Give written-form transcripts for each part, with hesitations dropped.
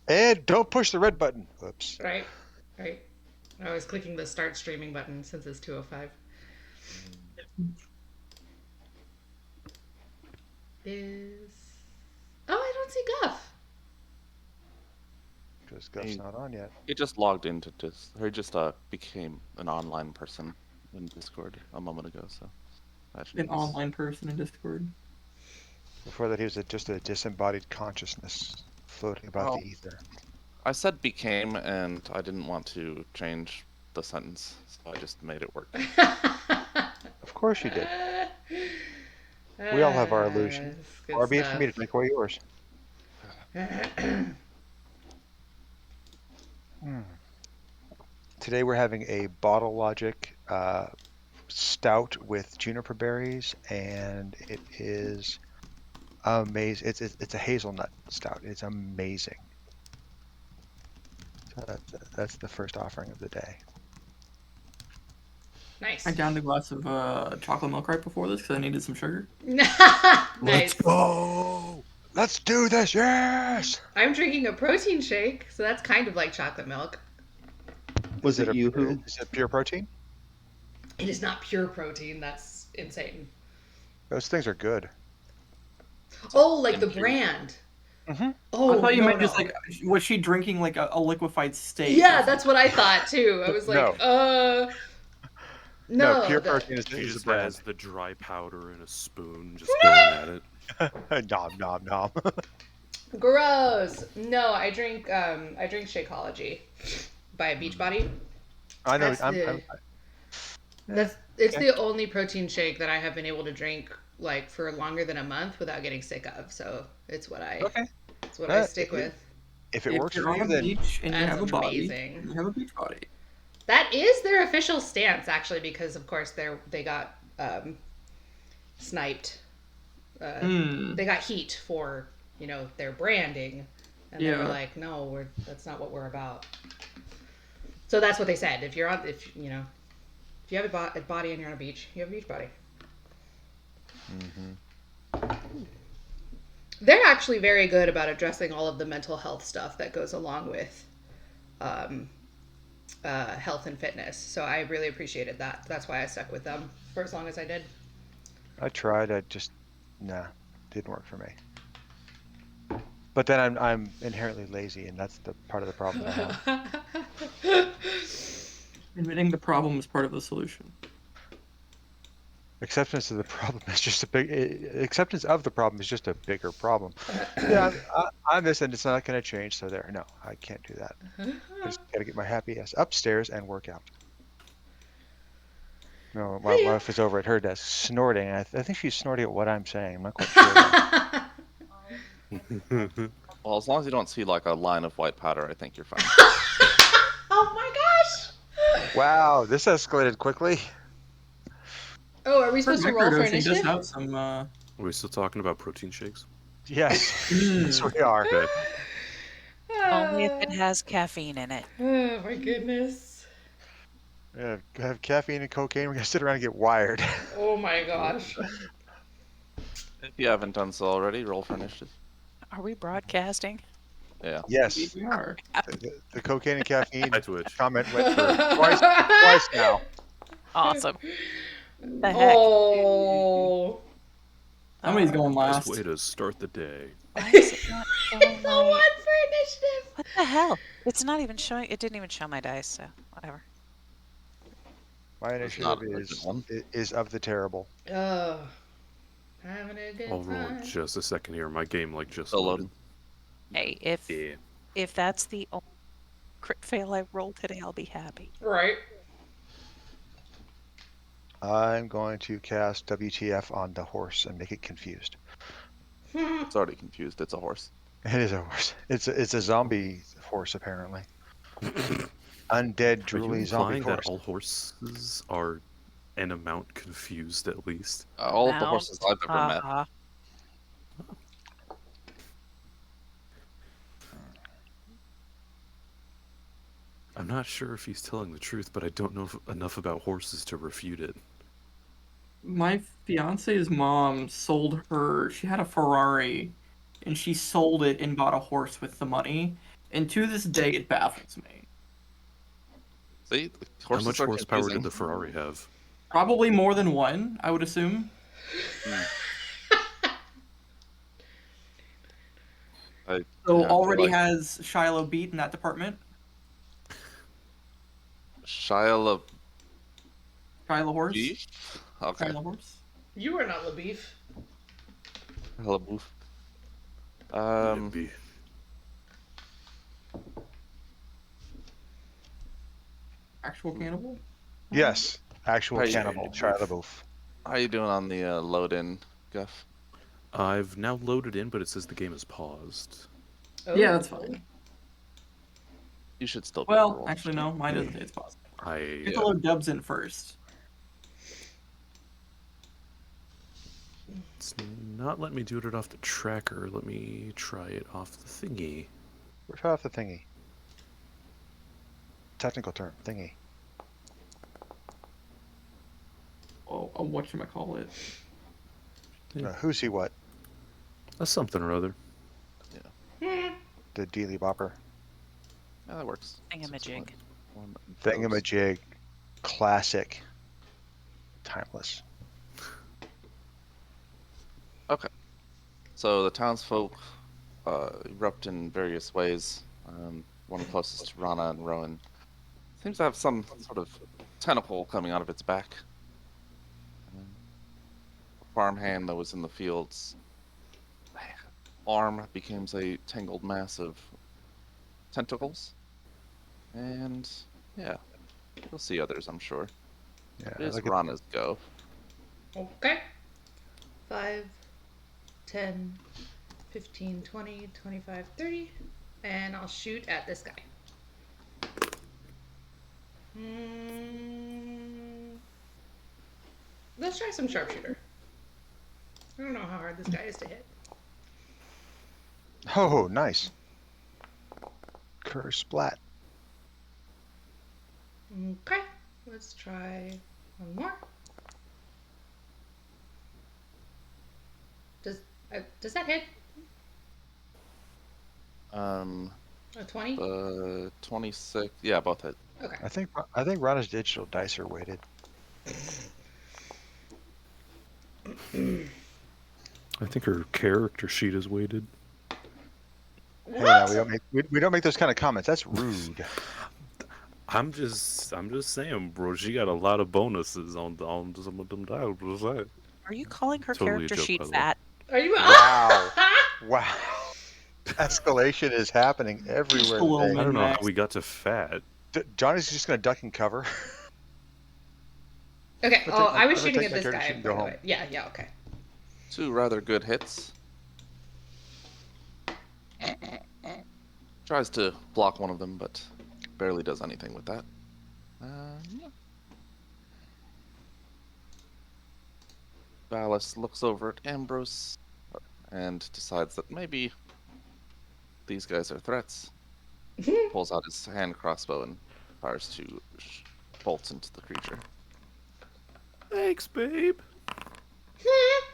And don't push the red button. Oops. Right, right. I was clicking the start streaming button since it's 2:05. Is oh, I don't see Guff. Because Guff's He, not on yet. he just logged into he just became an online person in Discord a moment ago, so imagine An online person in Discord. Before that, he was just a disembodied consciousness floating about the ether. I said became, and I didn't want to change the sentence, so I just made it work. Of course you did. We all have our illusions. Far be it for me to take away yours. Today we're having a Bottle Logic stout with juniper berries, and it is amazing. It's a hazelnut stout. It's amazing. So that's the first offering of the day. Nice. I downed a glass of chocolate milk right before this because I needed some sugar. Nice. Let's go! Let's do this, yes! I'm drinking a protein shake, so that's kind of like chocolate milk. Was it you who? Is it pure protein? It is not pure protein. That's insane. Those things are good. Oh, like the brand. Mm-hmm. Oh, I thought you meant just like, was she drinking like a liquefied steak? Yeah, that's what I thought too. I was like, No, pure protein is She the just brand. has the dry powder in a spoon, just going at it. Nom nom nom. Gross. No, I drink Shakeology by Beachbody. I know. It's the only protein shake that I have been able to drink like for longer than a month without getting sick of. So it's what I I stick with. If it works for you, then beach and you That's have a body, amazing. you have a beach body. That is their official stance, actually, because of course they got sniped. They got heat for their branding, and they were like, "No, that's not what we're about." So that's what they said. If you have a body and you're on a beach, you have a beach body. Mm-hmm. They're actually very good about addressing all of the mental health stuff that goes along with health and fitness. So I really appreciated that. That's why I stuck with them for as long as I did. I tried. Didn't work for me. But then I'm inherently lazy, and that's the part of the problem I have. Admitting the problem is part of the solution. Acceptance of the problem is just acceptance of the problem is just a bigger problem. Yeah, I'm this, and it's not going to change. So there, no, I can't do that. I just got to get my happy ass upstairs and work out. No, my wife is over at her desk snorting. I think she's snorting at what I'm saying. I'm not quite sure. Well, as long as you don't see like a line of white powder, I think you're fine. Oh my gosh! Wow, this escalated quickly. Oh, are we supposed to roll for initiative? Are we still talking about protein shakes? Yes, yes we are. Okay. Only if it has caffeine in it. Oh my goodness. Have caffeine and cocaine. We're gonna sit around and get wired. Oh my gosh. If you haven't done so already, roll for initiative. Are we broadcasting? Yeah. Yes. We are. The cocaine and caffeine Twitch. comment went through twice now. Awesome. The heck? Oh. Somebody's going last. Best way to start the day. Why is it not showing It's a 1 my... for initiative. What the hell? It's not even showing. It didn't even show my dice, so whatever. My initiative is of the terrible. Oh. Having a good I'll roll time. in just a second here. My game just Still loaded. Hey, Yeah. if that's the only crit fail I rolled today, I'll be happy. Right. I'm going to cast WTF on the horse and make it confused. It's already confused. It's a horse. It is a horse. It's a zombie horse apparently. Undead, drooly zombie that horse. all horses are an amount confused at least? All of the horses I've ever met. I'm not sure if he's telling the truth, but I don't know enough about horses to refute it. My fiance's mom sold her. She had a Ferrari, and she sold it and bought a horse with the money. And to this day, it baffles me. See, How horses much are horsepower confusing. did the Ferrari have? Probably more than one, I would assume. So already has Shiloh beat in that department. Shiloh horse. beef? Okay. Shiloh horse. You are not LaBeef. Shiloh beef. Maybe. Actual cannibal? Yes, actual Hey, cannibal, Shia LaBeouf. How you doing on the load-in, Guff? I've now loaded in, but it says the game is paused. Oh. Yeah, that's fine. You should still. Well, actually, no. Mine doesn't say it's paused. You have to load dubs in first. It's not letting me do it off the tracker. Let me try it off the thingy. Try off the thingy. Technical term, thingy. Oh, whatchamacallit. Who's he what? That's something or other. Yeah. The Dealy Bopper. Yeah, that works. Thingamajig. Thingamajig. Classic. Timeless. Okay. So the townsfolk erupt in various ways. One closest to Rana and Rowan seems to have some sort of tentacle coming out of its back. A farmhand that was in the fields. Arm becomes a tangled mass of tentacles. And yeah, you'll see others, I'm sure. Yeah, It is Rana's go. Okay. 5, 10, 15, 20, 25, 30. And I'll shoot at this guy. Let's try some sharpshooter. I don't know how hard this guy is to hit. Oh, nice. Curse splat. Okay. Let's try one more. Does that hit? A 20? 26. Yeah, both hit. Okay. I think Rana's digital dice are weighted. I think her character sheet is weighted. Hey, now, we don't make those kind of comments. That's rude. I'm just saying, bro. She got a lot of bonuses on some of them dials. What's that? Are you calling her Totally a character joke, sheet by the way. fat? Are you? Wow. Wow. Escalation is happening everywhere today. I don't know how we got to fat. Johnny's just going to duck and cover. Okay. But I was I'm gonna shooting take at my this turn, guy. she can By go the home. way. Yeah. Okay. 2 rather good hits. Tries to block one of them, but barely does anything with that. Yeah. Valis looks over at Ambrose and decides that maybe these guys are threats. Pulls out his hand crossbow and fires 2 bolts into the creature. Thanks, babe.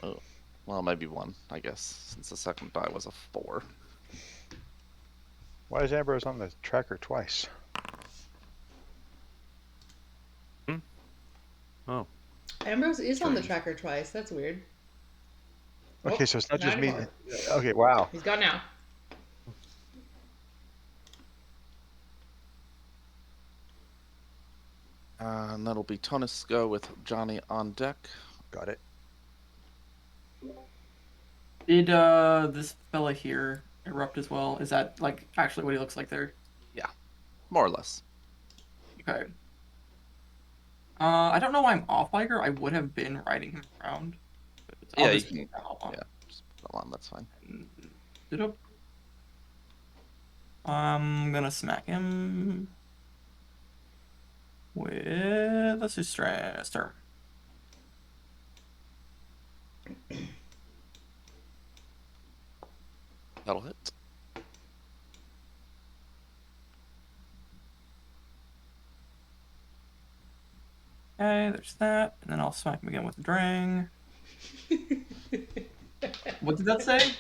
Oh, well, maybe 1, I guess, since the second die was a 4. Why is Ambrose on the tracker twice? Oh. Ambrose is on the tracker twice. That's weird. Okay, so it's not just me. anymore. Okay, wow. He's gone now. And that'll be Tonus go with Johnny on deck. Got it. Did this fella here erupt as well? Is that like actually what he looks like there? Yeah, more or less. Okay. I don't know why I'm off biker. I would have been riding him around. Yeah, just you can. hop on. Yeah, just put them on. That's fine. I'm gonna smack him with let's do stir. That'll hit. Okay, there's that, and then I'll smack him again with the drang. What did that say?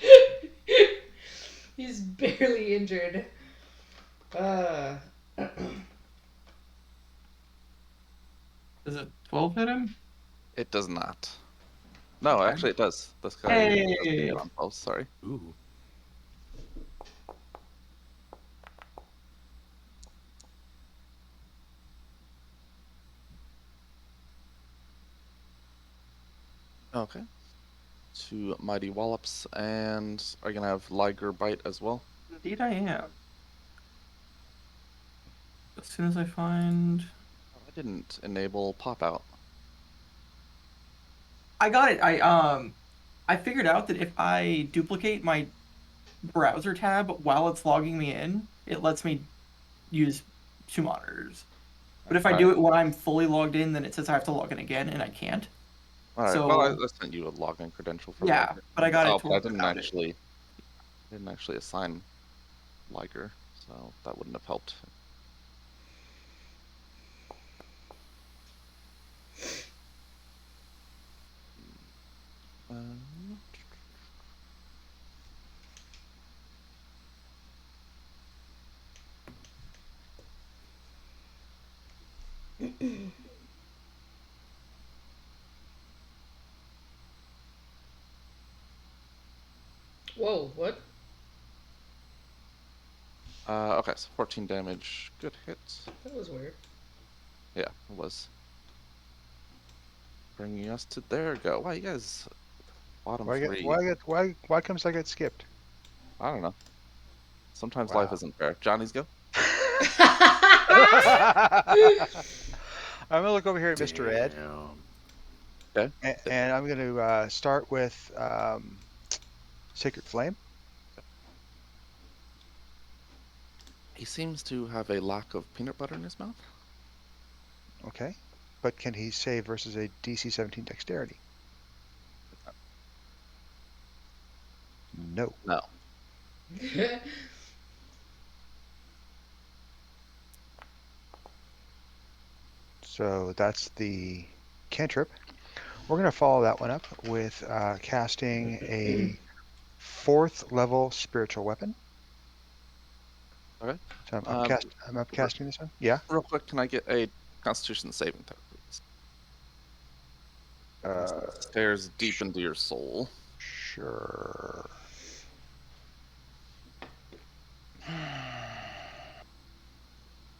He's barely injured. Does a 12 hit him? It does not. No, Okay. actually, it does. This guy Hey! doesn't hit on 12. Sorry. Ooh. Okay. 2 mighty wallops, and are you gonna have Liger bite as well? Indeed I am. As soon as I find... I didn't enable pop out. I got it. I figured out that if I duplicate my browser tab while it's logging me in, it lets me use 2 monitors. But if I do it when I'm fully logged in, then it says I have to log in again, and I can't. All right. So Well, I sent you a login credential for yeah, Liger. but I got it Oh, to but I work without it. didn't actually assign Liger, so that wouldn't have helped. Um, Whoa, what? okay, so 14 damage. Good hit. That was weird. Yeah, it was. Bringing us to there go. Wow, you guys, bottom Why three. why comes I get skipped? I don't know. Sometimes life Wow. isn't fair. Johnny's go. I'm gonna look over here at Mr. Ed, Damn. Okay. and I'm gonna start with Sacred Flame. He seems to have a lack of peanut butter in his mouth. Okay, but can he save versus a DC 17 Dexterity? No. No. So that's the cantrip. We're going to follow that one up with casting a 4th level spiritual weapon. Okay. So I'm Um, upcasting this one. Yeah. Real quick, can I get a Constitution saving throw, please? Stares deep into your soul. Sure.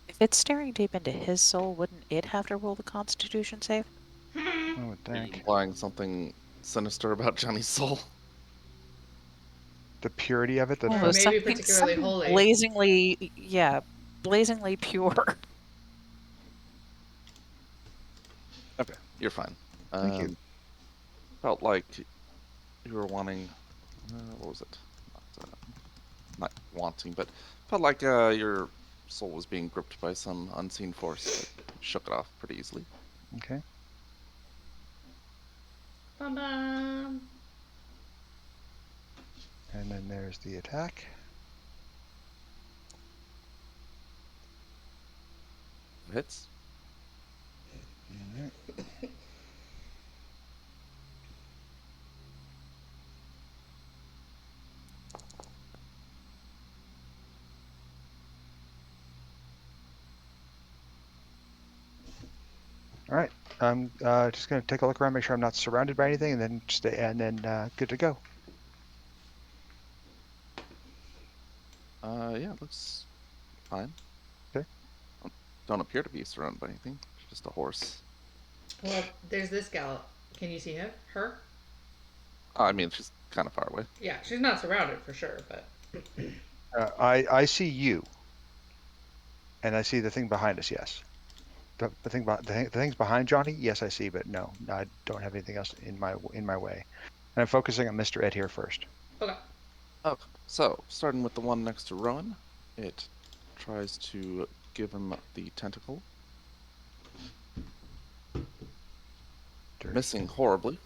If it's staring deep into his soul, wouldn't it have to roll the Constitution save? I would Are you think. implying something sinister about Johnny's soul? The purity of it. The Or Oh, maybe particularly something holy. blazingly, yeah, blazingly pure. Okay, you're fine. Thank you. Felt like you were wanting. What was it? Not wanting, but felt like your soul was being gripped by some unseen force. But shook it off pretty easily. Okay. Bum bum. And then there's the attack. Hits. Alright. All right. I'm just going to take a look around, make sure I'm not surrounded by anything, and then stay, and then good to go. Yeah, looks fine. Okay. Don't appear to be surrounded by anything. Just a horse. Well, there's this gal. Can you see her? I mean, she's kind of far away. Yeah, she's not surrounded for sure, but I see you, and I see the thing behind us. Yes. The things behind Johnny. Yes, I see, but no, I don't have anything else in my way. And I'm focusing on Mr. Ed here first. okay. Okay, so starting with the one next to Rowan, it tries to give him the tentacle. Missing horribly.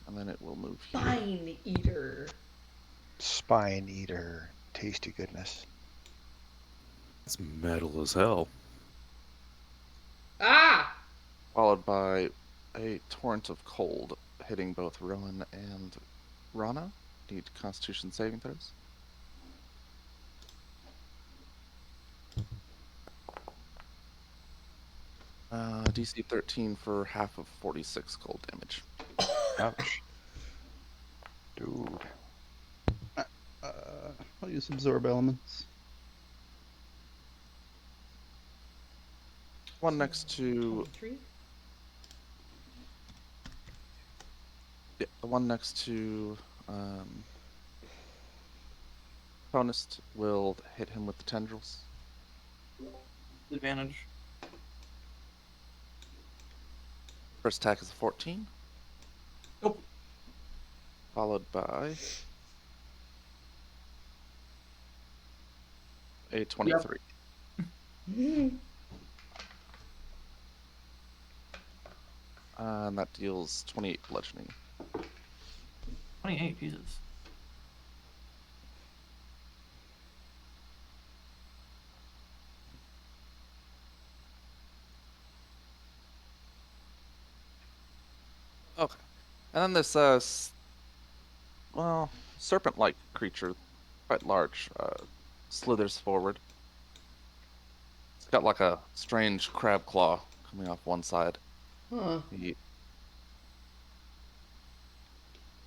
And then it will move here. Spine eater. Spine eater, tasty goodness. It's metal as hell. Ah! Followed by a torrent of cold hitting both Rowan and Rana. Need Constitution saving throws. DC 13 for half of 46 cold damage. Ouch. Dude. I'll use absorb elements. One next to 23? yeah, the one next to Honest will hit him with the tendrils. Advantage. First attack is a 14. Nope. Followed by a 23. And that deals 28 bludgeoning. 28, Jesus. Okay. And then this, serpent-like creature, quite large, slithers forward. It's got like a strange crab claw coming off one side. Huh. He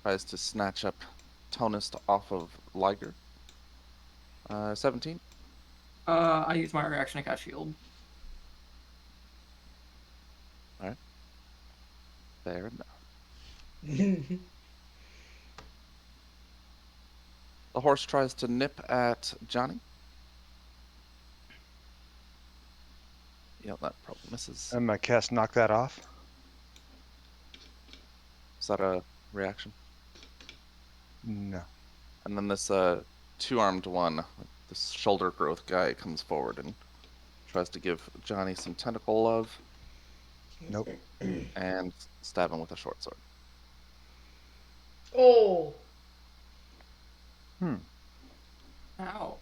tries to snatch up Tonist off of Liger. 17. I use my reaction to cast shield. Alright. Fair enough. The horse tries to nip at Johnny. Yeah, that probably misses. And my cast knock that off. Is that a reaction? No. And then this two-armed one, this shoulder growth guy, comes forward and tries to give Johnny some tentacle love. Nope. And stab him with a short sword. Oh. Ow.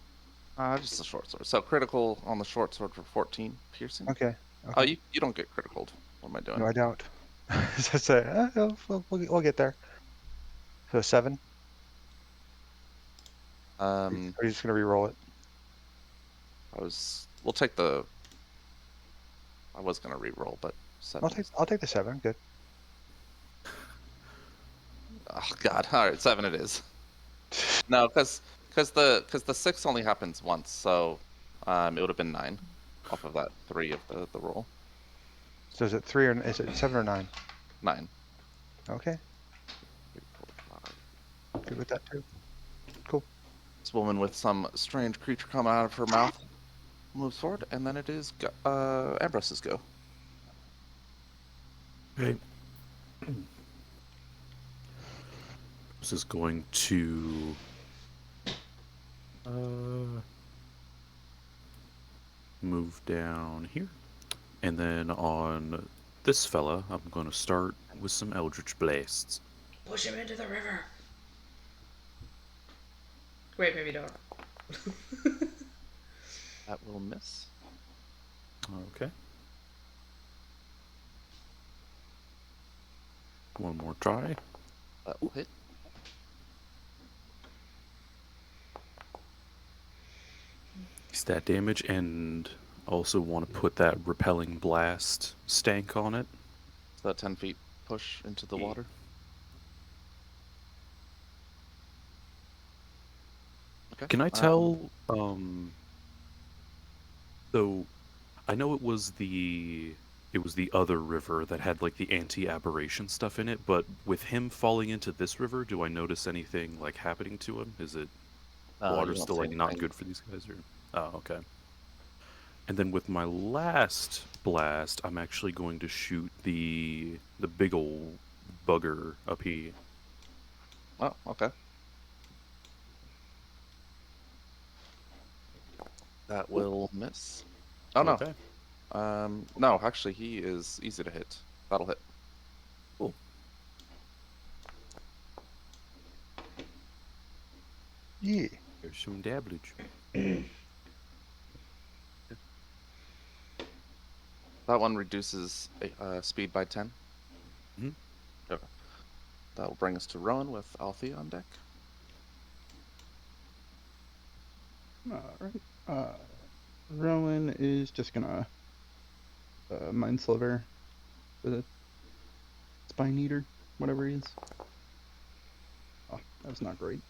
Just a short sword. So critical on the short sword for 14 piercing. Okay. Oh, you don't get criticaled. What am I doing? No, I don't. So we'll get there. So 7. Are you just gonna re-roll it? We'll take the. I was gonna re-roll, but 7. I'll take the 7. Good. Oh God! All right, 7 it is. No, because the 6 only happens once, so it would have been 9 off of that 3 of the roll. So is it 3 or is it 7 or 9? 9. Okay. 3, 4, 5. Good with that too. Cool. This woman with some strange creature coming out of her mouth moves forward, and then it is Ambrose's go. Okay. This is going to move down here. And then on this fella, I'm going to start with some Eldritch Blasts. Push him into the river. Wait, maybe don't. That will miss. Okay. One more try. That will hit. Stat damage, and also want to put that repelling blast stank on it. So that 10 feet push into the water. Okay. Can I tell? So, I know it was the other river that had like the anti-aberration stuff in it, but with him falling into this river, do I notice anything like happening to him? Is it water you don't still see like not anything. good for these guys? Or oh, okay. And then with my last blast, I'm actually going to shoot the big ol' bugger up here. Oh, okay. That will miss. Oh no. Okay. No, actually, he is easy to hit. That'll hit. Cool. Yeah. There's some dabblage. That one reduces speed by 10. Mhm. Okay. That'll bring us to Rowan with Althea on deck. Alright. Rowan is just gonna Mind Sliver the Spine Eater, whatever he is. Oh, that's not great.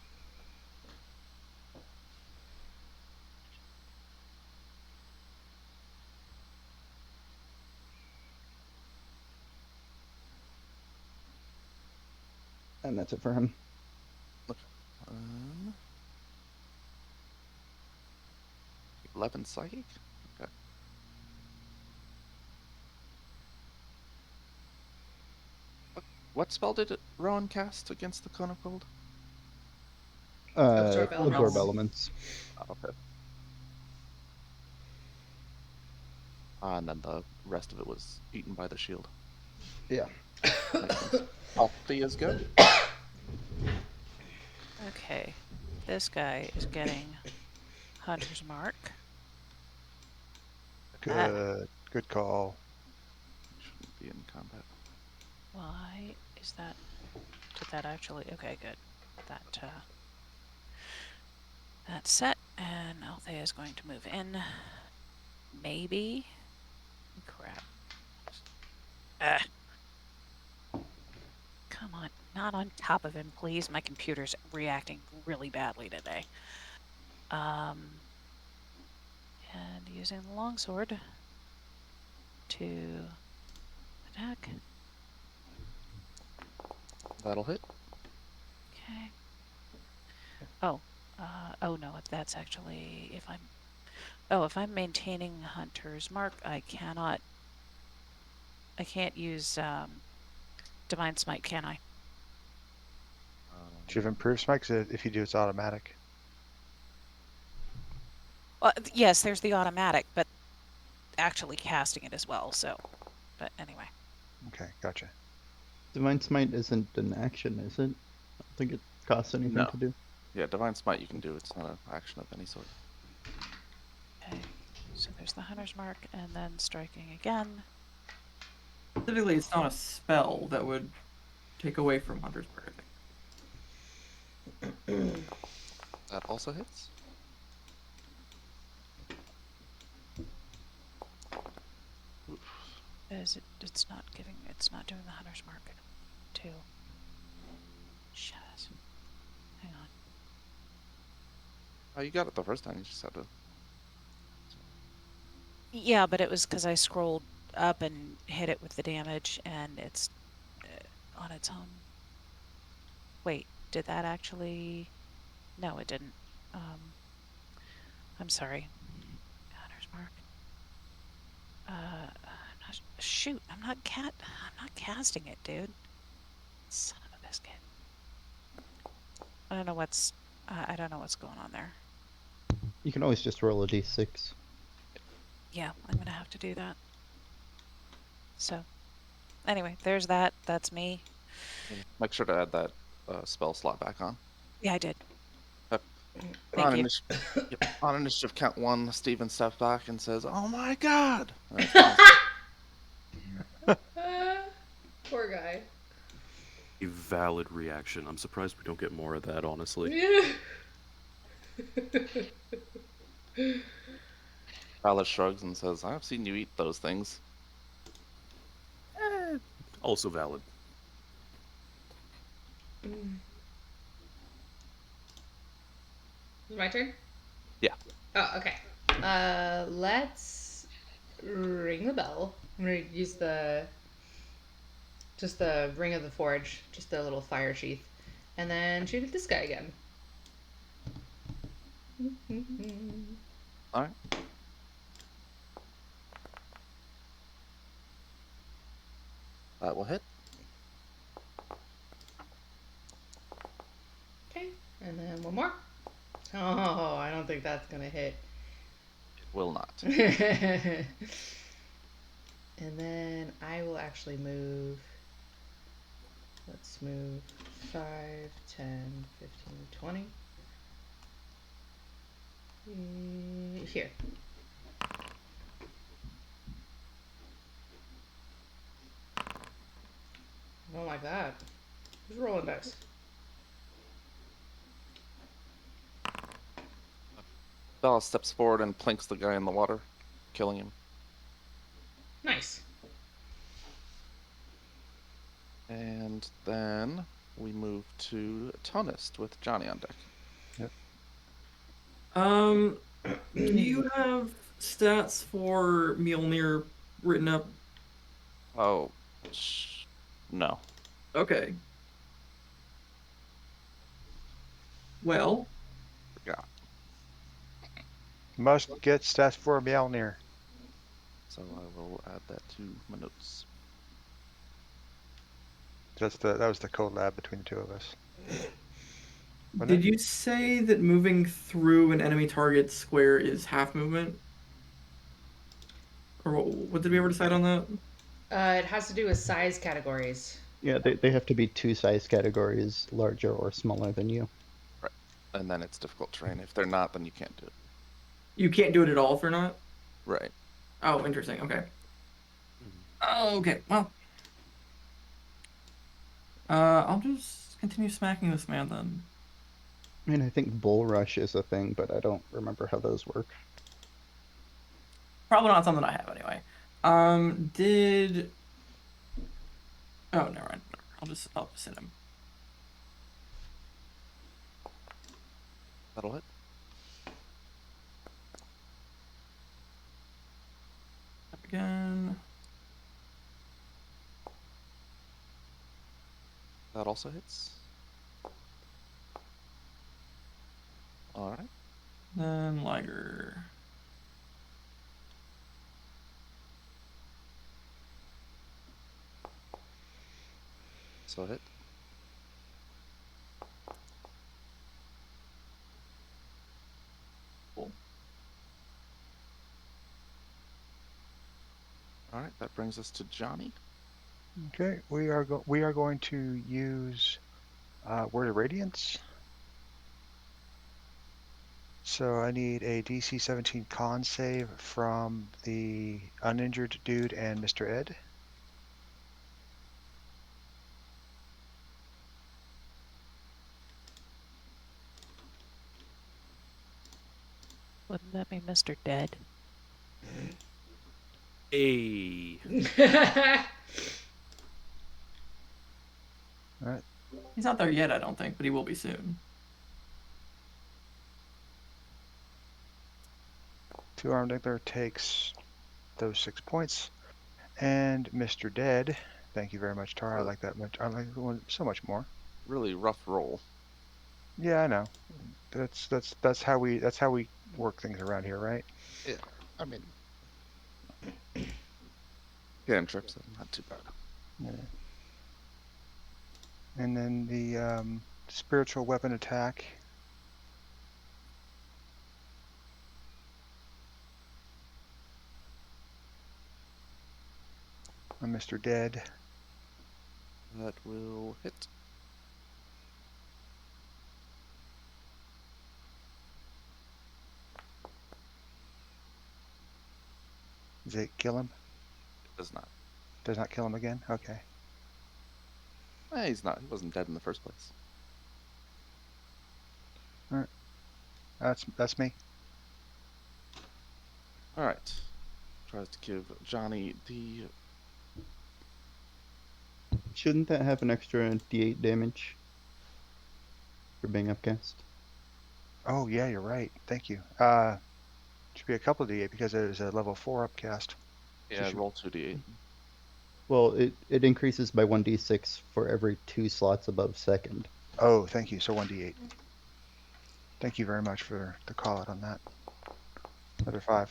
And that's it for him. Um, 11 psychic? Okay. What spell did Rowan cast against the Cone of Cold? Absorb Absorb elements. elements. Okay. And then the rest of it was eaten by the shield. Yeah. Althea's go. Okay. This guy is getting Hunter's Mark. Good call. Shouldn't be in combat. Why is that? Did that actually? Okay, good. That's set, and Althea is going to move in. Maybe. Crap. Come on, not on top of him, please. My computer's reacting really badly today. And using the longsword to attack. That'll hit. Okay. Oh, oh no, that's actually if I'm maintaining Hunter's Mark, I can't use Divine Smite, can I? Do you have improved smite? 'Cause if you do, it's automatic. Yes, there's the automatic, but actually casting it as well. So, but anyway. Okay, gotcha. Divine Smite isn't an action, is it? I don't think it costs anything No. to do. Yeah, Divine Smite you can do. It's not an action of any sort. Okay. So there's the Hunter's Mark, and then striking again. Specifically, it's not a spell that would take away from Hunter's Mark, I think. That also hits. It's not doing the Hunter's Mark too. Shit. Hang on. Oh, you got it the first time. You just had to. Yeah, but it was because I scrolled up and hit it with the damage, and it's on its own. Wait, did that actually? No, it didn't. I'm sorry. Hunter's Mark. Shoot, I'm not casting it, dude. Son of a biscuit. I don't know what's going on there. You can always just roll a d6. Yeah, I'm gonna have to do that. So, anyway, there's that. That's me. Make sure to add that spell slot back on. Yeah, I did. Yep. Thank you. On initiative count 1, Steven steps back and says, "Oh my god!" Poor guy. A valid reaction. I'm surprised we don't get more of that, honestly. Alice shrugs and says, "I've seen you eat those things." Also valid. Is it my turn? Yeah. Oh, okay. Let's ring the bell. I'm gonna use just the ring of the forge, just the little fire sheath, and then shoot at this guy again. All right. That will hit. Okay, and then one more. Oh, I don't think that's gonna hit. It will not. And then I will actually move. Let's move 5, 10, 15, 20. Here. I don't like that. Who's rolling dice? Bella steps forward and plinks the guy in the water, killing him. Nice. And then we move to Tonist with Johnny on deck. Do you have stats for Mjolnir written up? Oh, no. Okay. Well, Forgot. Must get stats for Mjolnir. So I will add that to my notes. That was the collab between the two of us. did you say that moving through an enemy target square is half movement? Or what did we ever decide on that? It has to do with size categories. Yeah, they have to be 2 size categories, larger or smaller than you. Right. And then it's difficult terrain. If they're not, then you can't do it. You can't do it at all if they're not? Right. Oh, interesting. Okay. Oh, okay. Well, I'll just continue smacking this man then. I mean, I think bull rush is a thing, but I don't remember how those work. Probably not something I have anyway. Oh, never mind. I'll just hit him. That'll hit. Up again. That also hits. All right. Then Liger. So hit. Cool. All right. That brings us to Johnny. Okay, we are going to use Word of Radiance. So I need a DC 17 con save from the uninjured dude and Mr. Ed. Wouldn't that be Mr. Dead? Hey. All right. He's not there yet, I don't think, but he will be soon. 2 armed Iggler takes those 6 points. And Mr. Dead, thank you very much, Tara. I like that much. I like the one so much more. Really rough roll. Yeah, I know. That's how we work things around here, right? Yeah. I mean, cantrips, not too bad. Yeah. And then the spiritual weapon attack. On Mr. Dead. That will hit. Does it kill him? It does not. Does not kill him again? Okay. He's not. He wasn't dead in the first place. All right. That's me. All right. Tries to give Johnny the. Shouldn't that have an extra D8 damage for being upcast? Oh yeah, you're right. Thank you. Should be a couple of D8 because it is a level 4 upcast. Yeah, roll 2d8. Well, it increases by 1d6 for every 2 slots above second. Oh, thank you. So 1d8. Thank you very much for the call out on that. Another 5.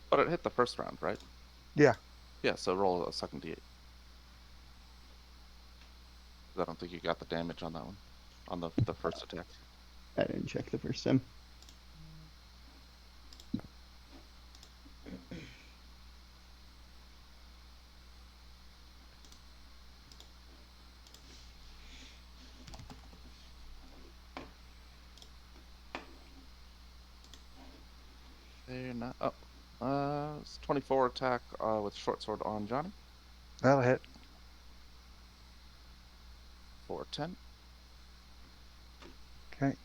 But it hit the first round, right? Yeah. Yeah, so roll a second d8. I don't think you got the damage on that one. On the first attack. I didn't check the first time. They're not. Oh. It's 24 attack with short sword on Johnny. That'll hit. For 10. Okay.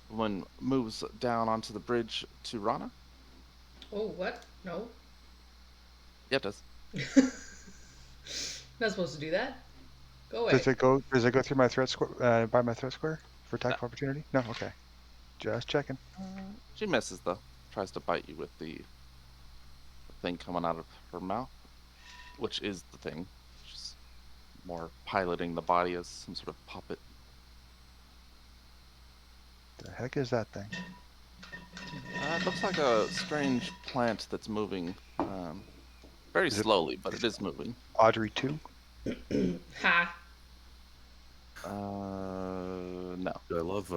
One moves down onto the bridge to Rana. Oh, what? No. Yeah, it does. Not supposed to do that. Go away. Does it go through my threat square? By my threat square for attack of opportunity? No. Okay. Just checking. She misses though. Tries to bite you with the thing coming out of her mouth, which is the thing. She's more piloting the body as some sort of puppet. The heck is that thing? It looks like a strange plant that's moving very slowly, but it is moving. Audrey 2? Ha. No. I love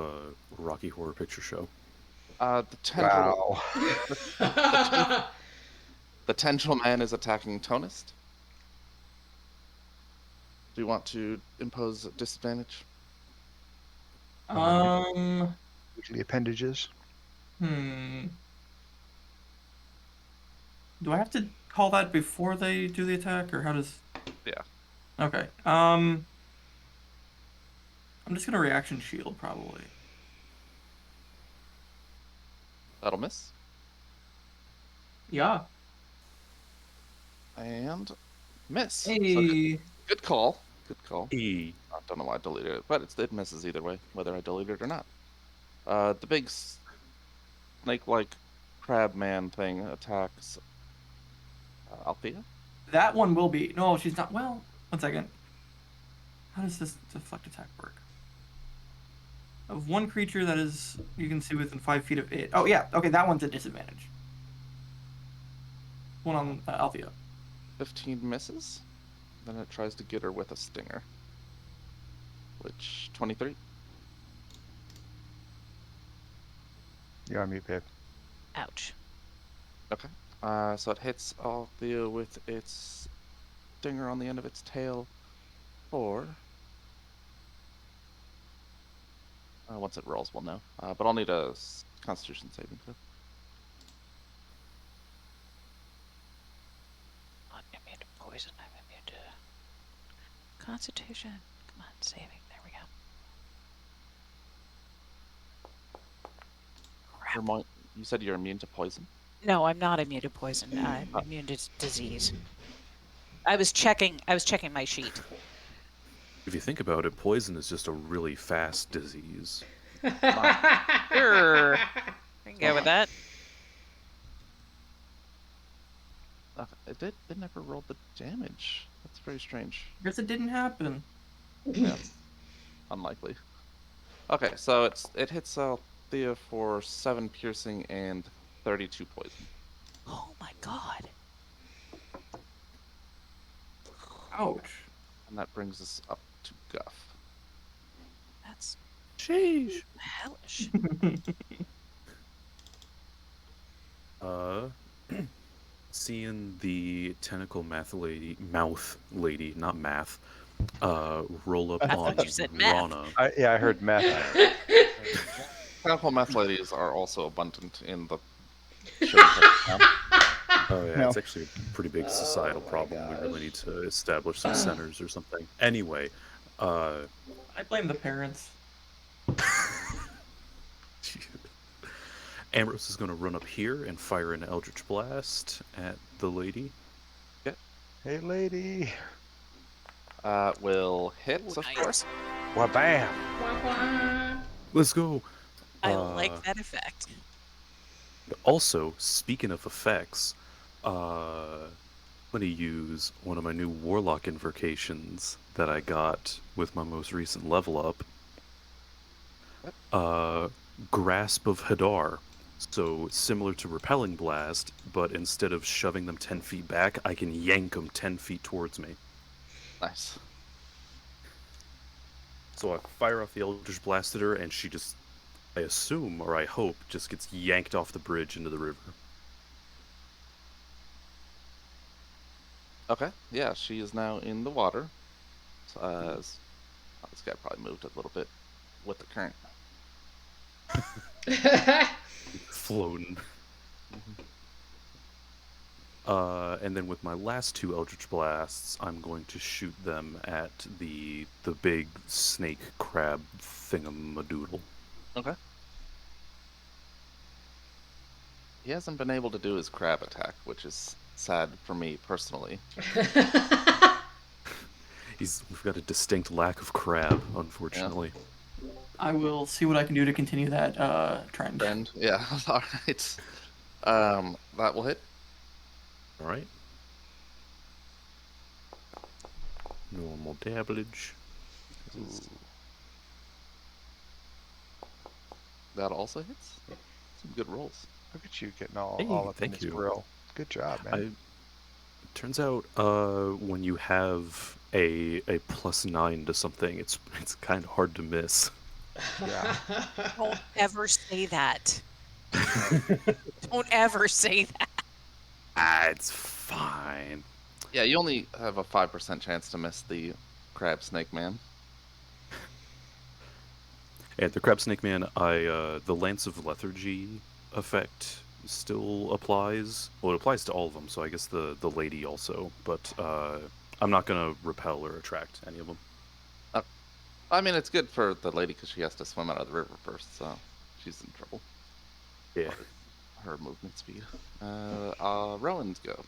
Rocky Horror Picture Show. The tendril. Wow. The tendril man is attacking Tonist. Do you want to impose a disadvantage? Usually appendages. Do I have to call that before they do the attack, or how does? Yeah. Okay. I'm just gonna reaction shield probably. That'll miss. Yeah. And miss. Hey. So good call. Good call. E. I don't know why I deleted it, but it misses either way, whether I delete it or not. The big snake-like crab man thing attacks Althea. That one will be. No, she's not. Well, 1 second. How does this deflect attack work? Of one creature that is you can see within 5 feet of it. Oh yeah. Okay, that one's a disadvantage. One on Althea. 15 misses. Then it tries to get her with a stinger. Which, 23? You're on mute, babe. Ouch. Okay. So it hits Althea with its stinger on the end of its tail for... once it rolls, we'll know. But I'll need a Constitution saving throw. Not immune to poison. I'm immune to Constitution. Come on, saving. There we go. Crap. You said you're immune to poison? No, I'm not immune to poison. I'm immune to disease. I was checking my sheet. If you think about it, poison is just a really fast disease. Sure. I can go with that. It never rolled the damage. That's very strange. Guess it didn't happen. Yeah. Unlikely. Okay, so it hits Althea for 7 piercing and 32 poison. Oh my god. Ouch. And that brings us up to Guff. That's Sheesh. hellish. Seeing the tentacle mouth lady, not math, roll up I on thought you said math. Rana. I heard meth. Tentacle meth ladies are also abundant in the show right now. Oh yeah, No. it's actually a pretty big societal problem. We really need to establish some centers or something. Anyway, I blame the parents. Ambrose is going to run up here and fire an Eldritch Blast at the lady. Hey, lady. Will hit, Ooh, of nice. course. Well, bam. Let's go. I like that effect. Also, speaking of effects, I'm going to use one of my new Warlock invocations that I got with my most recent level up. Grasp of Hadar. So similar to Repelling Blast, but instead of shoving them 10 feet back, I can yank them 10 feet towards me. Nice. So I fire off the Eldritch Blast at her, and she just, I assume, or I hope, just gets yanked off the bridge into the river. Okay, yeah, she is now in the water. This guy probably moved a little bit with the current. Floating. And then with my last 2 Eldritch Blasts, I'm going to shoot them at the big snake crab thingamadoodle. Okay. He hasn't been able to do his crab attack, which is sad for me personally. We've got a distinct lack of crab, unfortunately. Yeah. I will see what I can do to continue that trend. Yeah. All right. That will hit. All right. Normal damage. That also hits. Some good rolls. Look at you getting all up in thank his you. grill. Good job, man. It turns out when you have a +9 to something, it's kind of hard to miss. Yeah. Don't ever say that. Don't ever say that. It's fine. Yeah, you only have a 5% chance to miss the crab snake man. And the crab snake man, the Lance of Lethargy effect still applies. Well, it applies to all of them, so I guess the lady also. But I'm not gonna repel or attract any of them. I mean, it's good for the lady because she has to swim out of the river first, so she's in trouble. Yeah. Her movement speed. Rowan's go.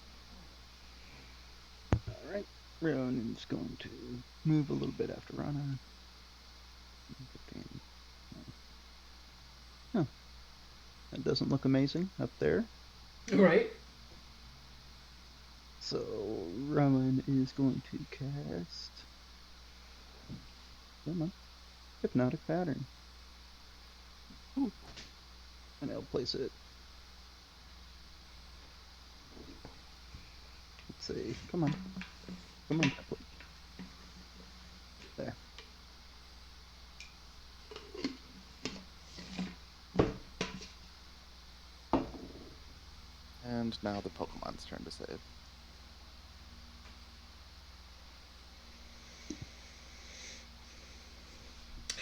Alright. Rowan's going to move a little bit after Rana. 15. Oh. That doesn't look amazing up there. Right. So Rowan is going to cast. Come on. Hypnotic Pattern. Ooh. And I'll place it. Let's see. Come on. Come on. There. And now the Pokemon's turn to save.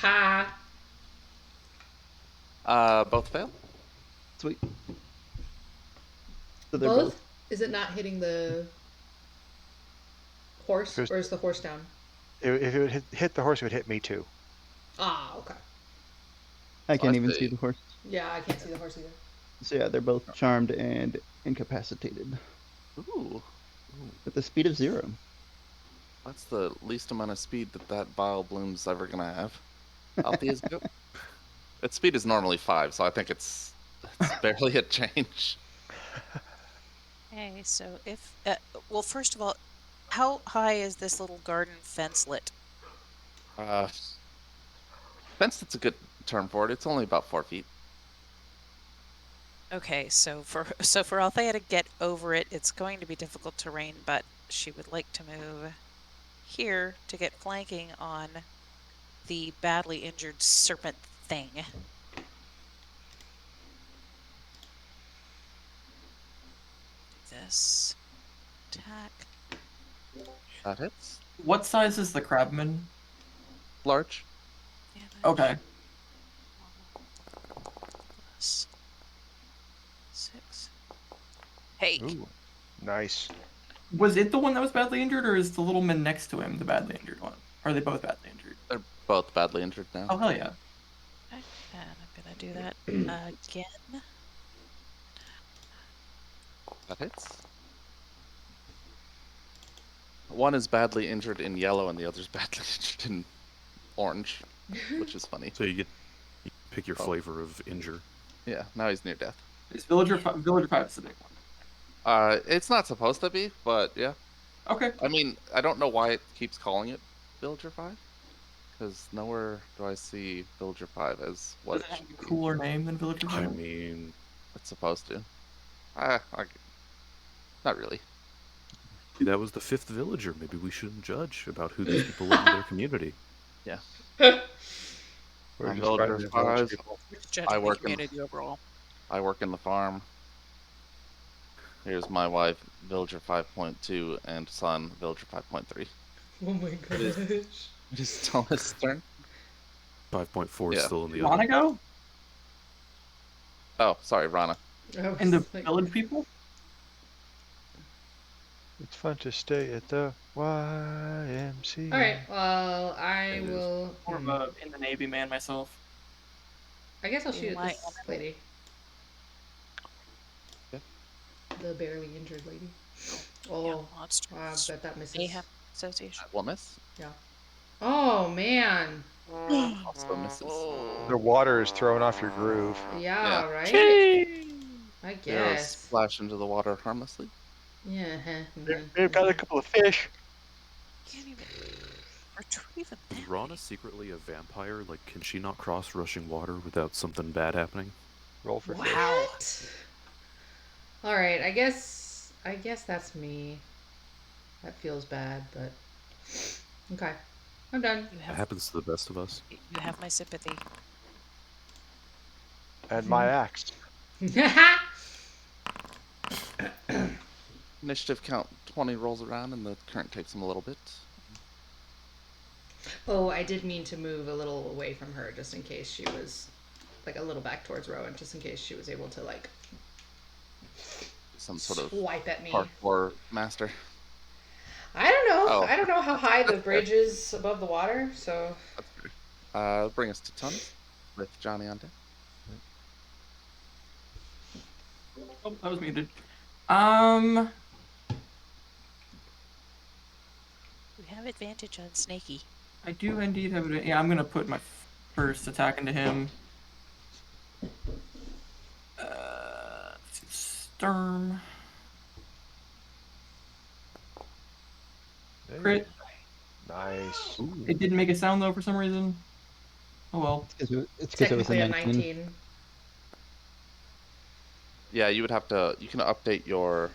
Ha. Both fail? Sweet. So they're Both? both. Is it not hitting the horse, or is the horse down? If it would hit the horse, it would hit me too. Ah, okay. I can't I even see. see the horse. Yeah, I can't see the horse either. So yeah, they're both charmed and incapacitated. Ooh. With a speed of 0. That's the least amount of speed that Vile Bloom's ever gonna have. Althea's go. Its speed is normally 5, so I think it's barely a change. Okay, so if well, first of all, how high is this little garden fence lit? Fenced, it's a good term for it. It's only about 4 feet. Okay, so for Althea to get over it, it's going to be difficult terrain, but she would like to move here to get flanking on the badly injured serpent thing. Do this. Attack. That hits. What size is the crabman? Large. Damage. Okay. Plus 6. Hey. Ooh, nice. Was it the one that was badly injured, or is the little man next to him the badly injured one? Or are they both badly injured? They're both badly injured now. Oh, hell yeah. Okay, and I'm gonna do that again. That hits. One is badly injured in yellow, and the other's badly injured in orange, which is funny. So you pick your flavor of injure. Yeah, now he's near death. Is Villager 5 is the big one? It's not supposed to be, but yeah. Okay. I mean, I don't know why it keeps calling it Villager 5, because nowhere do I see Villager 5 as what Does it it have should a be. cooler name than Villager 5? I mean, It's supposed to. Not really. that was the 5th villager. Maybe we shouldn't judge about who these people live in their community. Yeah. We're I'm just Villager fighting the village 5. people. Judging I the work in- community overall. I work in the farm. Here's my wife, Villager 5.2, and son, Villager 5.3. Oh my gosh. It is still his turn. 5.4 is Yeah. still in the Wanna other. go? Oh, sorry, Rana. I was And the like- village people? It's fun to stay at the YMCA. All right. Well, I It is. will. More of a in the Navy man myself. I guess I'll shoot at Why this lady. Yeah. The barely injured lady. Yeah, Oh, monster I bet that misses. mayhem association. That will miss. Yeah. Oh man. Also misses. The water is thrown off your groove. Yeah. Right. I Arrows guess. splash into the water harmlessly. Yeah. They've got a couple of fish. Can't even retrieve a Is net. Rana secretly a vampire? Like, can she not cross rushing water without something bad happening? Roll for fish. What? All right. I guess that's me. That feels bad, but okay. I'm done. You It have happens to the best of us. you have my sympathy. And my axe. Initiative count 20 rolls around, and the current takes him a little bit. Oh, I did mean to move a little away from her just in case she was like a little back towards Rowan, just in case she was able to like Some sort of swipe at me. parkour master. I don't know. Oh. I don't know how high the bridge is above the water, so That's good. Bring us to tons with Johnny on deck. Oh, that was muted. We have advantage on Snaky. I do indeed have it. Yeah, I'm gonna put my first attack into him. Sturm. Crit. Nice. It didn't make a sound though for some reason. Oh well. It's because it was a technically a 19. 19. Yeah, you would have to. You can update your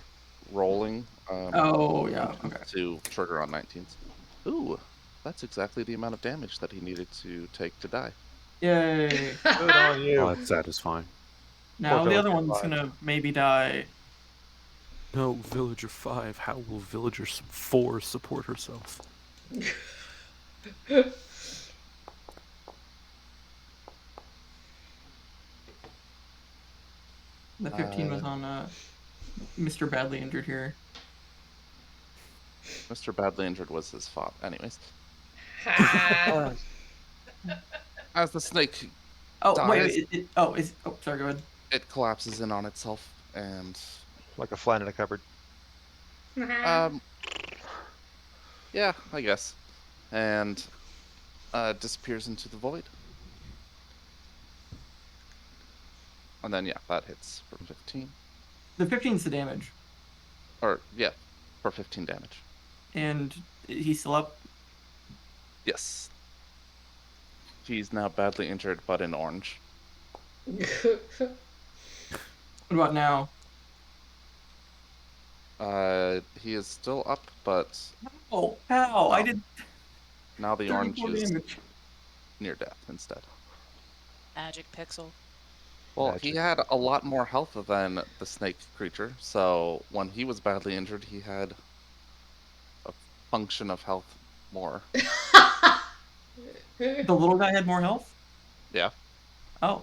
rolling. Oh yeah. Okay. To trigger on 19s. Ooh, that's exactly the amount of damage that he needed to take to die. Yay. Good on you. Oh, that's satisfying. Now the Villager other one's 5. gonna maybe die. No, Villager 5. How will Villager 4 support herself? The 15 was on Mr. Badly Injured here. Mr. Badly Injured was his fault. Anyways, Ha. as the snake, Oh dies. wait. Sorry. Go ahead. it collapses in on itself and Like a fly in a cupboard. yeah, I guess, and disappears into the void. And then yeah, that hits for 15. The 15's the damage, Or yeah, for 15 damage. and he's still up. Yes. He's now badly injured, but in orange. What about now? He is still up, but Oh, how? I Oh. did now the orange 34 is damage. near death instead. Magic pixel. Well, Magic. he had a lot more health than the snake creature, so when he was badly injured, he had a function of health more. The little guy had more health? Yeah. Oh.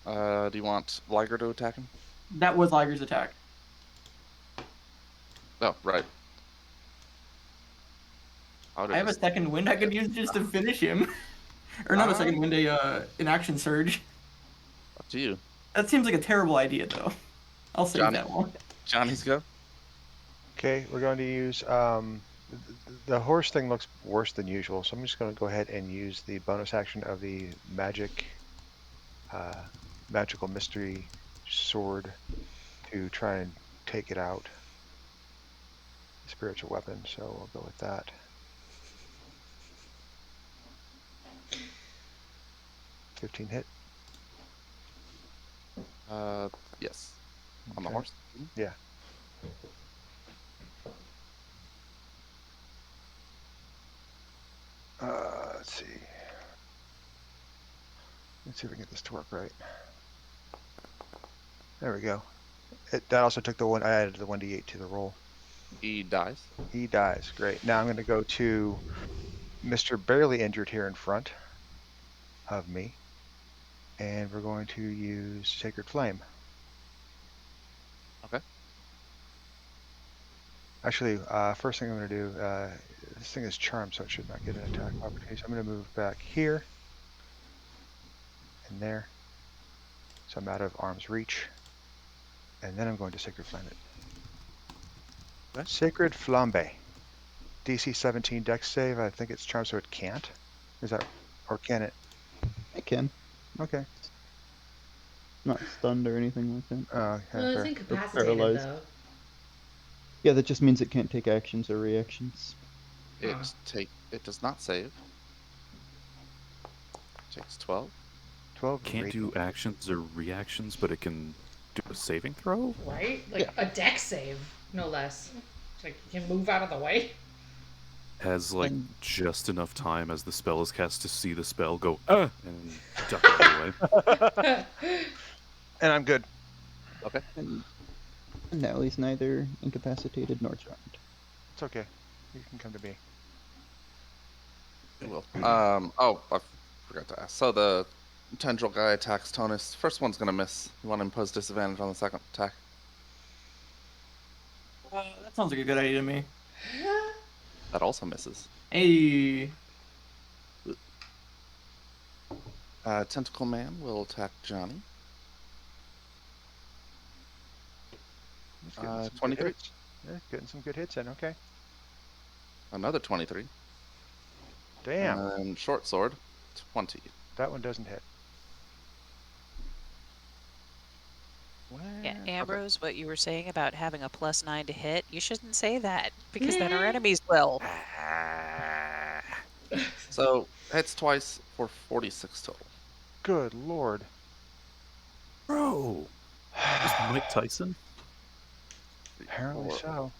Do you want Liger to attack him? That was Liger's attack. Oh, right. I have a second wind I could use just to finish him. Or not a second wind, an action surge. Up to you. That seems like a terrible idea, though. I'll save Johnny. that one. Johnny's go. Okay, we're going to use the horse thing looks worse than usual, so I'm just going to go ahead and use the bonus action of the magical mystery sword to try and take it out. Spiritual weapon, so we'll go with that. $15 hit. Yes. On the Okay. horse. Yeah. Let's see. Let's see if we can get this to work right. There we go. That also took the one. I added the 1d8 to the roll. He dies. He dies. Great. Now I'm going to go to Mr. Barely Injured here in front of me, and we're going to use Sacred Flame. Okay. Actually, first thing I'm going to do, this thing is charmed, so it should not get an attack opportunity. So I'm going to move back here and there. So I'm out of arm's reach. And then I'm going to Sacred Flame it. Okay. Sacred Flambe. DC 17 dex save. I think it's charmed, so it can't. Is that, or can it? It can. Okay. Not stunned or anything like that. Yeah, Well, it's fair. incapacitated paralyzed. though. Yeah, that just means it can't take actions or reactions. It Huh. it does not save. Takes 12. 12 Can't do radiant. actions or reactions, but it can do a saving throw? Right? Like a deck save, no less. It's like you can move out of the way. Has like And- just enough time as the spell is cast to see the spell go and duck out of the way. And I'm good. Okay. And now he's neither incapacitated nor charmed. It's okay. You can come to me. It will. Oh, I forgot to ask. So the tendril guy attacks Tonus. First one's gonna miss. You want to impose disadvantage on the second attack. That sounds like a good idea to me. That also misses. Hey. Tentacle Man will attack Johnny. Just getting some good 23. hits. Yeah, getting some good hits in. Okay. Another 23. Damn. And short sword, 20. That one doesn't hit. Yeah, Okay. Ambrose, what you were saying about having a +9 to hit, you shouldn't say that because then our enemies will. So hits twice for 46 total. Good lord. Bro, is Mike Tyson? Apparently Or- so.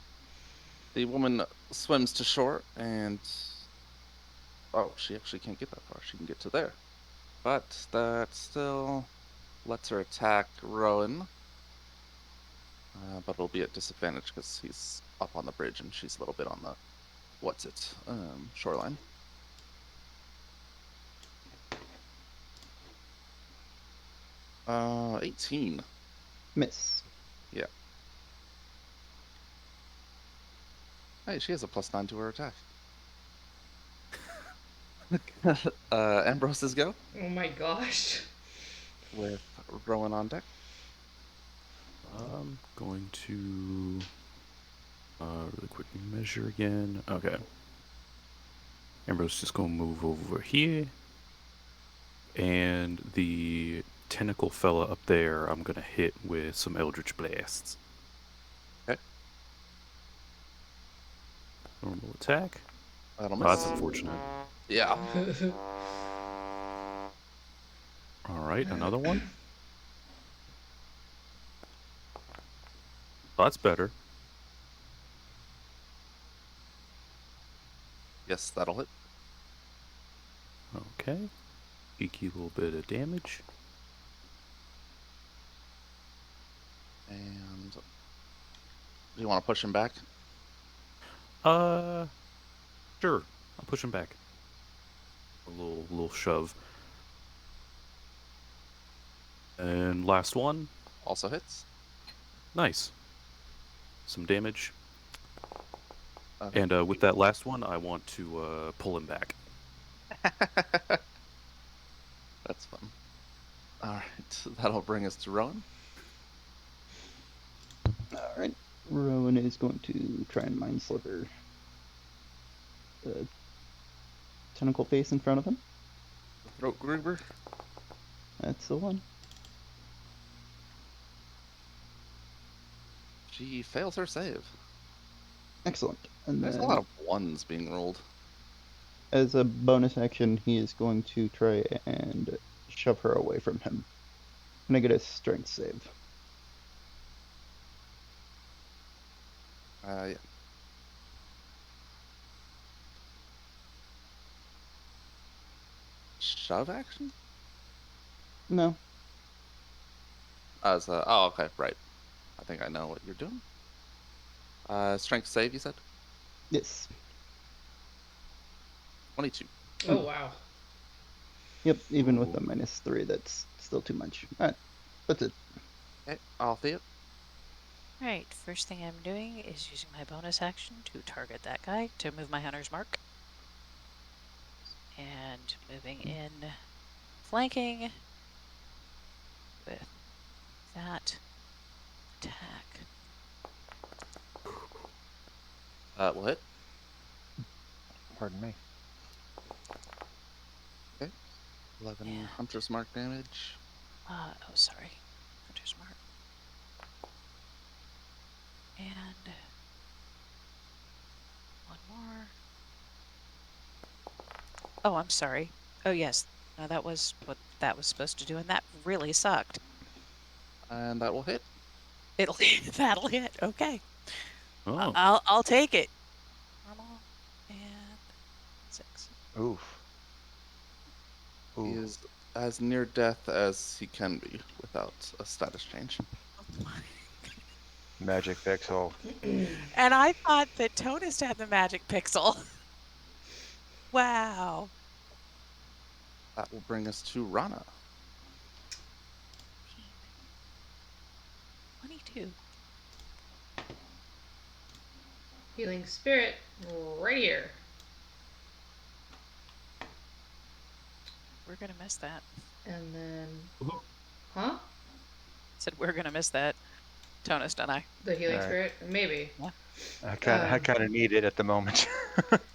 The woman swims to shore and she actually can't get that far. She can get to there, but that still lets her attack Rowan. But it'll be at disadvantage because he's up on the bridge and she's a little bit on the shoreline. Uh, 18. Miss. Yeah. Hey, she has a +9 to her attack. Ambrose's go Oh my gosh. with Rowan on deck. I'm going to really quick measure again. Okay. Ambrose just gonna move over here. And the tentacle fella up there, I'm gonna hit with some Eldritch Blasts. Okay. Normal attack. That'll Oh, miss. that's unfortunate. Yeah. Alright, another one. Oh, that's better. Yes, that'll hit. Okay. Cheeky little bit of damage. And do you want to push him back? Sure. I'll push him back. A little shove. And last one. Also hits. Nice. Some damage. Okay. And with that last one, I want to pull him back. That's fun. Alright, that'll bring us to Rowan. Alright. Rowan is going to try and Mind Sliver the tentacle face in front of him. Throat Gruber. That's the one. She fails her save. Excellent. And There's a then, lot of ones being rolled. as a bonus action, he is going to try and shove her away from him. Can I get a strength save? Yeah. Shove action? No. Okay, right. I think I know what you're doing. Strength save, you said? Yes. 22. Oh wow. Yep, even with Ooh. the -3, that's still too much. Alright, that's it. Okay, Althea. Right, first thing I'm doing is using my bonus action to target that guy to move my hunter's mark. And moving in, flanking with that attack. Will hit. Pardon me. 11 Yeah. hunter's mark damage. Oh, sorry. Hunter's mark. And one more. Oh, I'm sorry. Oh, yes. No, that was what that was supposed to do, and that really sucked. And that will hit. That'll hit. Okay. Oh. I'll take it. Normal and 6. Oof. He Ooh. is as near death as he can be without a status change. Magic pixel. And I thought that Tonus had the magic pixel. Wow. That will bring us to Rana. 22. Healing spirit right here. We're gonna miss that. And then, huh? Said we're gonna miss that. Tonus, don't I? The healing Alright. spirit, maybe. I kind of need it at the moment.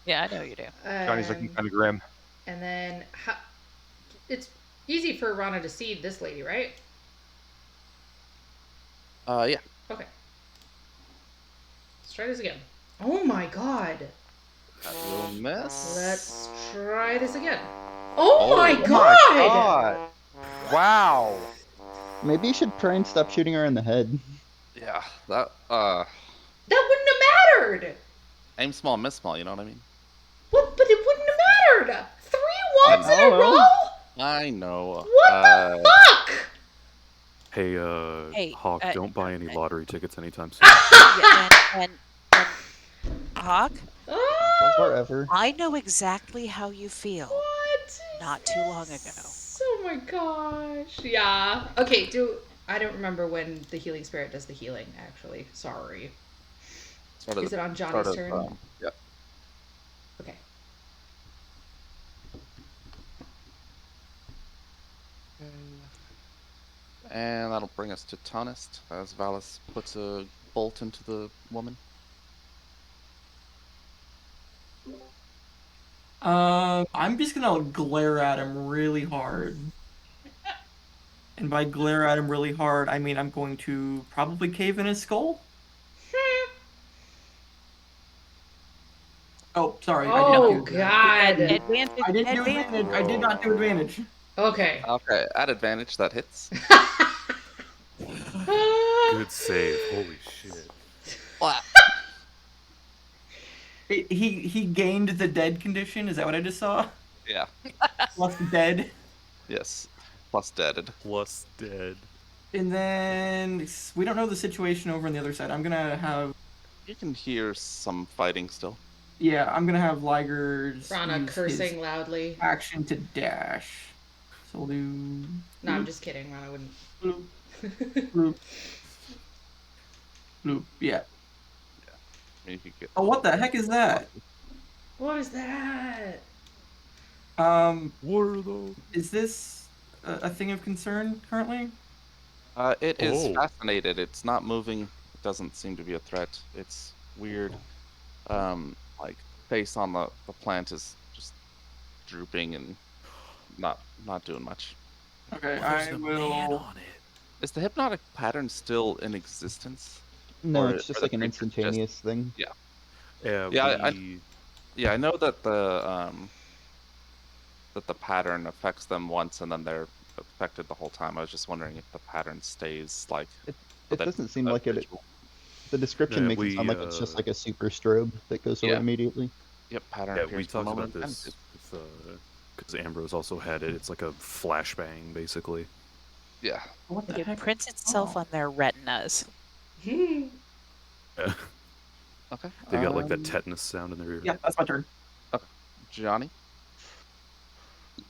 Yeah, I know you do. Johnny's looking kind of grim. And then, it's easy for Rana to see this lady, right? Yeah. Okay. Let's try this again. Oh my god. That will miss. Let's try this again. Oh, my Oh god! my god! Wow. Maybe you should try and stop shooting her in the head. Yeah, that, That wouldn't have mattered! aim small, miss small, you know what I mean? What? But it wouldn't have mattered! 3 ones in a Oh. row? I know. What the fuck? Hey, Hey, Hawk, don't buy any lottery tickets anytime soon. and Hawk, Ah, Forever. I know exactly how you feel. what? is Not too long ago. this? Oh my gosh. Yeah. Okay, I don't remember when the healing spirit does the healing, actually. Sorry. Is it on Johnny's turn? Yep. Okay. And that'll bring us to Tonist, as Valis puts a bolt into the woman. I'm just gonna glare at him really hard. And by glare at him really hard, I mean I'm going to probably cave in his skull. Oh, sorry. Oh god. Advantage. I didn't do advantage. I did not do advantage. Okay. Okay, at advantage, that hits. Good save. Holy shit. Wow. He gained the dead condition. Is that what I just saw? Yeah. Plus dead. Yes. Plus deaded. Plus dead. And then we don't know the situation over on the other side. I'm gonna have You can hear some fighting still. I'm gonna have Liger's Rana use cursing his loudly. action to dash. So we'll do. No, I'm just kidding. Rana wouldn't. Bloop, bloop, bloop. Yeah. I mean, you could get Oh, what the heck is that? What is that? What are those? Is this a thing of concern currently? It is Oh. fascinated. It's not moving. It doesn't seem to be a threat. It's weird. Like face on the plant is just drooping and not doing much. Okay, There's I a man will. on it. Is the hypnotic pattern still in existence? No, Or- it's just or the like an creature's just- instantaneous thing. Yeah, Yeah, we... Yeah, I know that the pattern affects them once and then they're affected the whole time. I was just wondering if the pattern stays like. It that- doesn't seem that like it. visual. The description Yeah, makes it sound like it's just like a super strobe that goes away Yeah. immediately. Yep, pattern Yeah, appears we for a talked moment about and this because Ambrose also had it. It's like a flashbang, basically. Yeah. What the It heck? prints itself on their retinas. Yeah. Okay. They got like that tetanus sound in their ear. Yeah, that's my turn. Johnny.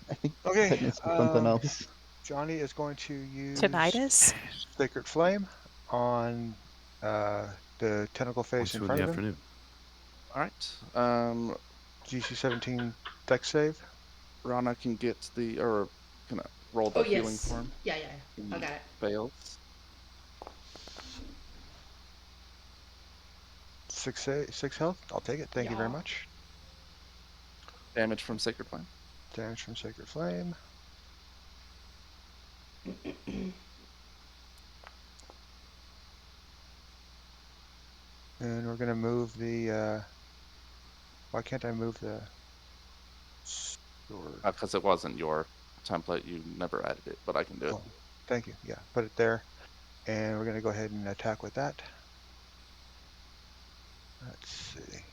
I think Okay, tetanus is something else. Johnny is going to use Tinnitus? Sacred Flame on The tentacle face in 2 in front the of him. afternoon. All right. DC 17 dex save. Rana can get can I roll the Oh healing yes. for him. Yeah. I got it. Fails. 6 health. I'll take it. Thank you very Yeah. much. Damage from Sacred Flame. Damage from Sacred Flame. And we're gonna move the. Why can't I move the sword? Because it wasn't your template, you never added it, but I can do it. Oh, thank you. Yeah, put it there. And we're gonna go ahead and attack with that. Let's see.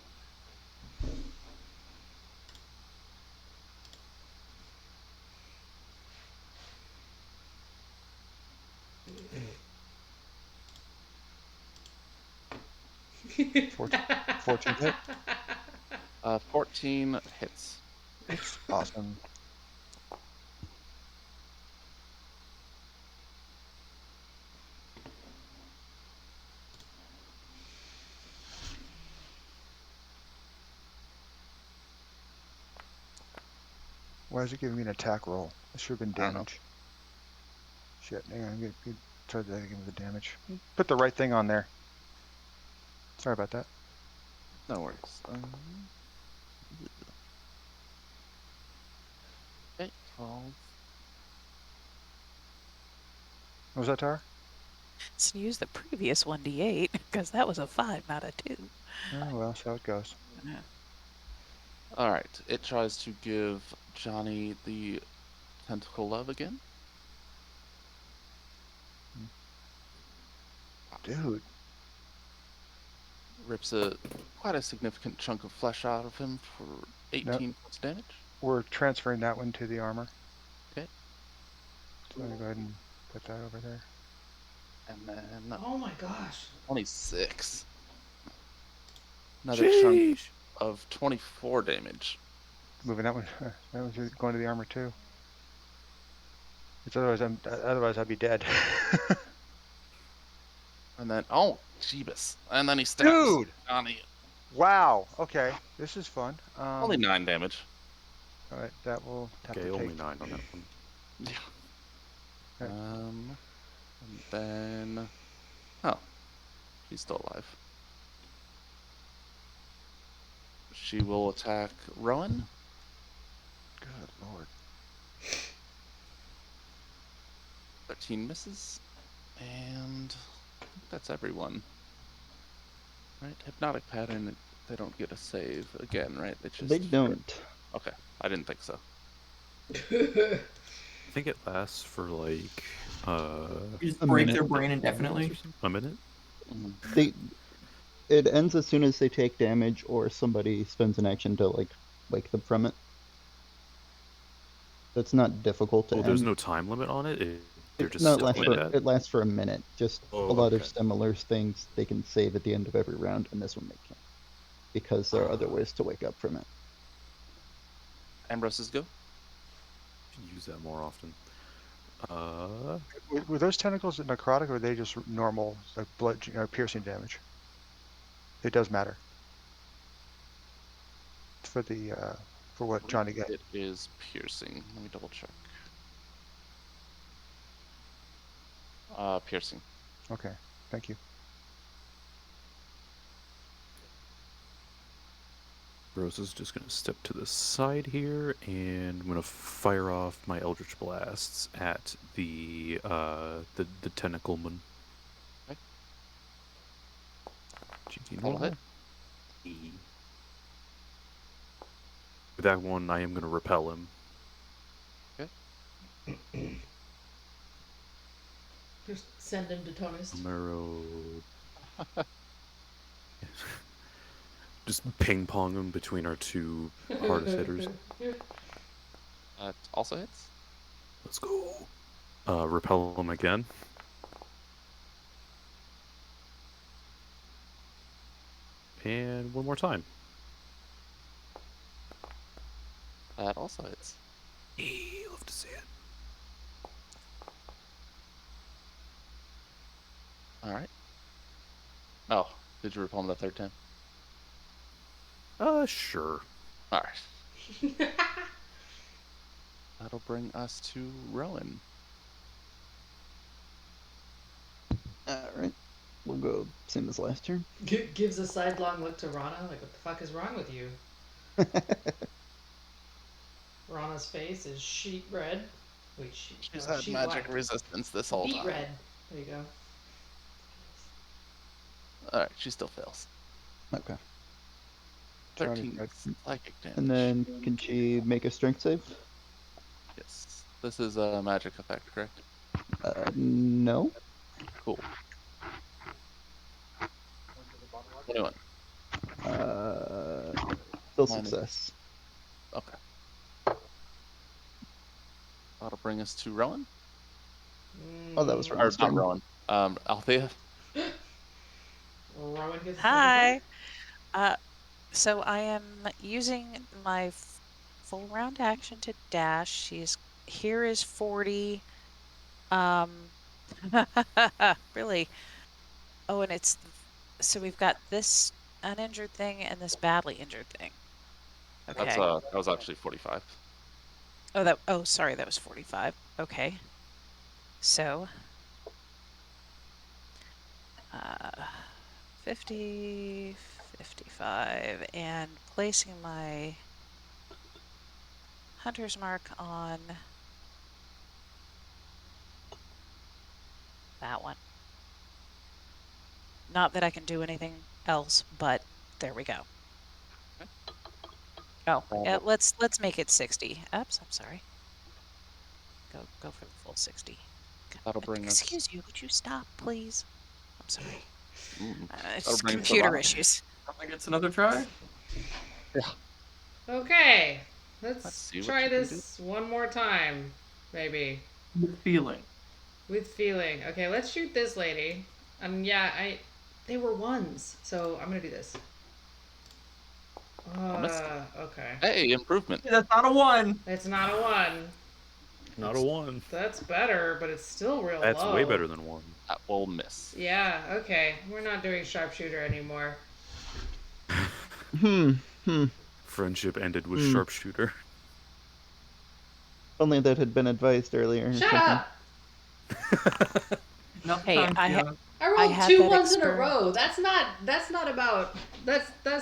Fourteen hit. 14 hits. It's awesome. Why is it giving me an attack roll? It should have been I don't know. damage. Shit, hang on, try that again with the damage. Put the right thing on there. Sorry about that. No worries. Okay, 12. What was that, Tara? So use the previous 1d8 because that was a 5, not a 2. Oh, well, that's how it goes. Yeah. All right. It tries to give Johnny the tentacle love again. Dude. Rips quite a significant chunk of flesh out of him for 18 points of damage. We're transferring that one to the armor. Okay. So I'm gonna go ahead and put that over there. And then Oh my gosh. 26. Another chunk of 24 damage. Moving that one. That one's going to the armor too. It's otherwise I'd be dead. And then Jeebus. And then he stabs Dude! Johnny. Wow. Okay, this is fun. Only 9 damage. All right, that will have Okay, to only take. 9 on that one. Yeah. Okay. And then she's still alive. She will attack Rowan. Good lord. 13 misses. And I think that's everyone. Right? Hypnotic pattern, they don't get a save again, right? They don't. Okay, I didn't think so. I think it lasts for like You just A break minute. their brain indefinitely. a minute. It ends as soon as they take damage or somebody spends an action to like wake them from it. It's not difficult to Oh, end. there's no time limit on it. They're just No, stuck like that. it lasts for a minute. Just Oh, a lot okay. of similar things they can save at the end of every round, and this one they can't. Because there are other ways to wake up from it. Ambrose's go. Should use that more often. Were those tentacles necrotic or are they just normal, like blood piercing damage? It does matter. For the for what Johnny got. It is piercing. Let me double check. Piercing. Okay, thank you. Rose is just gonna step to the side here, and I'm gonna fire off my Eldritch Blasts at the Tentacleman. Okay. GG Roll normal. hit. With that one, I am gonna repel him. Okay. Just send him to Tonist. Romero. Just ping pong him between our two hardest hitters. Also hits. Let's go. Repel him again. And one more time. That also hits. Hey, love to see it. All right. Oh, did you repel him the third time? Sure. All right. That'll bring us to Rowan. Alright. We'll go same as last turn. Gives a sidelong look to Rana, like, what the fuck is wrong with you? Rana's face is sheet red. Wait, She's had sheet magic white. resistance this whole Beet time. red. There you go. All right, she still fails. Okay. 13 psychic damage. And then can she make a strength save? Yes. This is a magic effect, correct? No. Cool. 21. Still Minus- success. Okay. That'll bring us to Rowan. Oh, that was Or Rowan's not turn. Rowan. Althea. Rowan gets Hi. So I am using my full round action to dash. Here is 40. Really. Oh, and so we've got this uninjured thing and this badly injured thing. Okay. That was actually 45. Oh, sorry, that was 45. Okay. So 50, 55, and placing my hunter's mark on that one. Not that I can do anything else, but there we go. Oh, yeah, let's make it 60. Oops, I'm sorry. Go for the full 60. That'll bring us. Excuse you, would you stop, please? I'm sorry. That'll It's bring us to computer Rana. issues. I think it's another try. Yeah. Okay. Let's Let's see what try you can this one more time. Maybe. With feeling. With feeling. Okay, let's shoot this lady. Yeah, they were ones, so I'm gonna do this. Okay. Hey, improvement. That's not a 1. It's not a 1. Not a 1. That's better, but it's still real That's low. way better than 1. That will miss. Yeah, okay. We're not doing sharpshooter anymore. Friendship ended with sharpshooter. Only that had been advised earlier. Shut up! Hey, I rolled had 2 that ones in a experience. row. That's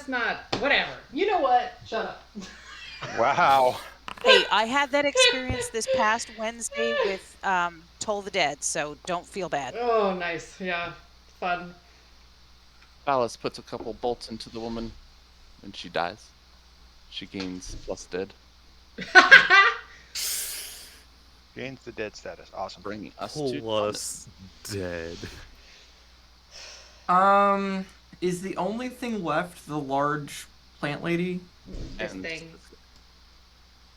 not whatever. You know what? Shut up. Wow. Hey, I had that experience this past Wednesday with Toll the Dead, so don't feel bad. Oh, nice. Yeah. Fun. Alice puts a couple bolts into the woman, and she dies. She gains plus dead, Gains the dead status. Awesome. bringing us to Plus dead. Is the only thing left the large plant lady? This And thing.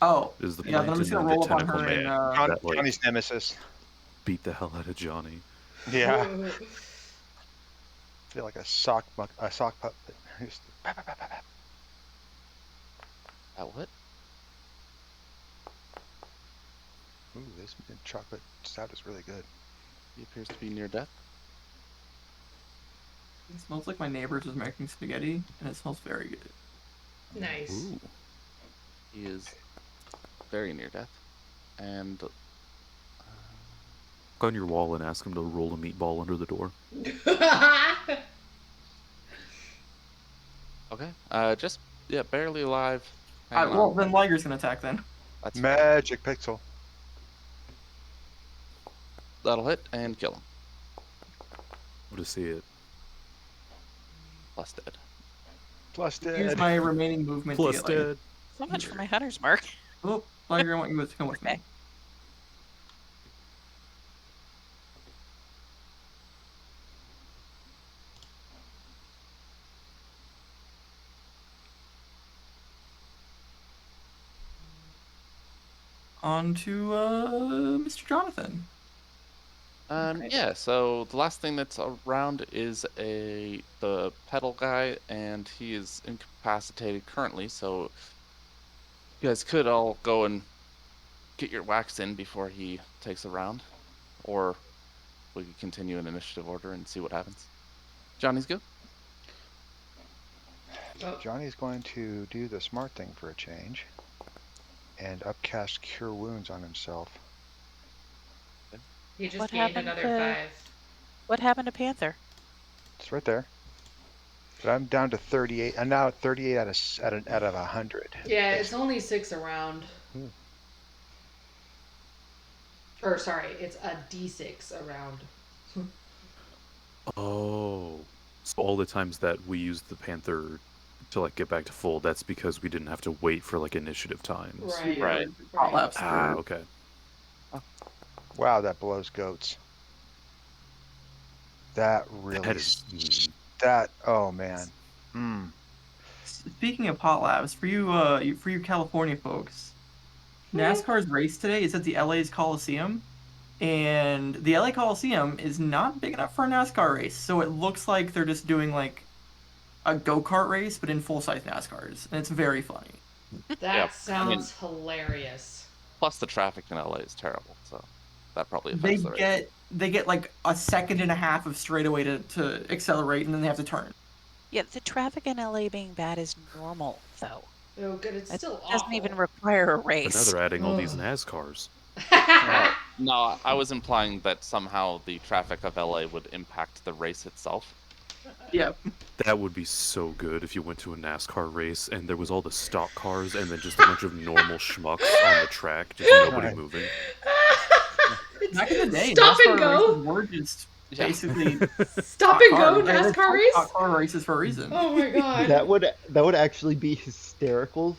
Oh, Is the yeah. Then I'm plant just gonna and the roll up on tentacle her man and that, like, Johnny's nemesis. beat the hell out of Johnny. Yeah. Feel like a sock puppet. Just That what? Ooh, this chocolate stout is really good. He appears to be near death. it smells like my neighbors was making spaghetti, and it smells very good. Nice. Ooh. He is very near death. And Look on your wall and ask him to roll a meatball under the door. okay, just barely alive. Well, then Liger's gonna attack then. That's fine. Magic pixel. That'll hit and kill him. What to see it? Plus dead. Plus Here's dead. my remaining movement Plus to get Liger. dead. So much for my hunter's mark. Oh, Liger, I want you to come with me. Okay. On to Mr. Jonathan. Yeah, so the last thing that's around is the pedal guy, and he is incapacitated currently, so you guys could all go and get your wax in before he takes a round, or we could continue in initiative order and see what happens. Johnny's go. Johnny's going to do the smart thing for a change and upcast Cure Wounds on himself. He just What gained happened another to 5. what happened to Panther? It's right there. But I'm down to 38. I'm now at 38 out of 100. Yeah, it's only 6 around. Or sorry, it's a D6 around. Oh, so all the times that we used the Panther to like get back to full, that's because we didn't have to wait for like initiative times. Right. Right. Hot laps Ah, for okay. Wow, that blows goats. That really. That is mean. That. Oh man. Mm. Speaking of hot laps, for you California folks, NASCAR's race today is at the LA's Coliseum, and the LA Coliseum is not big enough for a NASCAR race, so it looks like they're just doing like a go-kart race, but in full-size NASCARs, and it's very funny. That sounds hilarious. Plus, the traffic in LA is terrible, so that probably affects the race. They get like a second and a half of straightaway to accelerate, and then they have to turn. Yeah, the traffic in LA being bad is normal, though. Oh, good. It's It still awful. doesn't even require a But race. now they're adding all these NASCARs. No, I was implying that somehow the traffic of LA would impact the race itself. Yeah. That would be so good if you went to a NASCAR race and there was all the stock cars and then just a bunch of normal schmucks on the track, just nobody moving. Back in the day, Stop NASCAR and go. races were just basically Stop and go cars. They're NASCAR race. stock car races for a reason. Oh my god. That would actually be hysterical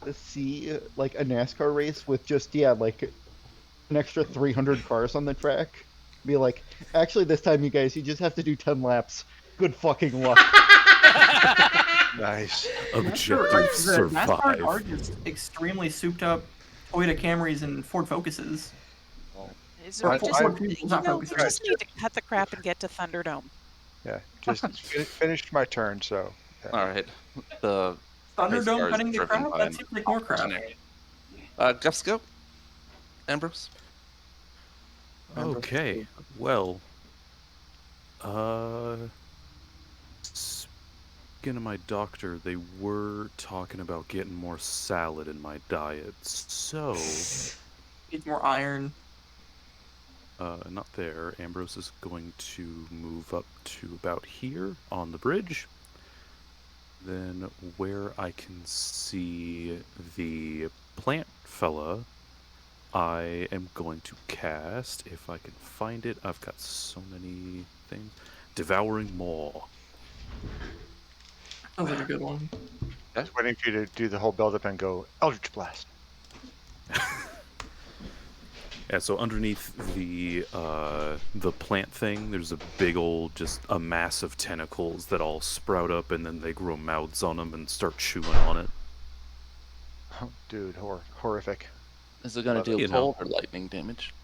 to see like a NASCAR race with just like an extra 300 cars on the track. Be like, actually this time you guys, you just have to do 10 laps. Good fucking luck. Nice. Objective NASCAR are survive. just extremely souped up Toyota Camrys and Ford Focuses. So we Ford just need to cut the crap and get to Thunderdome. Yeah, just finished my turn, so. Yeah. All right. The Thunderdome cutting the driven crap? by That an seems like more crap. Guffs go. Ambrose. Okay, well, speaking of my doctor, they were talking about getting more salad in my diet, so... Needs more iron. Not there. Ambrose is going to move up to about here on the bridge. Then where I can see the plant fella, I am going to cast, if I can find it, I've got so many things. Devouring Maw. Sounds like a good one. Just waiting for you to do the whole build-up and go Eldritch Blast. Yeah, so underneath the plant thing, there's a big old, just a mass of tentacles that all sprout up and then they grow mouths on them and start chewing on it. Oh, dude, horrific. Is it going to deal cold or lightning damage?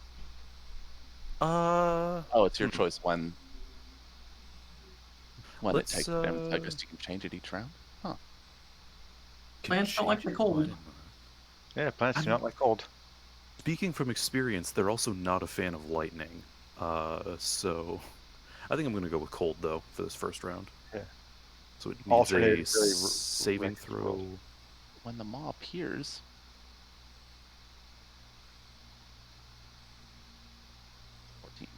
Oh, it's your choice when it takes damage. I guess you can change it each round. Huh. Plants don't like the cold. Yeah, plants do not like cold. Speaking from experience, they're also not a fan of lightning. So I think I'm going to go with cold, though, for this first round. Yeah. So it needs Alternative, a saving throw. When the maw appears... 14.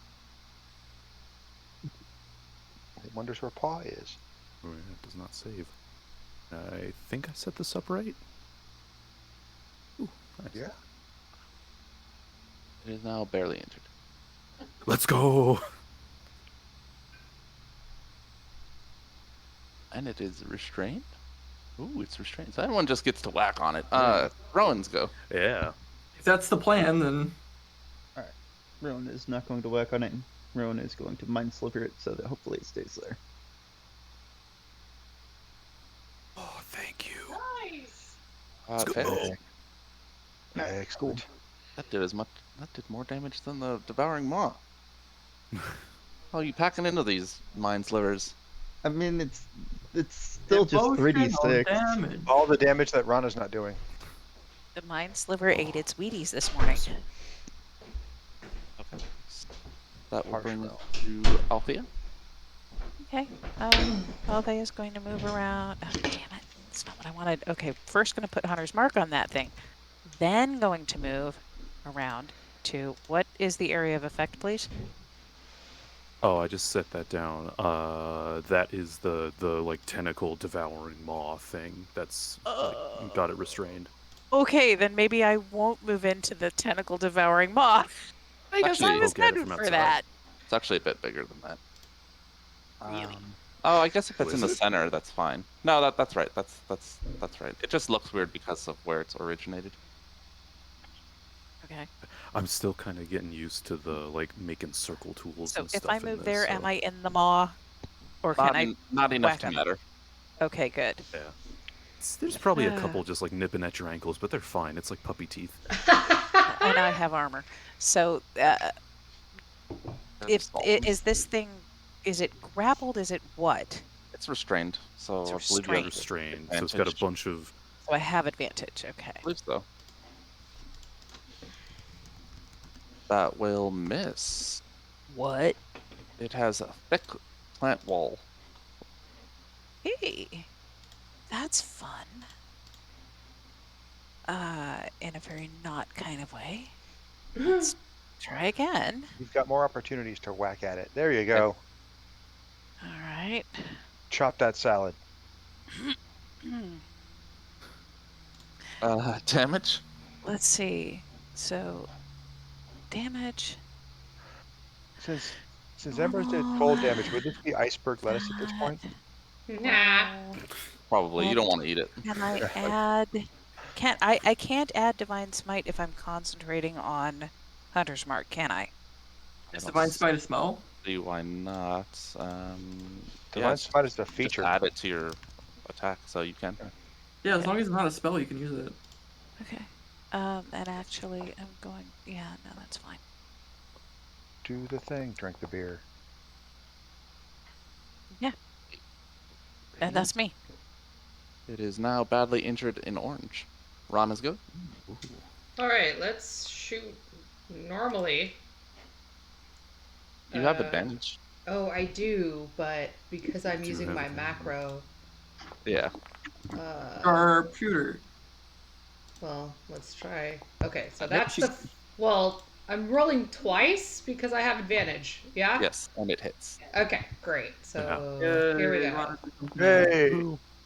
It wonders where Paw is. Oh, yeah, it does not save. I think I set this up right. Ooh, nice. Yeah. It is now barely injured. Let's go! And it is restrained? Ooh, it's restrained. So everyone just gets to whack on it. Rowan's go. Yeah. If that's the plan, then... Alright. Rowan is not going to whack on it. Rowan is going to Mind Sliver it so that hopefully it stays there. Oh, thank you. Nice. Fair. Excellent. That did more damage than the devouring maw. How are you packing into these mind slivers? I mean, it's still just 3d6. Damage. All the damage that Rana's not doing. The Mind Sliver ate its Wheaties this morning. Okay. That will Harsh bring us roll. to Althea. Okay. Althea is going to move around. Oh, damn it. That's not what I wanted. Okay, first going to put Hunter's Mark on that thing. Then going to move around to... What is the area of effect, please? Oh, I just set that down. That is the like tentacle devouring maw thing. That's like, got it restrained. Okay, then maybe I won't move into the tentacle devouring maw. I guess I was headed for that. It's actually a bit bigger than that. Really? Oh, I guess if it's is in the it? center, that's fine. No, that's right. That's right. It just looks weird because of where it's originated. Okay. I'm still kind of getting used to the like making circle tools So and if stuff. I move in there, this, am so. I in the maw? Or can I Not enough whack to 'em? matter. Okay, good. Yeah. There's probably a couple just like nipping at your ankles, but they're fine. It's like puppy teeth. And I have armor. So is this thing, is it grappled? Is it what? It's restrained, so It's I believe you have Restrained. So it's got a advantage. bunch of. So I have advantage. Okay. I believe so. That will miss. What? It has a thick plant wall. Hey, that's fun. In a very not kind of way. Let's try again. You've got more opportunities to whack at it. There you go. All right. Chop that salad. Damage? Let's see. So, damage. Since Embers did cold damage, would this be iceberg lettuce at this point? Nah. Probably. You don't And want to eat it. Can I add? I can't add Divine Smite if I'm concentrating on Hunter's Mark, can I? Is Divine Smite a spell? See why not? Divine Smite is the feature. Just add it to your attack, so you can. Yeah, as long as it's not a spell, you can use it. Okay. And actually, I'm going. Yeah, no, that's fine. Do the thing. Drink the beer. Yeah. And that's me. It is now badly injured in orange. Ron is good. All right, let's shoot normally. You have advantage. Oh, I do, but because I'm using my macro. Yeah. Sharpshooter. Well, let's try. Okay, so that's the. Well, I'm rolling twice because I have advantage. Yeah? Yes, and it hits. Okay, great. So here we go. Hey!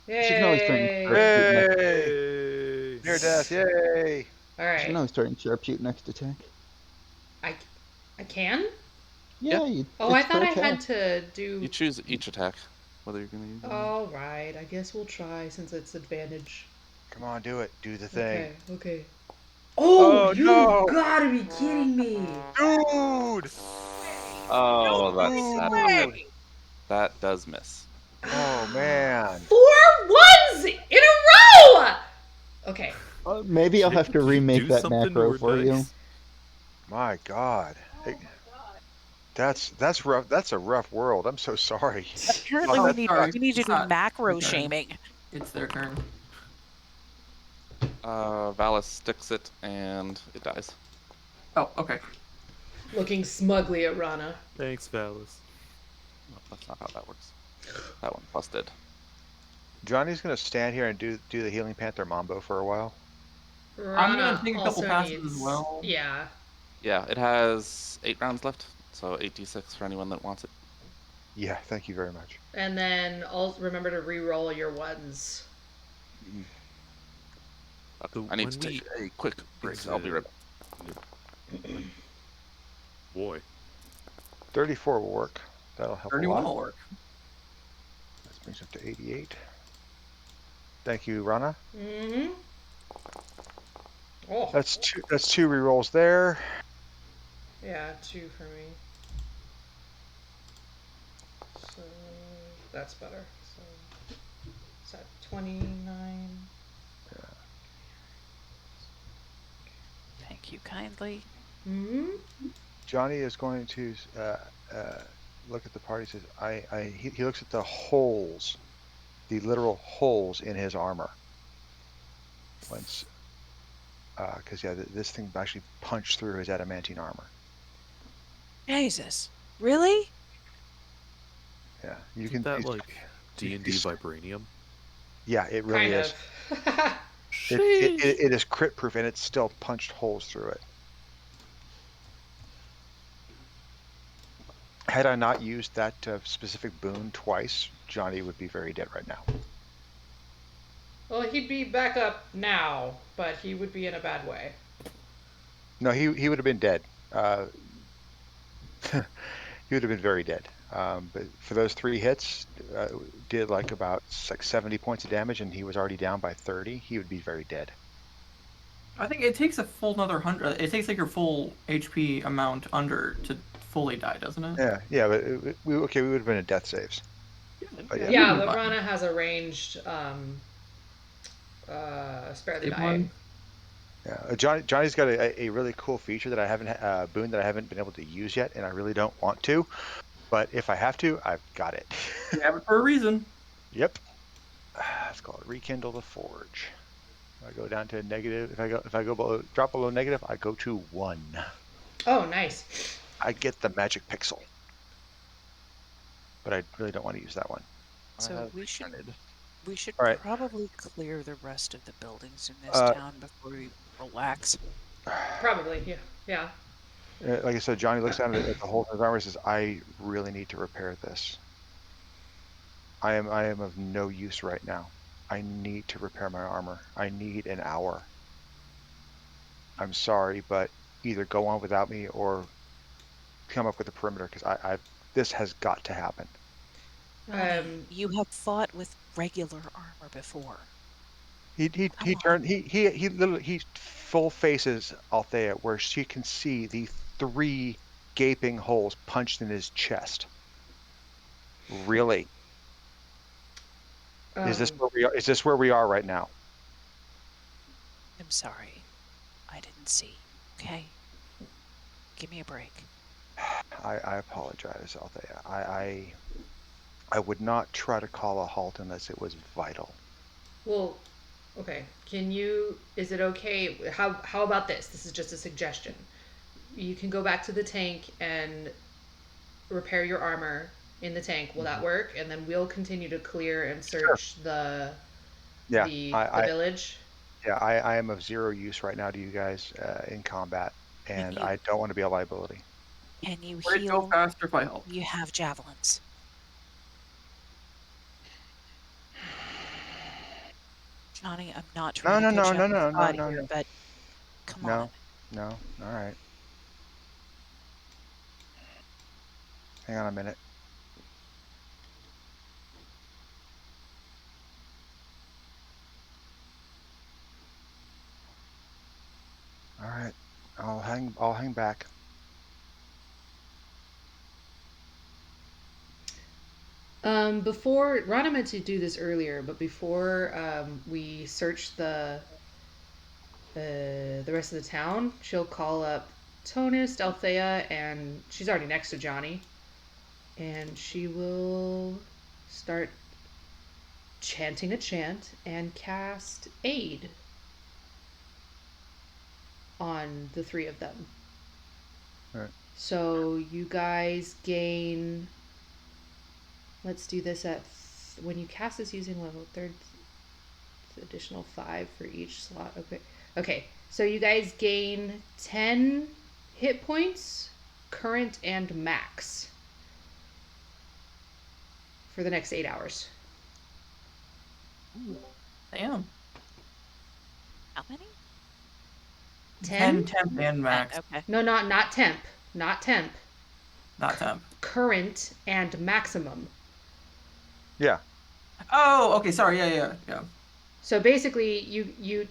Yay! She can always turn sharpshoot next. Near death, yay! All She can right. always turn sharpshoot next attack. I can? Yeah. Oh, I it's thought per I had attack. to do. You choose each attack, whether you're going to use it. All right, I guess we'll try since it's advantage. Come on, do it. Do the thing. Okay. Oh, you no! gotta be kidding me! Dude! Oh, that's Dude! that does miss. Oh, man. 4 ones in a row! Okay. Maybe I'll have to remake that something to macro her for you. dice? My God. Hey, that's rough. That's a rough world. I'm so sorry. Apparently, Oh, we sorry. need to It's do not- macro okay. shaming. It's their turn. Valis sticks it, and it dies. Oh, okay. Looking smugly at Rana. Thanks, Valis. No, that's not how that works. That one busted. Johnny's going to stand here and do the Healing Panther Mambo for a while. I'm gonna Rana take a couple also passes needs- as well. Yeah. Yeah, it has 8 rounds left, so 8d6 for anyone that wants it. Yeah, thank you very much. And then remember to re-roll your ones. So I need when to take a quick break. I'll be right back. Boy. 34 will work. That'll help a 31 lot. will work. That brings up to 88. Thank you, Rana. Mm-hmm. Oh. That's two rerolls there. Yeah, 2 for me. So that's better. So is that 29? Thank you kindly. Hmm. Johnny is going to look at the party. Says, he looks at the holes, the literal holes in his armor. Once, because this thing actually punched through his adamantine armor. Jesus, really? Yeah, you Isn't can. that like D&D vibranium? Yeah, it really is. Kind It is crit proof, and it's still punched holes through it. Had I not used that specific boon twice, Johnny would be very dead right now. Well, he'd be back up now, but he would be in a bad way. No, he would have been dead. He would have been very dead. But for those 3 hits, did like about 70 points of damage, and he was already down by 30. He would be very dead. I think it takes a full another 100. It takes like your full HP amount under to fully die, doesn't it? Yeah, but we would have been in death saves. But Yeah, but Rana has a ranged spare the dying. Yeah, Johnny's got a really cool feature that I haven't boon that I haven't been able to use yet, and I really don't want to. But if I have to, I've got it. You have it for a reason. Yep. It's called Rekindle the Forge. I go down to negative. If I go drop below negative, I go to 1. Oh, nice. I get the magic pixel, but I really don't want to use that one. So we should All right. probably clear the rest of the buildings in this town before we relax. Probably, yeah. Like I said, Johnny looks down at the hole in his armor and says, "I really need to repair this. I am of no use right now. I need to repair my armor. I need an hour. I'm sorry, but either go on without me or come up with a perimeter, because this has got to happen." You have fought with regular armor before. He full faces Althea where she can see the 3 gaping holes punched in his chest. Really? Is this where we are? Is this where we are right now? I'm sorry. I didn't see. Okay. Give me a break. I apologize, Althea. I would not try to call a halt unless it was vital. Well, okay. Is it okay? How about this? This is just a suggestion. You can go back to the tank and repair your armor in the tank. Will that work? And then we'll continue to clear and search the village. Yeah, I am of 0 use right now to you guys in combat, and I don't want to be a liability. Can you Would it go heal? faster if I help? You have javelins. Johnny, I'm not trying to put you on the spot here, but come on. No. All right. Hang on a minute. All right. I'll hang back. Before Rana meant to do this earlier, but before we search the rest of the town, she'll call up Tonist, Althea, and she's already next to Johnny, and she will start chanting a chant and cast aid on the 3 of them. All right. So you guys gain. Let's do this when you cast this using level 3rd. It's additional 5 for each slot. Okay. So you guys gain 10 hit points, current and max, for the next 8 hours. Ooh, damn. How many? 10 temp and max. Okay. No, not temp. Not temp. Not temp. Current and maximum. Yeah. Oh, okay. Sorry. Yeah. So basically,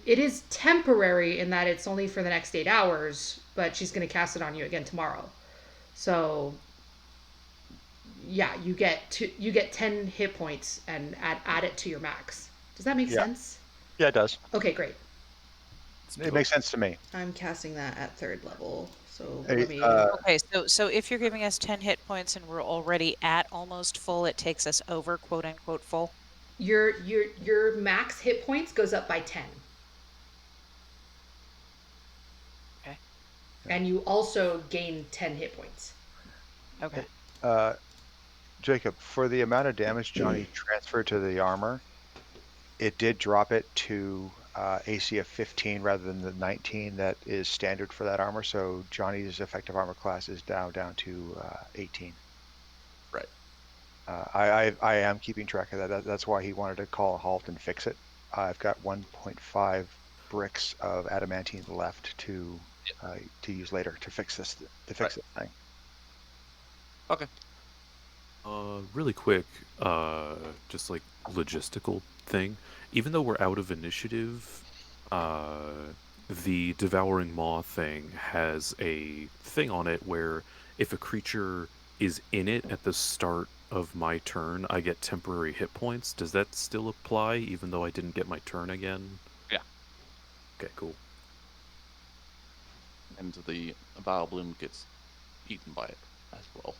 it is temporary in that it's only for the next 8 hours, but she's going to cast it on you again tomorrow. So yeah, you get 10 hit points and add it to your max. Does that make sense? Yeah, it does. Okay, great. It makes sense to me. I'm casting that at 3rd level. So Hey, let me. Okay, so if you're giving us 10 hit points and we're already at almost full, it takes us over quote unquote full. Your max hit points goes up by 10. Okay. And you also gain 10 hit points. Okay. Jacob, for the amount of damage Johnny transferred to the armor, it did drop it to AC of 15 rather than the 19 that is standard for that armor. So Johnny's effective armor class is down to 18. Right. I am keeping track of that. That's why he wanted to call a halt and fix it. I've got 1.5 bricks of adamantine left to use later to fix this this thing. Okay. Really quick, just like logistical thing. Even though we're out of initiative, the devouring maw thing has a thing on it where if a creature is in it at the start of my turn, I get temporary hit points. Does that still apply even though I didn't get my turn again? Yeah. Okay, cool. And the Vile Bloom gets eaten by it as well.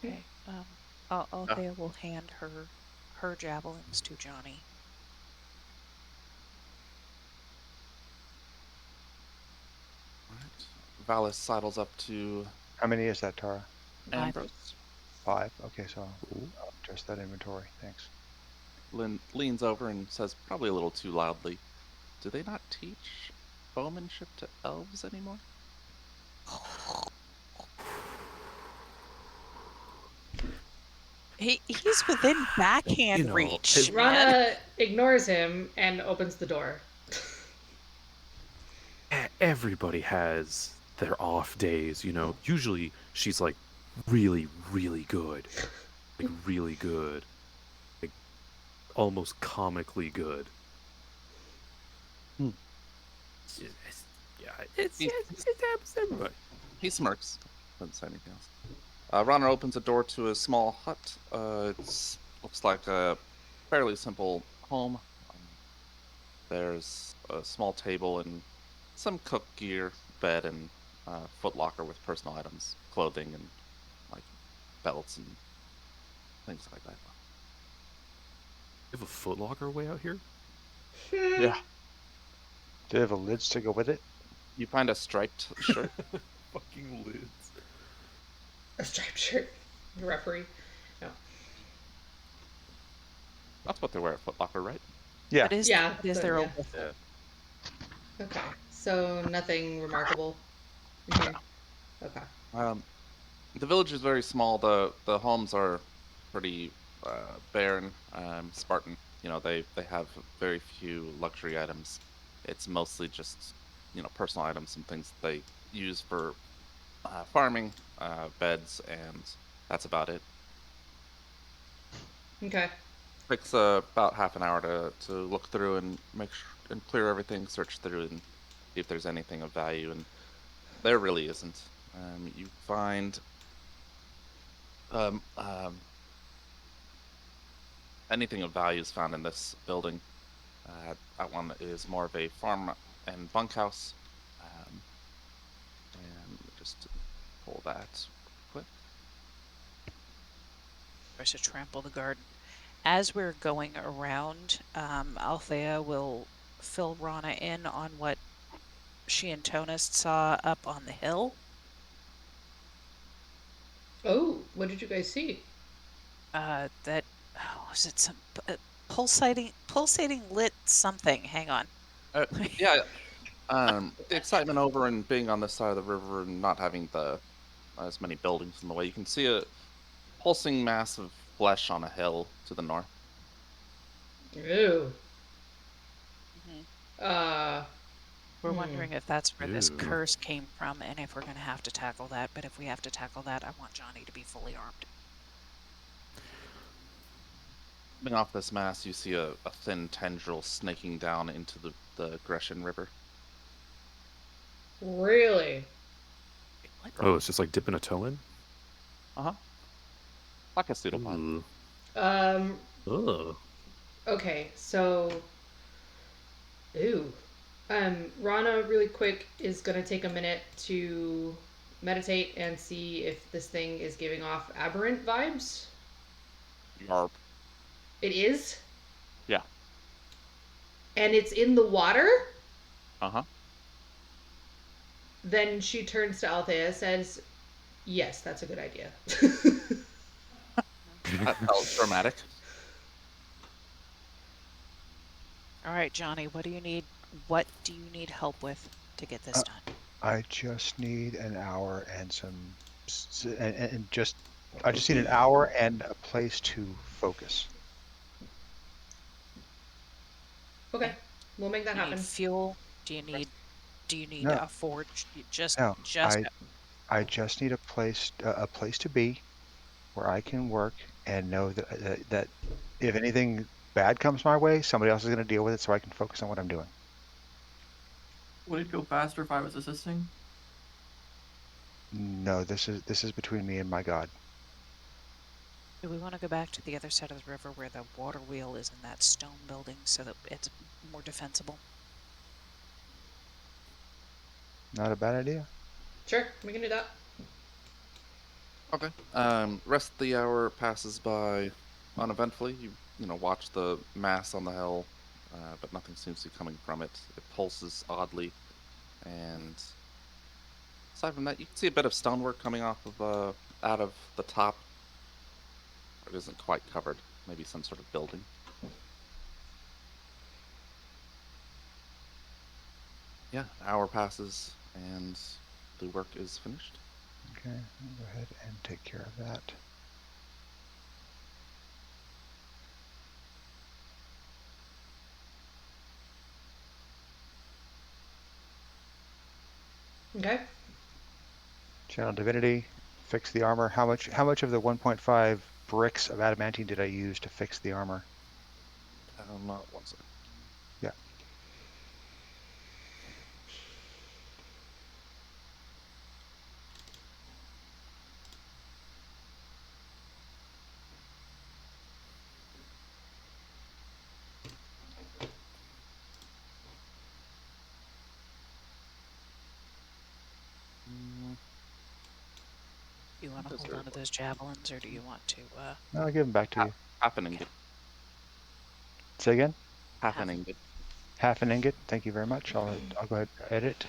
Okay. Althea will hand her javelins to Johnny. Alright. Valis sidles up to How many is that, Tara? Ambrose. 5. Okay, so I'll adjust that inventory. Thanks. Lynn leans over and says, probably a little too loudly, do they not teach bowmanship to elves anymore? He's within backhand reach. Rana ignores him and opens the door. Everybody has their off days, you know. Usually she's like really, really good. Like really good. Like almost comically good. It's everybody. He smirks. Doesn't say anything else. Rana opens a door to a small hut. It looks like a fairly simple home. There's a small table and some cook gear, bed, and footlocker with personal items, clothing, and like belts and things like that. You have a footlocker way out here? Yeah. Do they have a lids to go with it? You find a striped shirt. Fucking lids. A striped shirt. The referee. No. That's what they wear at Footlocker, right? Yeah. Is there a yeah. Okay. So nothing remarkable in here? Okay. The village is very small. The homes are pretty barren, Spartan. You know, they have very few luxury items. It's mostly just, you know, personal items and things that they use for farming, beds, and that's about it. Okay. Takes about half an hour to look through and make sure and clear everything, search through and see if there's anything of value, and there really isn't. You find anything of value is found in this building. That one is more of a farm and bunkhouse. And just pull that quick. There's to trample the garden. As we're going around, Althea will fill Rana in on what she and Tonus saw up on the hill. Oh, what did you guys see? Was it some pulsating lit something? Hang on. Yeah. The excitement over and being on this side of the river and not having as many buildings in the way, you can see a pulsing mass of flesh on a hill to the north. Ew. We're wondering if that's where this curse came from and if we're going to have to tackle that. But if we have to tackle that, I want Johnny to be fully armed. Coming off this mass, you see a thin tendril snaking down into the Grecian River. Really? Oh, it's just like dipping a toe in? Uh-huh. Like a pseudopod. Okay, so... Ew. Rana, really quick, is going to take a minute to meditate and see if this thing is giving off aberrant vibes. Yarp. It is? Yeah. And it's in the water? Uh-huh. Then she turns to Althea and says, yes, that's a good idea. That felt dramatic. All right, Johnny, what do you need? What do you need help with to get this done? I just need an hour and some, and just, I just need an hour and a place to focus. Okay, we'll make that Do you need happen. fuel? Do you need No, a forge? Just no, I just need a place to be where I can work and know that if anything bad comes my way, somebody else is going to deal with it, so I can focus on what I'm doing. Would it go faster if I was assisting? No, this is between me and my God. Do we want to go back to the other side of the river where the water wheel is in that stone building so that it's more defensible? Not a bad idea. Sure, we can do that. Okay. Rest of the hour passes by uneventfully. You know, watch the mass on the hill, but nothing seems to be coming from it. It pulses oddly, and aside from that, you can see a bit of stonework coming off of out of the top. It isn't quite covered. Maybe some sort of building. Yeah, an hour passes, and the work is finished. Okay, I'll go ahead and take care of that. Okay. Channel Divinity, fix the armor. How much of the 1.5 bricks of adamantine did I use to fix the armor? Not one second. Yeah. Do you want to hold on to those javelins, or do you want to? I'll give them back to you. Half an ingot. Say again? Half an ingot. Half an ingot. Thank you very much. I'll go ahead and edit.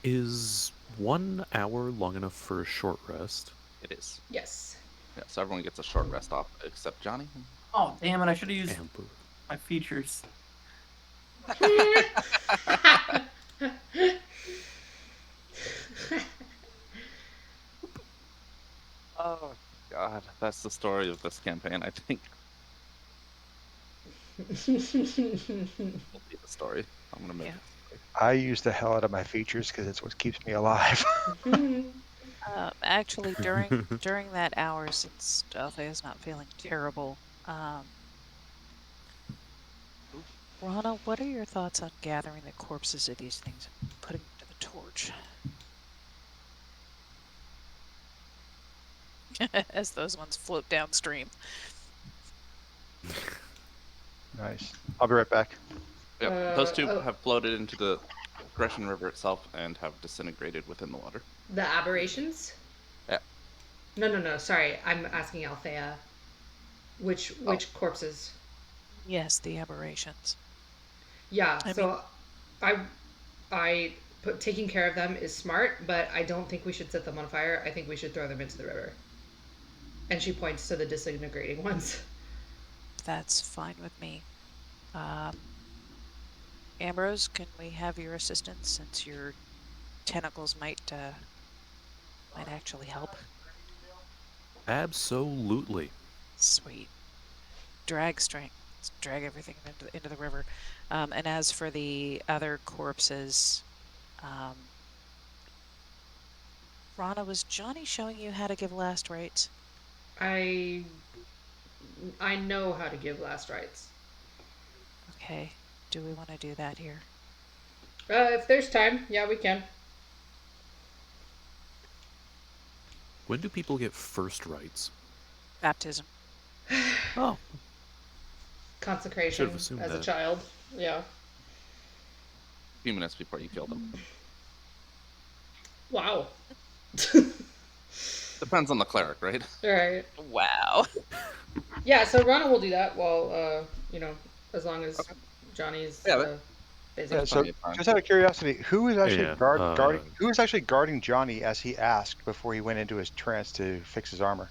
Is 1 hour long enough for a short rest? It is. Yes. Yeah, so everyone gets a short rest off except Johnny. Oh, damn it. I should have used Amber. my features. Oh God, that's the story of this campaign. I think will be the story. I'm gonna make. Yeah. It. I use the hell out of my features because it's what keeps me alive. Actually, during that hour, since Althea's not feeling terrible, Rana, what are your thoughts on gathering the corpses of these things and putting them to the torch? As those ones float downstream. Nice. I'll be right back. Yep, those two have floated into the Grecian River itself and have disintegrated within the water. The aberrations? Yeah. No. Sorry, I'm asking Althea. Which corpses? Yes, the aberrations. Yeah. I put taking care of them is smart, but I don't think we should set them on fire. I think we should throw them into the river. And she points to the disintegrating ones. That's fine with me. Ambrose, can we have your assistance since your tentacles might actually help? Absolutely. Sweet. Drag strength. Let's drag everything into the river. And as for the other corpses, Rana, was Johnny showing you how to give last rites? I know how to give last rites. Okay. Do we want to do that here? If there's time, yeah, we can. When do people get first rites? Baptism. Oh. Consecration assumed as a that. child. Yeah. A few minutes before you kill them. Wow. Depends on the cleric, right? Right. Wow. Yeah, so Rana will do that while, as long as Okay. Johnny's... Yeah, Yeah, so just out of curiosity, who is actually Yeah, guarding? Who is actually guarding Johnny as he asked before he went into his trance to fix his armor?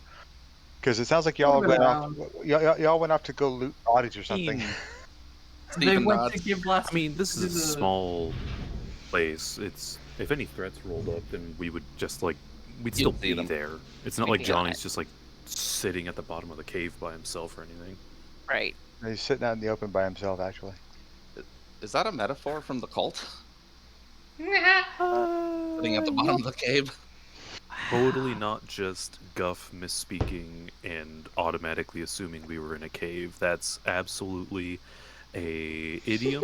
Because it sounds like y'all went off. Y'all went off to go loot bodies or something. They Stephen went nods. to give last. I mean, this is a small place. It's if any threats rolled up, then we would just like we'd still see be them. there. It's not We'd like be Johnny's alive. just like sitting at the bottom of the cave by himself or anything. Right. He's sitting out in the open by himself, actually. Is that a metaphor from the cult? Sitting at the Yep. bottom of the cave. Totally not just Guff misspeaking and automatically assuming we were in a cave. That's absolutely a idiom.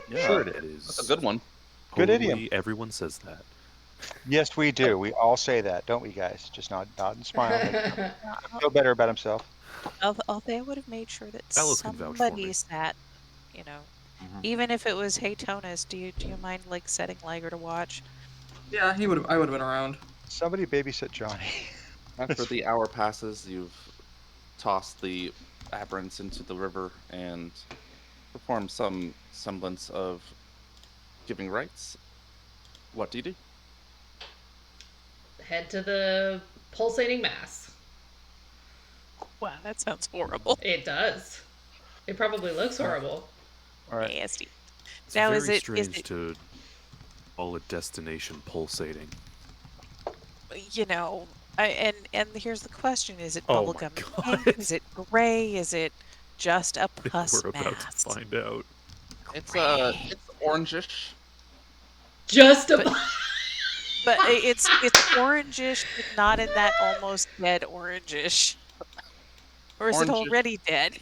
Yeah, Sure it It is. that's is a good one. Good totally, idiom. everyone says that. Yes, we do. We all say that, don't we, guys? Just nod and smile. Feel better about himself. Although I would have made sure that Alice can vouch for somebody me. sat, you know, Mhm. even if it was, hey Tonus, do you mind like setting Liger to watch? Yeah, I would have been around. Somebody babysit Johnny. After the hour passes, you've tossed the aberrants into the river and performed some semblance of giving rites. What do you do? Head to the pulsating mass. Wow, that sounds horrible. It does. It probably looks horrible. All right. Nasty. It's Now, very is it strange to call a destination pulsating. you know, and here's the question: is it Oh my bubblegum God. pink? Is it gray? Is it just a pus We're about mass? to find out. It's Gray. orangish. Just a. But it's orangish, but not in that almost dead orangish. Or is it Orangish. already dead?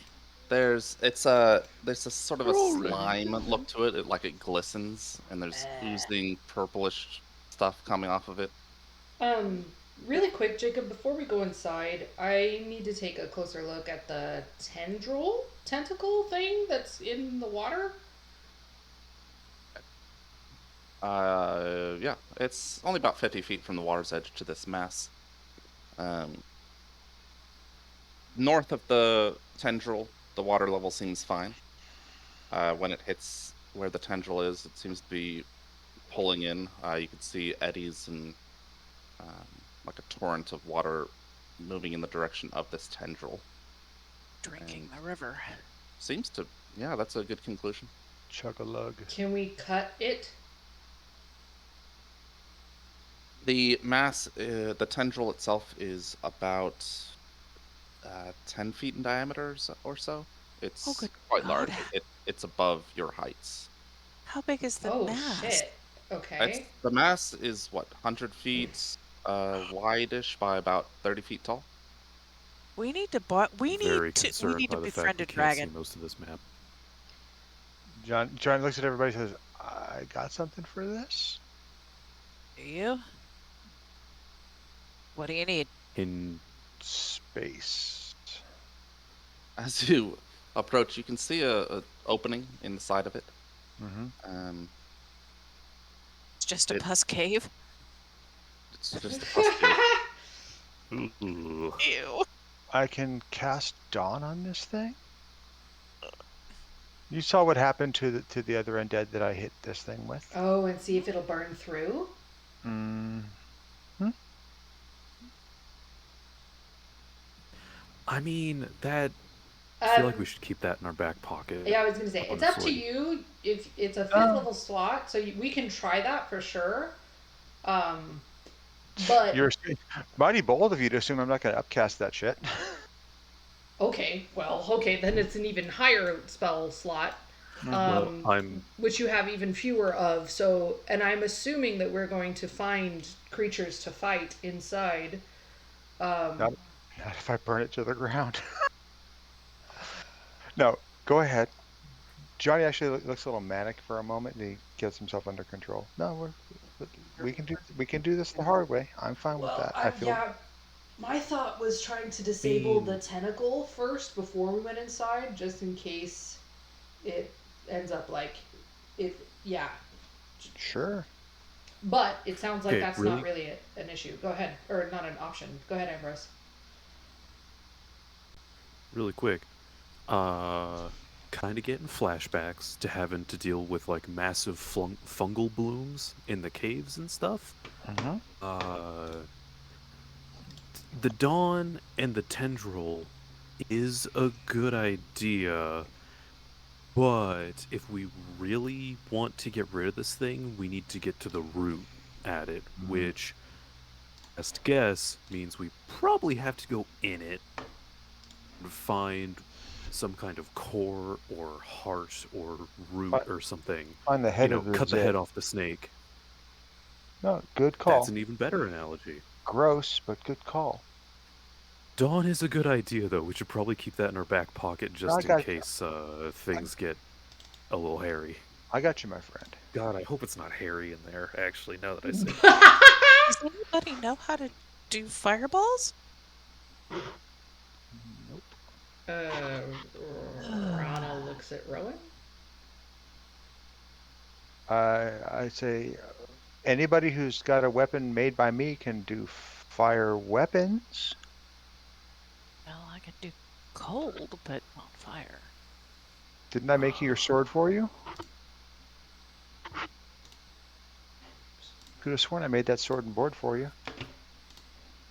There's a sort of a Already slime look to it. Like it glistens, and there's oozing purplish stuff coming off of it. Really quick, Jacob, before we go inside, I need to take a closer look at the tentacle thing that's in the water. Yeah, it's only about 50 feet from the water's edge to this mass. North of the tendril, the water level seems fine. When it hits where the tendril is, it seems to be pulling in. You can see eddies and like a torrent of water moving in the direction of this tendril. Drinking the river. Seems to, yeah, that's a good conclusion. Chug-a-lug. Can we cut it? The mass, the tendril itself is about 10 feet in diameter or so. It's good quite God. large. It's above your heights. How big is the Oh mass? shit. Okay. The mass is what, 100 feet wide-ish by about 30 feet tall. We need to Very concerned by the fact we befriend a can't see dragon. most of this map. John looks at everybody and says, I got something for this. Do you? What do you need? In Space. As you approach, you can see a opening in the side of it. Mm-hmm. It's just a pus cave. It's just a pus cave. Ooh. Ew. I can cast Dawn on this thing? You saw what happened to the other undead that I hit this thing with. Oh, and see if it'll burn through? I mean, that. I feel like we should keep that in our back pocket. Yeah, I was going to say, it's up to honestly. you. If it's a 5th level slot, so we can try that for sure. But You're mighty bold of you to assume I'm not going to upcast that shit. okay, then it's an even higher spell slot. Well, Which you have even fewer of. So, and I'm assuming that we're going to find creatures to fight inside. Not if I burn it to the ground. No, go ahead. Johnny actually looks a little manic for a moment, and he gets himself under control. No, we can do this the hard way. I'm fine with that. I feel. Yeah, my thought was trying to disable the tentacle first before we went inside, just in case it ends up like it. Yeah. Sure. But it sounds like Okay, that's not really an issue. Go ahead, or not an option. Go ahead, Ambrose. Really quick. kind of getting flashbacks to having to deal with like massive fungal blooms in the caves and stuff. The Dawn and the Tendril is a good idea, but if we really want to get rid of this thing, we need to get to the root at it, which, best guess, means we probably have to go in it and find some kind of core or heart or root or something. On the head of the cut the head off the snake. No, good call. That's an even better analogy. Gross, but good call. Dawn is a good idea, though. We should probably keep that in our back pocket just in case things get a little hairy. I got you, my friend. God, I hope it's not hairy in there, actually, now that I say it. Does anybody know how to do fireballs? Nope. Rana looks at Rowan. I say anybody who's got a weapon made by me can do fire weapons. Well, I could do cold, but not fire. Didn't I make you your sword for you? Could have sworn I made that sword and board for you.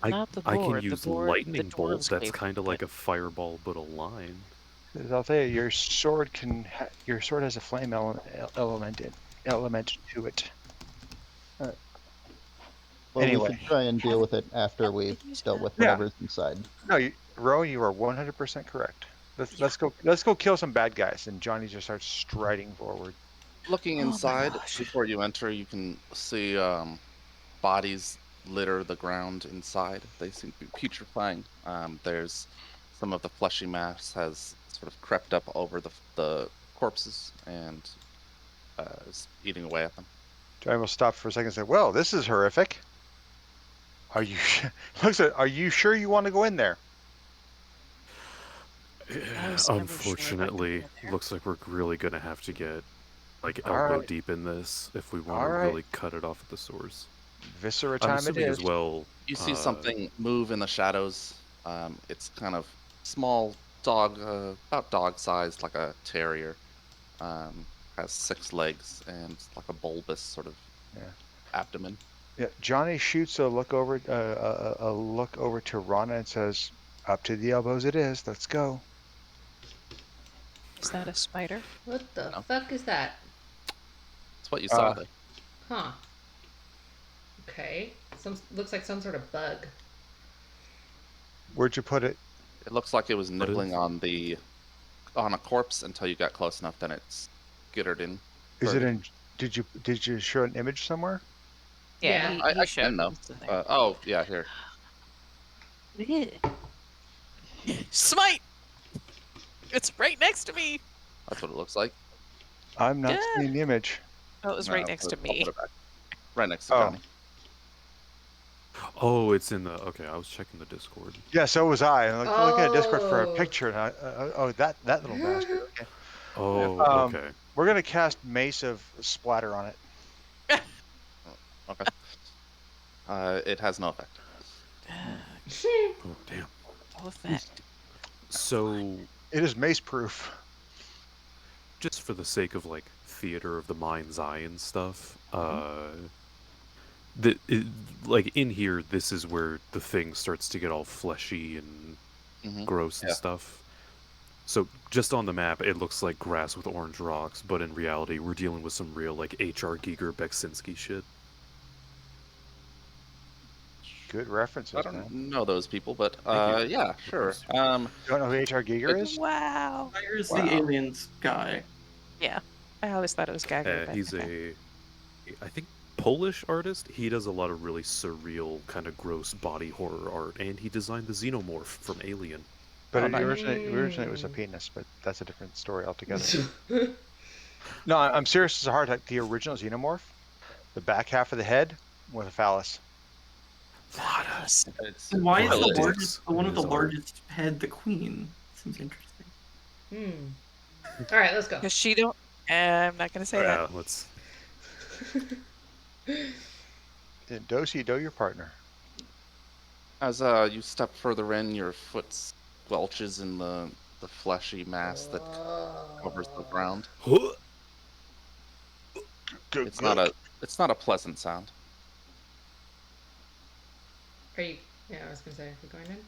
Not the I can board. use The board, lightning the bolt. dwarves That's gave kind of me, like a fireball, but a line. I'll tell you, your sword has a flame element to it. Well, Anyway. we should try and deal with it after we've dealt with whatever's inside. No, Rowan, you are 100% correct. Let's go kill some bad guys. And Johnny just starts striding forward. Looking Oh my inside, gosh. before you enter, you can see bodies litter the ground inside. They seem to be putrefying. There's some of the fleshy mass has sort of crept up over the corpses and is eating away at them. Johnny will stop for a second and say, "Well, this is horrific. Are you are you sure you want to go in there?" Unfortunately, looks like we're really gonna have to get like elbow deep in this if we want to really cut it off at the source. Viscera I'm time assuming it is. as well. You see something move in the shadows. It's kind of small dog, about dog-sized, like a terrier. Has 6 legs and like a bulbous sort of abdomen. Yeah, Johnny shoots a look over to Rana and says, "Up to the elbows it is. Let's go." Is that a spider? What the fuck is that? That's what you saw there. Huh. Okay. Looks like some sort of bug. Where'd you put it? It looks like it was nibbling on a corpse until you got close enough. Then it's skittered in. Is it in? Did you show an image somewhere? Yeah, Yeah. he I showed can know. us in there. Oh yeah, here. Smite! It's right next to me. That's what it looks like. I'm not seeing the image. Oh, it was right next to I'll me. put it back. Right next to Oh. Johnny. Oh, it's in the. Okay, I was checking the Discord. Yeah, so was I. I'm looking at Discord for a Oh. picture, and that little bastard. Okay. Oh, okay. We're gonna cast Mace of Splatter on it. Okay. It has no effect. Oh, damn. No effect. So, It is mace proof. just for the sake of like theater of the mind's eye and stuff, like in here, this is where the thing starts to get all fleshy and gross and stuff. So just on the map, it looks like grass with orange rocks, but in reality, we're dealing with some real like H.R. Giger Beksinski shit. Good references, I don't man. know those people, but Thank you. yeah, sure. You don't know who H.R. Giger is? Wow. Fire's the aliens guy. Yeah. I always thought it was Gagger. but He's okay. I think, Polish artist. He does a lot of really surreal, kind of gross body horror art, and he designed the Xenomorph from Alien. But originally it was a penis, but that's a different story altogether. No, I'm serious as a heart attack. The original Xenomorph, the back half of the head with a phallus. It's And why is Well, the it largest, the one with the is largest head the queen? Seems interesting. All right, let's go. Because she don't. I'm not gonna say that. Yeah, let's. And do your partner. As you step further in, your foot squelches in the the fleshy mass that covers the ground. It's not a pleasant sound. Are you? Yeah, I was gonna say, are you going in?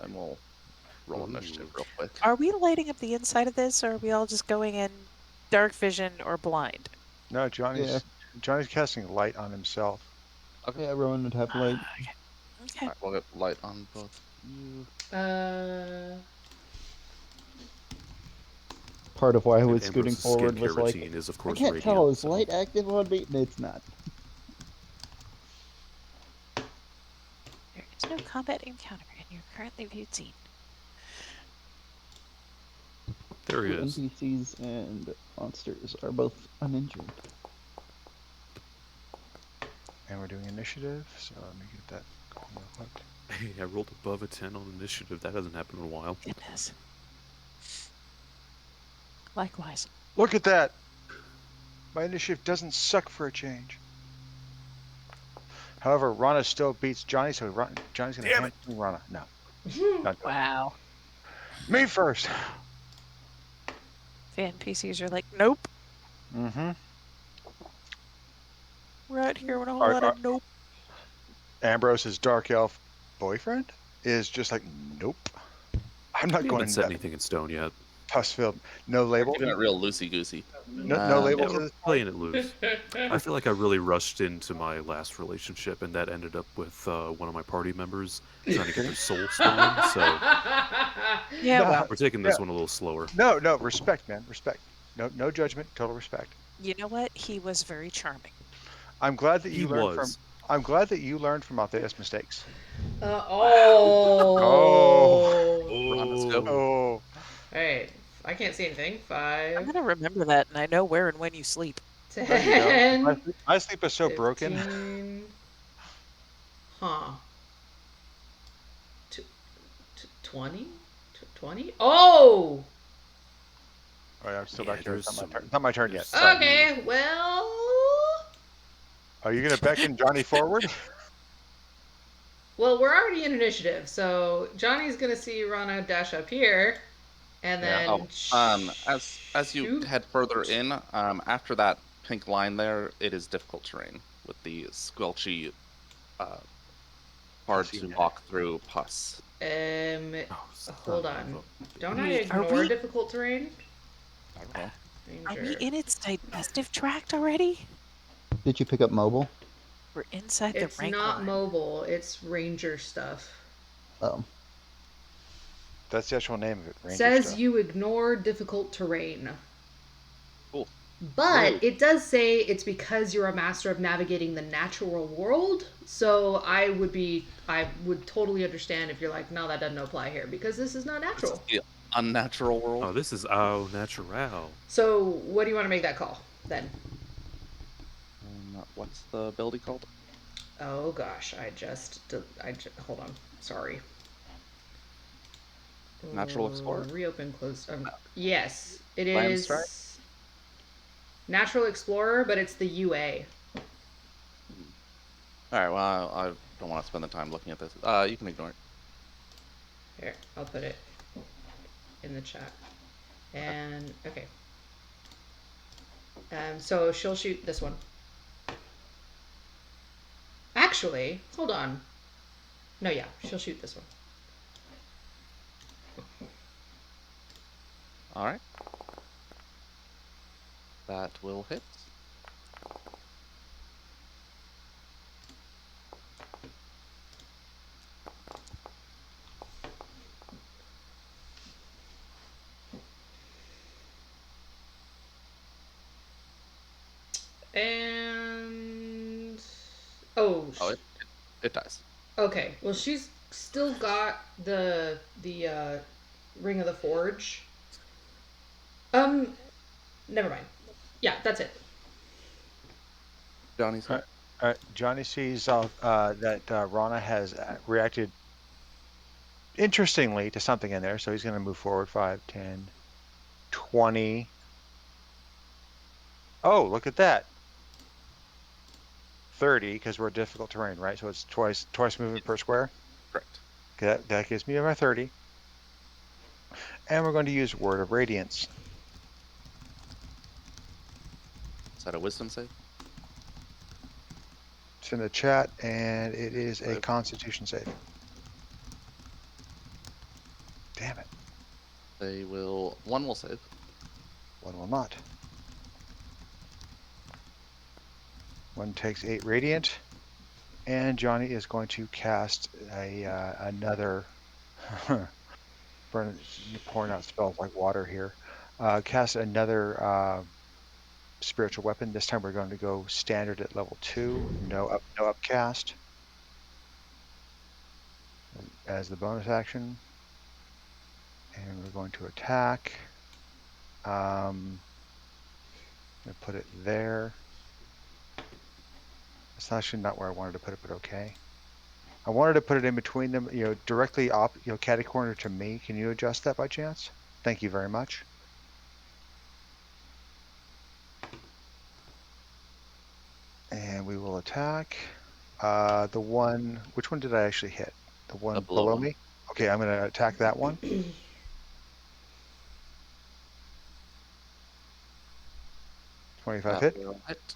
And we'll roll initiative real quick. Are we lighting up the inside of this, or are we all just going in dark vision or blind? No, Johnny's casting light on himself. Okay. Yeah, Rowan would have light. Okay. Alright, we'll get light on both you. Part of why I And was scooting Ambrose's forward skincare was like, routine is, of I course, can't radiant, tell, is so- light active on me? And it's not. There is no combat encounter in your currently viewed scene. There he The is. NPCs and monsters are both uninjured. And we're doing initiative, so let me get that going real quick. Hey, I rolled above a 10 on initiative. That hasn't happened in a while. Goodness. Likewise. Look at that! My initiative doesn't suck for a change. However, Rana still beats Johnny, so Johnny's gonna hand Rana. No. Not Wow. me first. The NPCs are like, nope. Mm-hmm. We're out here with a whole lot of nope. Ambrose's dark elf boyfriend is just like, nope. I'm not We going haven't set to anything in stone yet. Pussfield. No label. Keeping it real loosey-goosey. No label Yeah, to we're this. playing it loose. I feel like I really rushed into my last relationship, and that ended up with one of my party members trying to get their soul stolen. So Yeah, No. well, we're taking this one a little slower. No, respect, man. Respect. No judgment, total respect. you know what? He was very charming. I'm glad that He you learned was. I'm glad that you learned from Althea's mistakes. Let's go. Oh. Alright. I can't see anything. I'm 5, gonna remember that, and I know where and when you sleep. There you go. 10, My sleep is so broken. 15. Huh. 20? 20? Oh! Oh, yeah, I'm still Yeah, back here. there's It's not my some- turn. Not my turn yet. Sorry. Okay, well. Are you gonna beckon Johnny forward? Well, we're already in initiative, so Johnny's gonna see Rana dash up here, and Yeah. then. As you shoot. head further in, after that pink line there, it is difficult terrain with the squelchy, hard Pussy to neck. walk through pus. Oh, Hold on. Don't I Wait, are ignore we- difficult terrain? I don't know. Are we Danger. in its digestive tract already? Did you pick up mobile? We're inside It's the rank not line. mobile. It's ranger stuff. Oh. That's the actual name of it. Ranger Says stuff. you ignore difficult terrain. Cool. But Ooh. it does say it's because you're a master of navigating the natural world. So I would totally understand if you're like, no, that doesn't apply here because this is not This is natural. the unnatural world. Oh, this is au natural. So what do you want to make that call then? What's the ability called? Oh gosh, hold on. Sorry. Natural Explorer? Reopen, close. Yes, it Land is. Strike? Natural Explorer, but it's the UA. Alright, well, I don't want to spend the time looking at this. You can ignore it. Here, I'll put it in the chat. And okay. So she'll shoot this one. Actually, hold on. No, yeah, she'll shoot this one. Alright. That will hit. And oh, It dies. okay. Well, she's still got the Ring of the Forge. Never mind. Yeah, that's it. Johnny's hit. Johnny sees that Rana has reacted interestingly to something in there, so he's going to move forward 5, 10, 20. Oh, look at that. 30 because we're difficult terrain, right? So it's twice movement per square. Correct. Okay, that gives me my 30. And we're going to use Word of Radiance. Is that a wisdom save? It's in the chat, and it is a Five. Constitution save. Damn it. One will save. One will not. One takes 8 radiant, and Johnny is going to cast another. You're pouring out spells like water here. Cast another spiritual weapon. This time we're going to go standard at level 2. No upcast. As the bonus action, and we're going to attack. I'm going to put it there. It's actually not where I wanted to put it, but okay. I wanted to put it in between them, directly catty corner to me. Can you adjust that by chance? Thank you very much. And we will attack. Which one did I actually hit? The one below me? Okay, I'm going to attack that one. 25 hit. Will hit.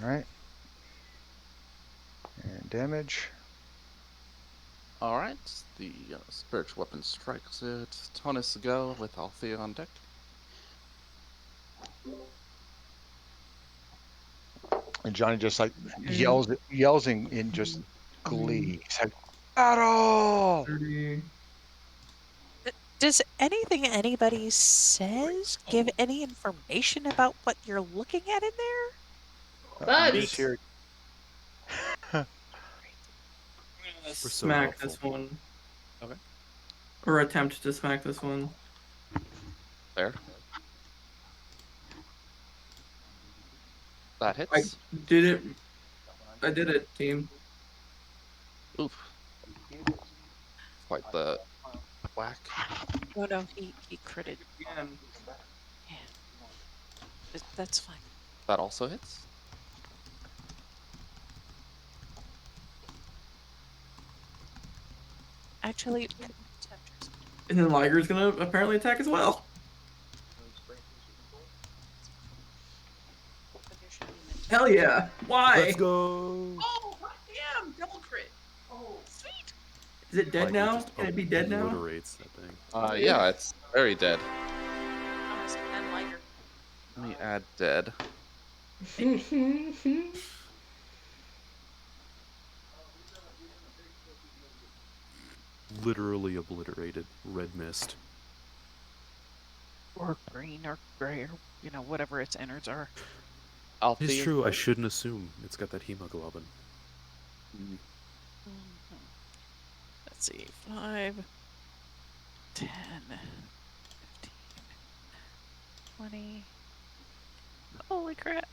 All right. And damage. All right. The spiritual weapon strikes it. Tonus go with Althea on deck. And Johnny just like yells in just glee. He's like, "Battle!" 30. Does anything anybody says give any information about what you're looking at in there? I'm Bugs. just here. I'm gonna so smack helpful. this one. Okay. Or attempt to smack this one. There. That hits. I did it. I did it, team. Oof. Quite the whack. No, he critted. Again. Yeah. That's fine. That also hits. Actually, And then Liger's gonna apparently attack as well. Hell yeah. Why? Let's go. Oh, damn! Double crit. Oh, sweet. Is it dead Liger now? just Can it be dead now? obliterates that thing. Yeah, it's very dead. Thomas and Liger. Let me add dead. Literally obliterated. Red mist. Or green or gray or, whatever its innards are. Althea. It's true, I shouldn't assume. It's got that hemoglobin. Mm. Let's see. 5, 10, 15, 20. Holy crap.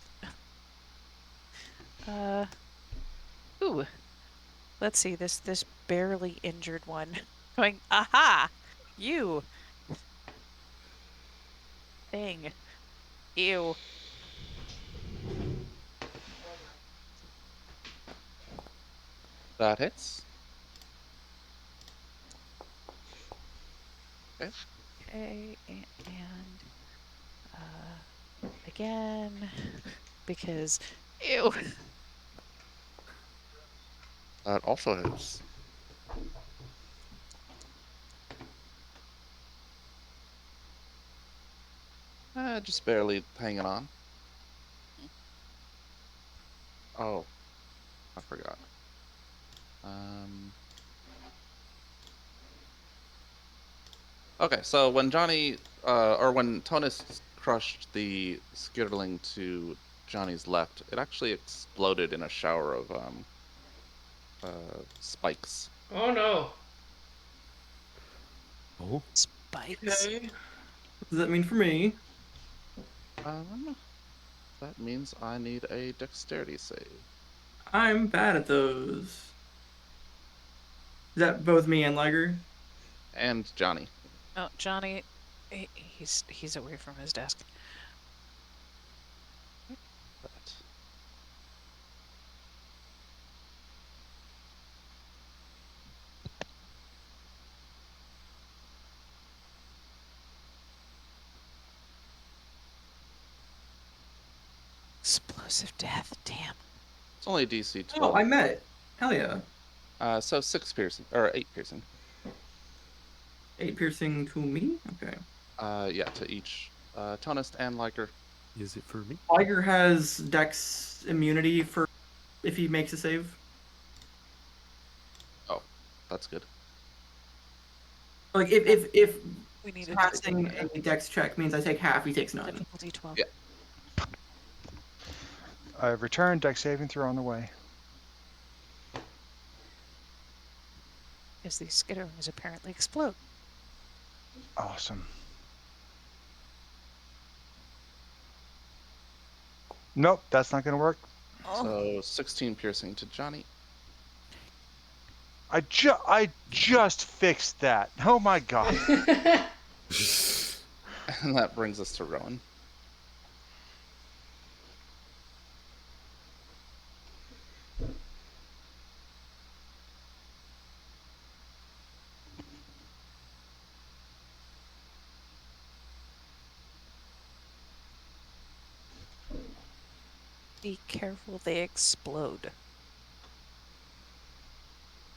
Ooh. Let's see, this barely injured one. Going, aha! You! Thing. Ew. That hits. Okay. Okay, and again, because, ew. That also hits. Just barely hanging on. Oh, I forgot. Okay, so when when Tonus crushed the skitterling to Johnny's left, it actually exploded in a shower of spikes. Oh no. Oh? Spikes. Okay. What does that mean for me? That means I need a dexterity save. I'm bad at those. Is that both me and Liger? And Johnny. Oh, Johnny, he's away from his desk. But Explosive death. Damn. It's only DC 12. Oh, I met it. Hell yeah. So 6 piercing, or 8 piercing. 8 piercing to me? Okay. Yeah, to each Tonist and Liker. Is it for me? Liger has Dex immunity for if he makes a save. Oh, that's good. Like if We need a passing a Dex check means I take half, he takes none. difficulty 12. Yeah. I've returned. Dex saving throw on the way. As these skitterings apparently explode. Awesome. Nope, that's not going to work. Oh. So 16 piercing to Johnny. I just fixed that. Oh my god. And that brings us to Rowan. Be careful, they explode.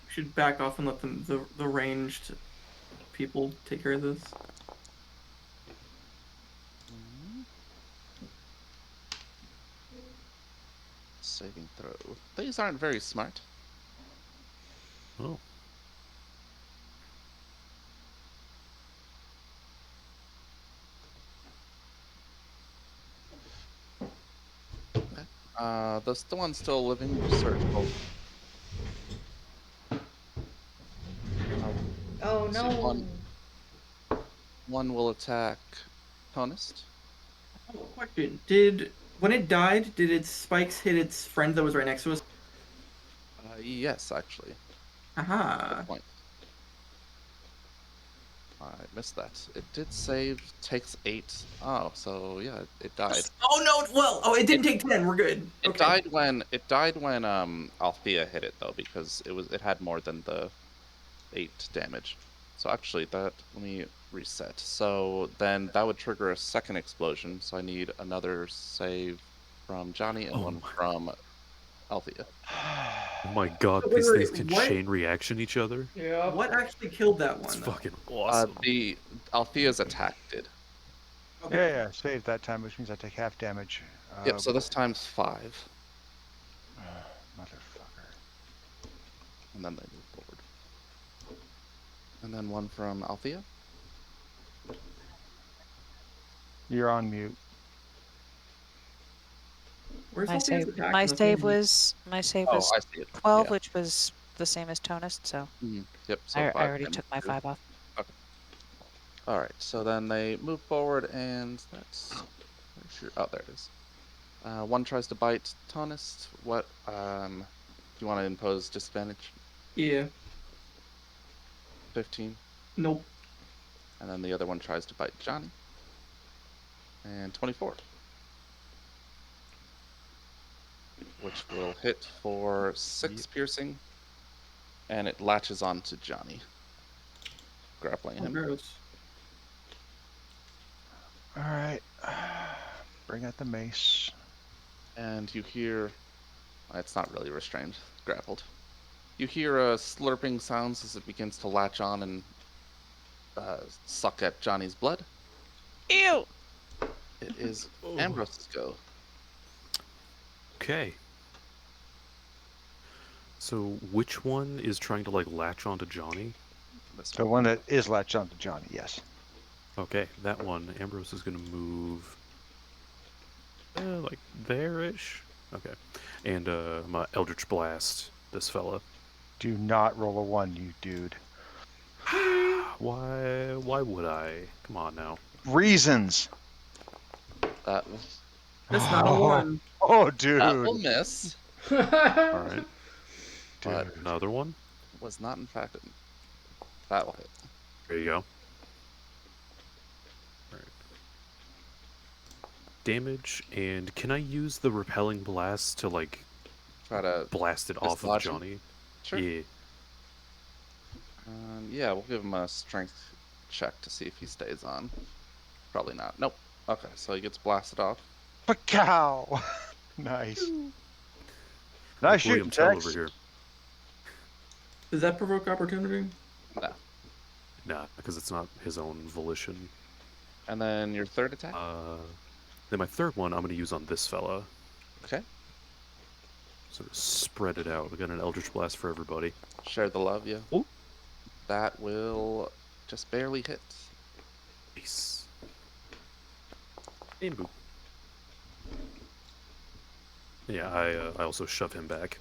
We should back off and let the ranged people take care of this. Saving throw. These aren't very smart. Oh. The one still living, surgical. Oh So no. One will attack Tonist. Oh, question. When it died, did its spikes hit its friend that was right next to us? Yes, actually. Aha. Good point. I missed that. It did save, takes 8. Oh, so yeah, it died. Oh no! Well, it didn't take 10. We're good. It died when Althea hit it though, because it had more than the 8 damage. So actually let me reset. So then that would trigger a second explosion. So I need another save from Johnny and one from Althea. Oh my god, Wait, these wait, things can what? chain reaction each other? Yeah. What actually killed that one? It's though? fucking awesome. The Althea's attack did. Okay. Yeah, save that time, which means I take half damage. Yep, so this time's 5. Motherfucker. And then they move forward. And then one from Althea. You're on mute. Where's My Althea's save, attack my in the save thing? was Oh, I see it. 12, Yeah. which was the same as Tonist, so Yep, so I 5 already damage took my too. 5 off. Alright, so then they move forward and that's... Where's your... Oh, there it is. One tries to bite Tonist. What, do you want to impose disadvantage? Yeah. 15. Nope. And then the other one tries to bite Johnny. And 24. Which will hit for 6 piercing. And it latches onto Johnny. Grappling Oh, him. gross. Alright. Bring out the mace. And you hear... It's not really restrained, grappled. You hear slurping sounds as it begins to latch on and suck at Johnny's blood. Ew! It is Ambrose's go. Okay. So which one is trying to like latch onto Johnny? The one that is latched onto Johnny, yes. Okay, that one. Ambrose is gonna move like there-ish. Okay. And my Eldritch Blast this fella. Do not roll a 1, you dude. Why would I? Come on now. Reasons! That That's not a one. Oh, dude. will miss. Alright. But Another one? was not in fact... That will hit. There you go. Alright. Damage, and can I use the repelling blast to like Try to... blast it off of dislodge him? Johnny? Sure. Yeah. Yeah, we'll give him a strength check to see if he stays on. Probably not. Nope. Okay, so he gets blasted off. Cow! Nice. Like Nice William shooting, Tell Tex. over here. Does that provoke opportunity? No. Nah, because it's not his own volition. And then your third attack. Then my third one I'm going to use on this fella. Okay. Sort of spread it out. We got an Eldritch Blast for everybody. Share the love, yeah. Ooh. That will just barely hit. Nice. And boop. Yeah, I also shove him back.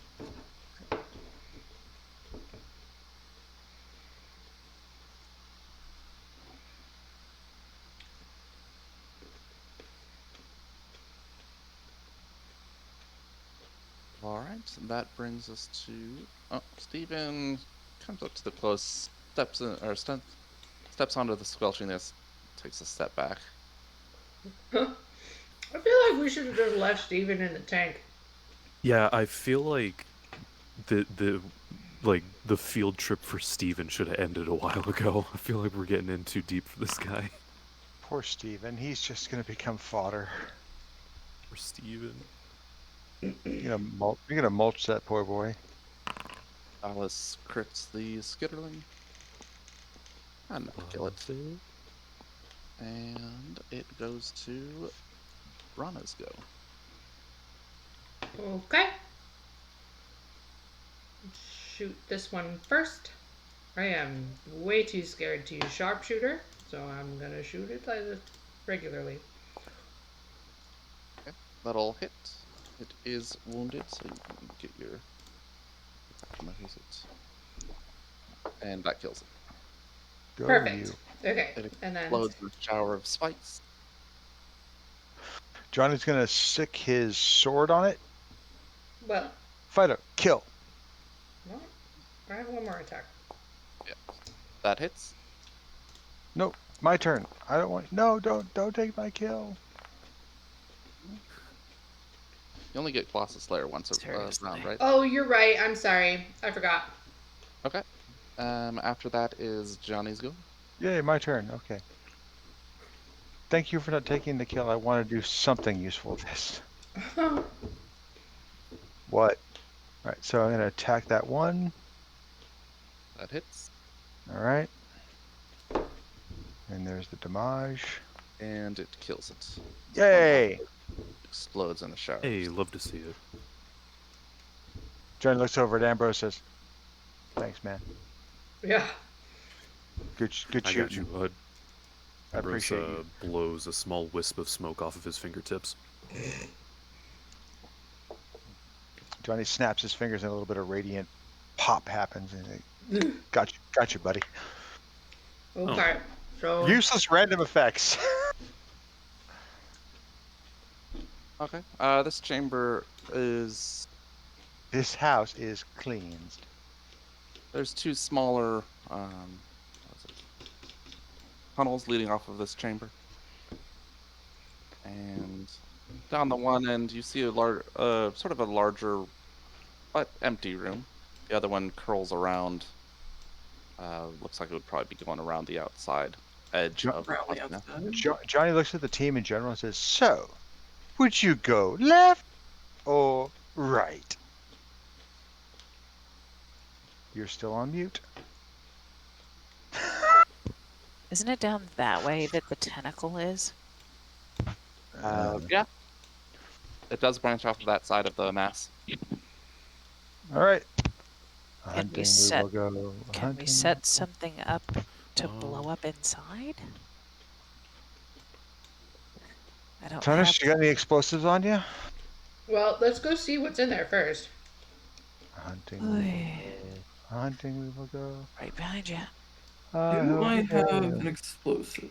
All right, that brings us to Steven comes up to the close, steps onto the squelchiness, takes a step back. I feel like we should have just left Steven in the tank. Yeah, I feel like the field trip for Steven should have ended a while ago. I feel like we're getting in too deep for this guy. Poor Steven. He's just gonna become fodder. Poor Steven. You're gonna mulch that poor boy. Alice crits the skitterling. And kill it. And it goes to Rana's go. Okay. Shoot this one first. I am way too scared to use sharpshooter, so I'm gonna shoot it regularly. Okay, that'll hit. It is wounded, so you can get your protection measures it. And that kills it. Go Perfect. you. Okay, It and then explodes in a shower of spikes. Johnny's gonna stick his sword on it. well, Fighter, kill. no, I have one more attack. Yeah, that hits. Nope, my turn. I don't want. No, don't take my kill. You only get Colossus Slayer once a Seriously. round, right? Oh, you're right. I'm sorry. I forgot. Okay. After that is Johnny's go. Yay, my turn. Okay. Thank you for not taking the kill. I want to do something useful with this. What? All right, so I'm gonna attack that one. That hits. All right. And there's the damage. And it kills it. Yay! Explodes in the shower. Hey, love to see it. Johnny looks over at Ambrose and says, "Thanks, man. Yeah. Good I got shooting. you, bud. I appreciate you." Blows a small wisp of smoke off of his fingertips. Johnny snaps his fingers and a little bit of radiant pop happens. And got you, buddy. Okay. So Useless random effects. Okay. This chamber is. This house is cleansed. There's two smaller tunnels leading off of this chamber. And down the one end, you see a sort of a larger but empty room. The other one curls around. Looks like it would probably be going around the outside edge of the Around the plaza. outside. Johnny looks at the team in general and says, "So, would you go left or right?" You're still on mute. Isn't it down that way that the tentacle is? Yeah. It does branch off of that side of the mass. All right. Can Hunting, we set? will go. Can Hunting. we set something up to blow up inside? I don't have. Tonish, you got any explosives on you? well, let's go see what's in there first. Hunting, we will go. Hunting, we will go. Right behind you. Do I have an explosive?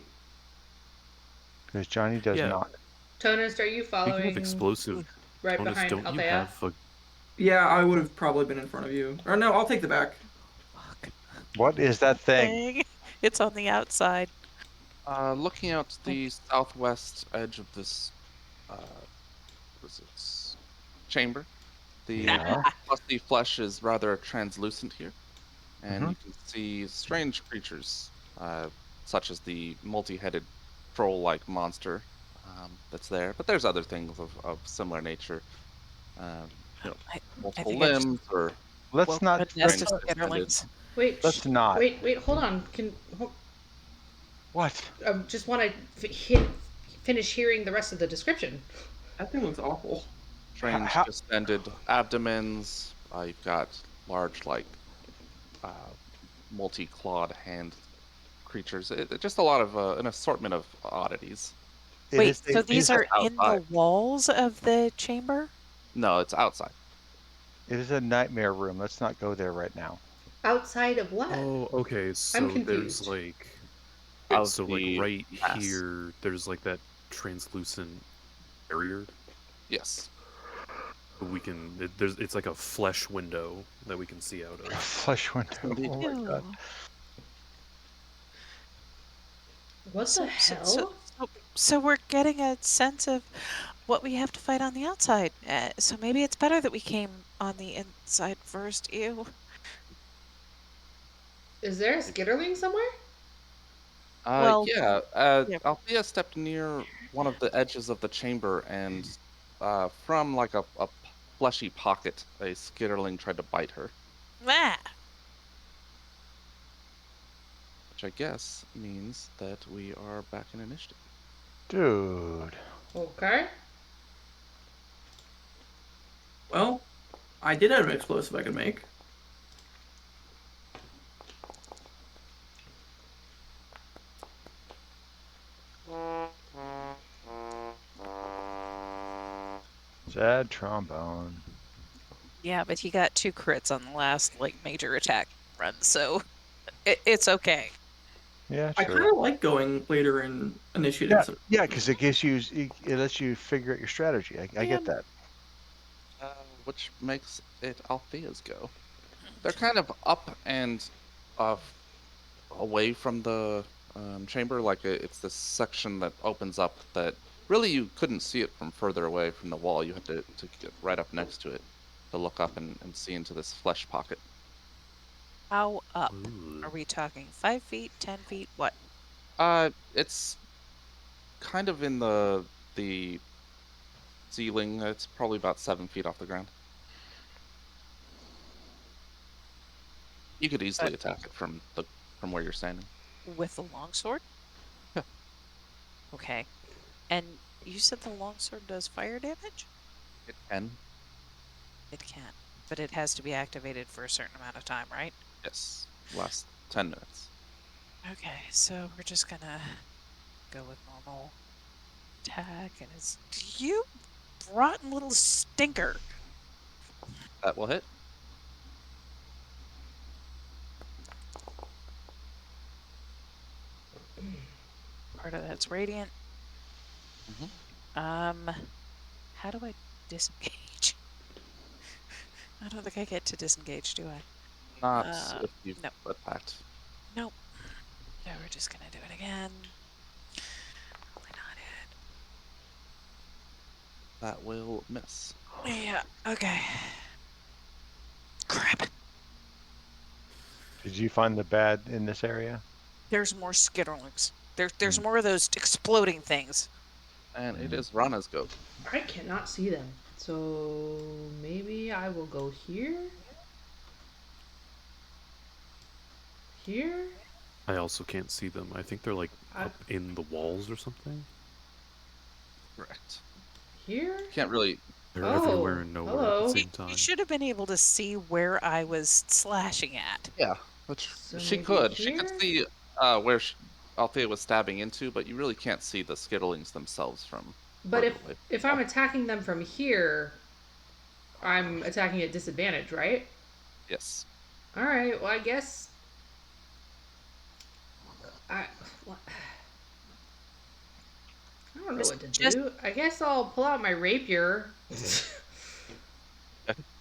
Because Johnny does Yeah. not. Tonus, are you Speaking following of explosive, right Jonas, behind don't you Althea? have a... Yeah, I would have probably been in front of you. Or no, I'll take the back. Fuck. What is that thing? Dang. It's on the outside. Looking out the southwest edge of this what is it? Chamber, the Yeah. musty flesh is rather translucent here, and Mhm. you can see strange creatures, such as the multi-headed troll-like monster that's there. But there's other things of similar nature. you know, I multiple think I just limbs or Let's woke not. up a nest strange of extended. skitterlings. Wait, Let's not. wait, hold on. What? I just want to finish hearing the rest of the description. That thing looks awful. Strange How? distended abdomens. You've got large, like, uh, multi-clawed hand creatures. Just a lot of an assortment of oddities. It Wait, is. so It these is. are in the outside. walls of the chamber? No, it's outside. It is a nightmare room. Let's not go there right now. Outside of what? Oh, okay. I'm So there's confused. like, Of so like the right mass. here, there's like that translucent barrier. Yes. We can. It's like a flesh window that we can see out of. Flesh window. Indeed. Oh my god. Ew. What the hell? So we're getting a sense of what we have to fight on the outside. So maybe it's better that we came on the inside first. Ew. Is there a skitterling somewhere? Well, Yeah. yeah. Althea stepped near one of the edges of the chamber, and from like a fleshy pocket, a skitterling tried to bite her, Ah, which I guess means that we are back in initiative. Dude. Okay. Well, I did have an explosive I could make. Sad trombone. yeah, but he got 2 crits on the last like major attack run, so it's okay. Yeah, I true. kind of like going later in initiative. Yeah, so- yeah, because it gives you, it lets you figure out your strategy. I get that. Which makes it Althea's go. They're kind of up and uh, away from the chamber, like it's this section that opens up that really you couldn't see it from further away from the wall. You had to get right up next to it to look up and see into this flesh pocket. How up? Ooh. Are we talking 5 feet, 10 feet? What? It's kind of in the ceiling. It's probably about 7 feet off the ground. You could easily attack it from where you're standing. With the longsword? Yeah. Okay. And you said the longsword does fire damage? It can. It can, but it has to be activated for a certain amount of time, right? Yes. Last 10 minutes. Okay, so we're just gonna go with normal attack, and it's you rotten little stinker. That will hit. Part of that's radiant. Mhm. How do I disengage? I don't think I get to disengage, do I? Not if you've no. attacked. Nope. No, we're just gonna do it again. Probably not That will miss. it. Yeah, okay. Crap. Did you find the bad in this area? There's more skitterlings. There's more of those exploding things. And it is Rana's go. I cannot see them. So maybe I will go here. Here? I also can't see them. I think they're like up in the walls or something. Correct. Here? Can't really. They're Oh, everywhere and nowhere at hello. the same time. You should have been able to see where I was slashing at. Yeah, which So she maybe could. She could here? see where Althea was stabbing into, but you really can't see the skitterlings themselves from. But further away. if I'm attacking them from here, I'm attacking at disadvantage, right? Yes. All right. Well, I guess I don't know what to do. I guess I'll pull out my rapier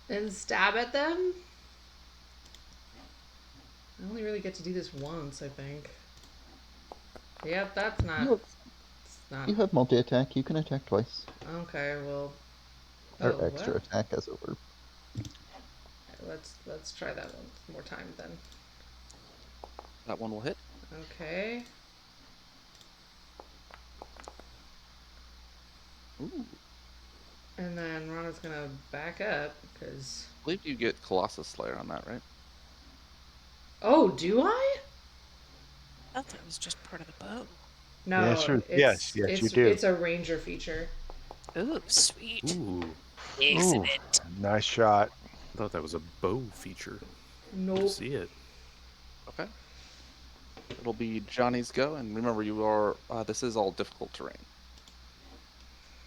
and stab at them. I only really get to do this once, I think. Yep, that's not. Look, It's not. you have multi-attack. You can attack twice. Okay, well. Or Oh, extra what? attack, as it were. Let's try that one more time then. That one will hit. Okay. Ooh. And then Rana's gonna back up because. I believe you get Colossus Slayer on that, right? Oh, do I? I thought that was just part of the bow. The No, answer is yes, it's yes, you it's do. it's a ranger feature. Ooh, sweet. Ooh, Ooh, Excellent. nice shot. I thought that was a bow feature. Good to Nope. see it. Okay. It'll be Johnny's go, and remember, you are. This is all difficult terrain.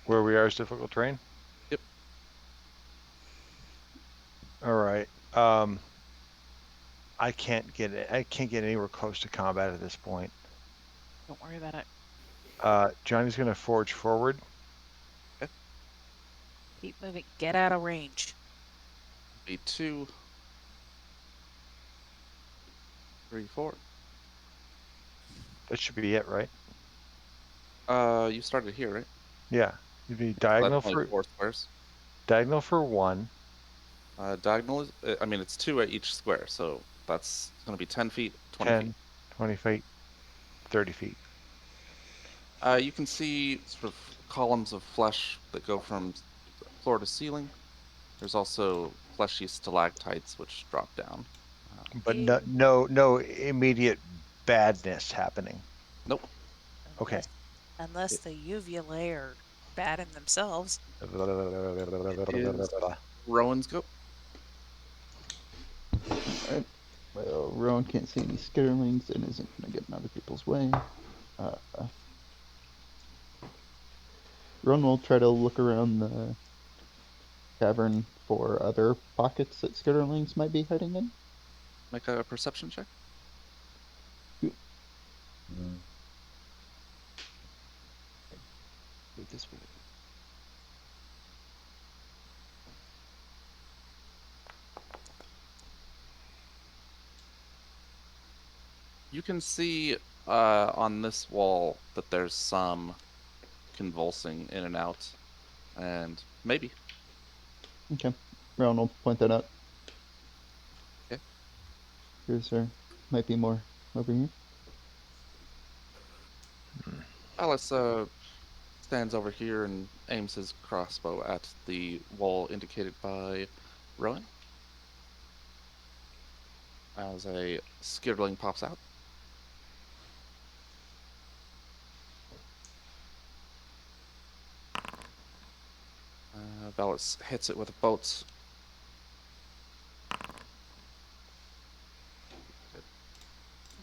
Where we are is difficult terrain. Yep. All right. I can't get anywhere close to combat at this point. Don't worry about it. Johnny's gonna forge forward. Keep moving. Get out of range. Be 2, 3, 4. That should be it, right? You started here, right? Yeah. You'd be So diagonal that's only for 4 squares. 1. Diagonal is. I mean, it's 2 at each square, so that's going to be 10 feet, 20 10, feet. 20 feet, 30 feet. You can see sort of columns of flesh that go from floor to ceiling. There's also fleshy stalactites which drop down. But no immediate badness happening. Nope. Okay. Unless the uvulae are bad in themselves. Is Rowan's go. Alright. Well, Rowan can't see any skitterlings and isn't going to get in other people's way. Rowan will try to look around the cavern for other pockets that skitterlings might be hiding in. Make a perception check. This way. You can see on this wall that there's some convulsing in and out, and maybe. Okay. Rowan will point that out. Okay. There might be more over here. Alice stands over here and aims his crossbow at the wall indicated by Rowan. As a skitterling pops out. Valis hits it with a bolt.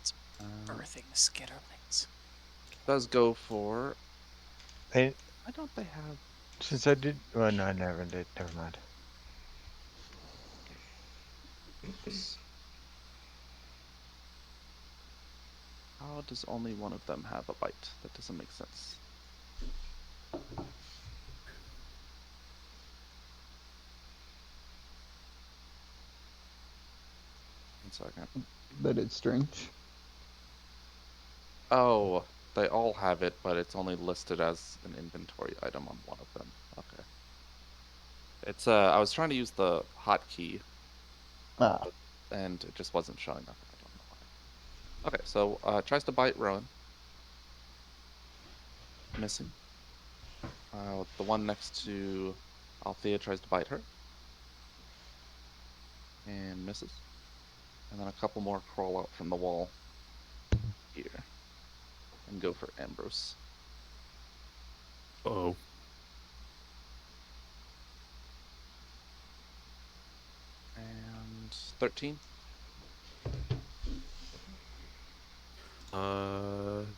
It's birthing skitterlings. Does go for. Hey, Why don't they have? since I did, well, no, I never did. Never mind. How does only one of them have a bite? That doesn't make sense. One second. That is strange. Oh, they all have it, but it's only listed as an inventory item on one of them. Okay. It's I was trying to use the hotkey, and it just wasn't showing up. I don't know why. Okay, so tries to bite Rowan. Missing. The one next to Althea tries to bite her. And misses. And then a couple more crawl out from the wall here. And go for Ambrose. Oh. And 13.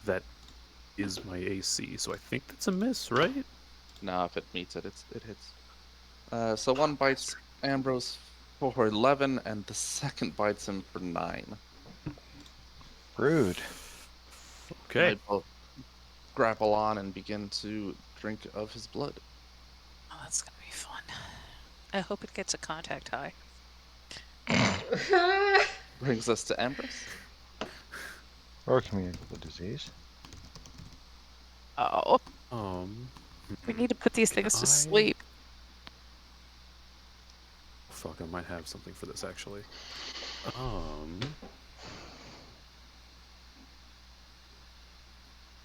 That is my AC, so I think that's a miss, right? No, if it meets it, it hits. So one bites Ambrose for 11, and the second bites him for 9. Rude. Okay. They both grapple on and begin to drink of his blood. Oh, that's gonna be fun. I hope it gets a contact high. Brings us to Ambrose. Or communicable disease. Oh, Um. we need to put these things to sleep. Fuck, I might have something for this actually.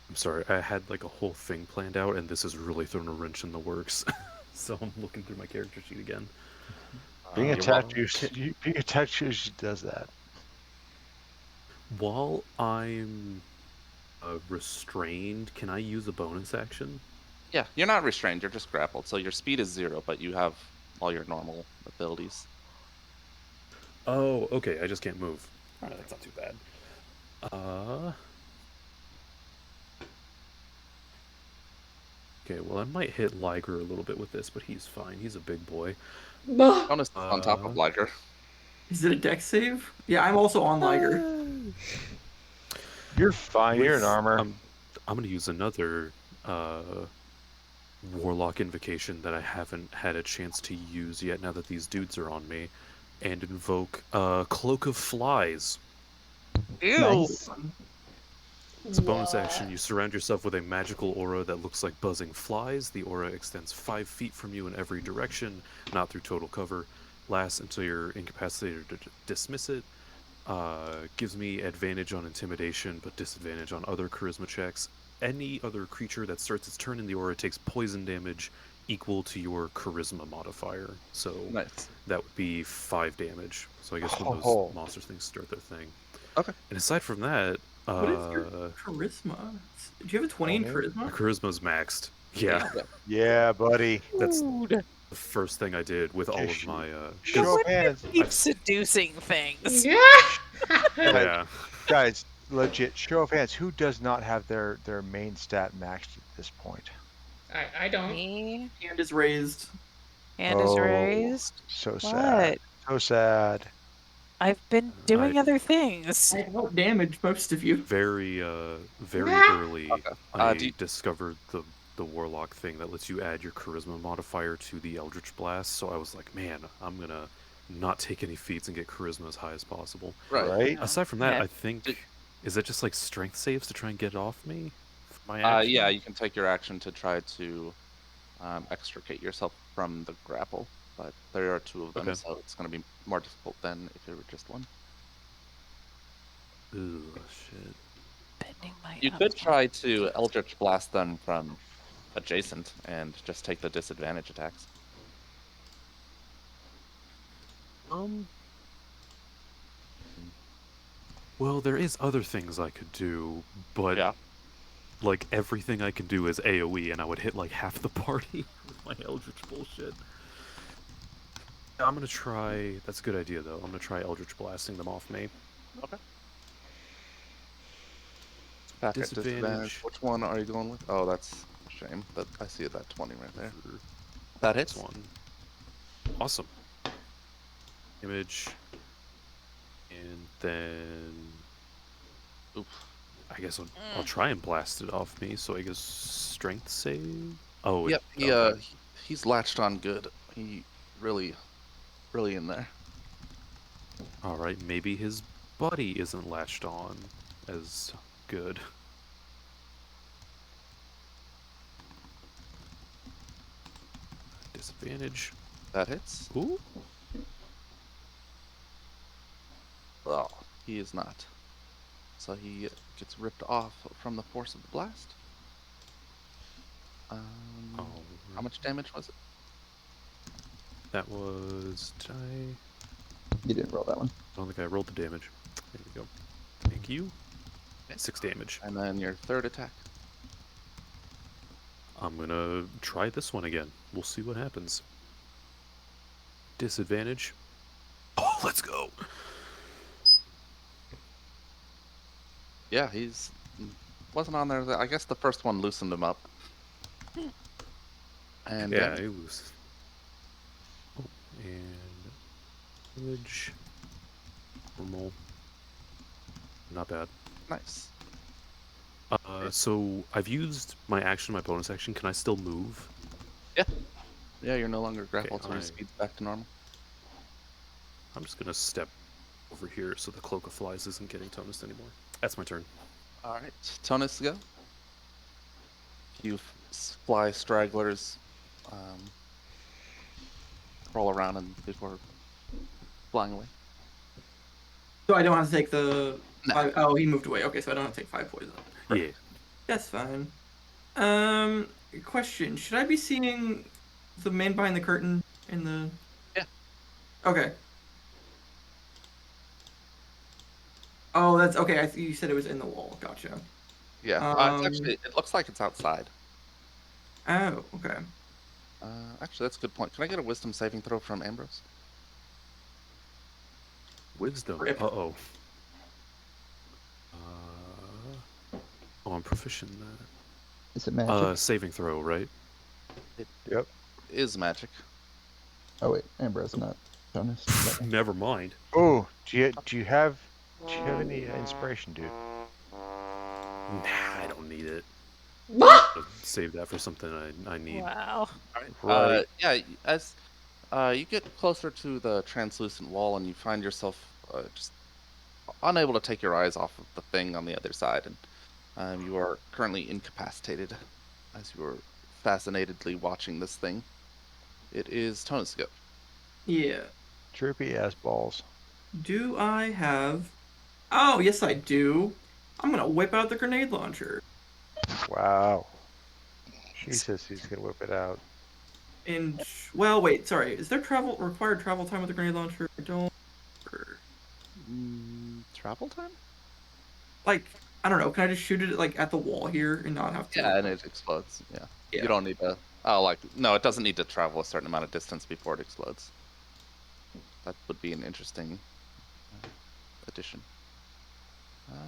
I'm sorry, I had like a whole thing planned out, and this has really thrown a wrench in the works. So I'm looking through my character sheet again. Being You're attacked, welcome. being attacked usually does that. While I'm restrained, can I use a bonus action? Yeah, you're not restrained. You're just grappled. So your speed is 0, but you have all your normal abilities. Oh, okay. I just can't move. All right, that's not too bad. Okay, well, I might hit Liger a little bit with this, but he's fine. He's a big boy. Bonus on top of Liger. Is it a dex save? Yeah, I'm also on Liger. You're fine. You're in armor. I'm going to use another Warlock invocation that I haven't had a chance to use yet now that these dudes are on me, and invoke Cloak of Flies. Ew. Nice. It's a bonus action. You surround yourself with a magical aura that looks like buzzing flies. The aura extends 5 feet from you in every direction, not through total cover. Lasts until you're incapacitated to dismiss it. Gives me advantage on intimidation, but disadvantage on other charisma checks. Any other creature that starts its turn in the aura takes poison damage equal to your charisma modifier. So Nice. that would be 5 damage. So I guess when those Oh. monster things start their thing. Okay. And aside from that, What is your charisma? Do you have a 20 in my charisma? charisma's maxed. Yeah, Yeah, buddy. that's the first thing I did with all of my. Show of hands. Keep seducing things. Yeah. Guys, legit. Show of hands. Who does not have their main stat maxed at this point? I don't. Me. Hand is raised. Hand is Oh, raised. So sad. What? So sad. I've been doing other things. I out damaged most of you. Very early, Okay. I Do you- discovered the warlock thing that lets you add your charisma modifier to the Eldritch Blast. So I was like, man, I'm gonna not take any feats and get charisma as high as possible. Right? Aside from that, Yeah. I think is that just like strength saves to try and get it off me? For my action? yeah, you can take your action to try to extricate yourself from the grapple, but there are 2 of them, Okay. so it's going to be more difficult than if it were just 1. Ooh, shit. Bending my You could try to Eldritch Blast them from adjacent and just take the disadvantage attacks. Well, there is other things I could do, but Yeah. like everything I can do is AoE, and I would hit like half the party with my Eldritch bullshit. I'm gonna try. That's a good idea, though. I'm gonna try Eldritch blasting them off me. Okay. Back at disadvantage. Disadvantage. Which one are you going with? Oh, that's a shame. But I see that 20 right there. That hits. This one. Awesome. Image. And then. Oof. I guess I'll try and blast it off me. So I guess strength save. Oh. Yep. He's latched on good. He really in there. All right. Maybe his buddy isn't latched on as good. Disadvantage. That hits. Ooh. Well, he is not. So he gets ripped off from the force of the blast. How much damage was it? That was. Did I? You didn't roll that one. I don't think I rolled the damage. There we go. Thank you. 6 damage. And then your third attack. I'm gonna try this one again. We'll see what happens. Disadvantage. Oh, let's go. Yeah, wasn't on there. I guess the first one loosened him up. And Yeah, it was. Oh, and village. Normal. Not bad. nice. So I've used my action, my bonus action. Can I still move? Yeah, you're no longer grappled, so your I- speed's back to normal. I'm just gonna step over here so the cloak of flies isn't getting tonused anymore. That's my turn. All right, Tonus, go. You fly stragglers crawl around and before flying away. So I don't have to take the. No. Oh, he moved away. Okay, so I don't have to take 5 poison. Yeah. That's fine. Question: should I be seeing the man behind the curtain in the? Yeah. Okay. Oh, that's okay. You said it was in the wall. Gotcha. Yeah. It's actually, it looks like it's outside. Oh, okay. Actually, that's a good point. Can I get a wisdom saving throw from Ambrose? Wisdom. Rip. Uh-oh. Oh, I'm proficient in that. Is it magic? Saving throw, right? It Yep. is magic. Oh wait, Ambrose, not Jonas. Never mind. Oh, do you have any inspiration, dude? Nah, I don't need it. I'll save that for something I need. Wow. Right. Yeah, as you get closer to the translucent wall and you find yourself just unable to take your eyes off of the thing on the other side, and you are currently incapacitated as you are fascinatedly watching this thing. It is Tona's go. Yeah. Trippy ass balls. Do I have? Oh, yes, I do. I'm gonna whip out the grenade launcher. Wow. He says he's gonna whip it out. And well, wait, sorry. Is there required travel time with the grenade launcher? I don't. Travel time? Like, I don't know. Can I just shoot it like at the wall here and not have to? Yeah, and it explodes. Yeah. Yeah. You don't need to. Oh, like no, it doesn't need to travel a certain amount of distance before it explodes. That would be an interesting addition.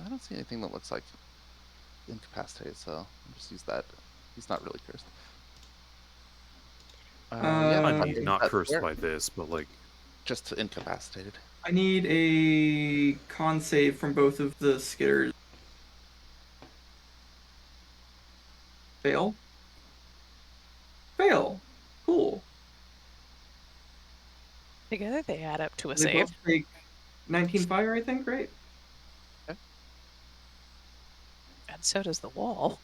I don't see anything that looks like incapacitated, so I'll just use that. He's not really cursed. Yeah, I Uh, mean, not that's cursed fair. by this, but like, Just incapacitated. I need a con save from both of the skitters. Fail. Fail. Cool. Together they add up to a They save. both take 19 fire, I think, right? And so does the wall.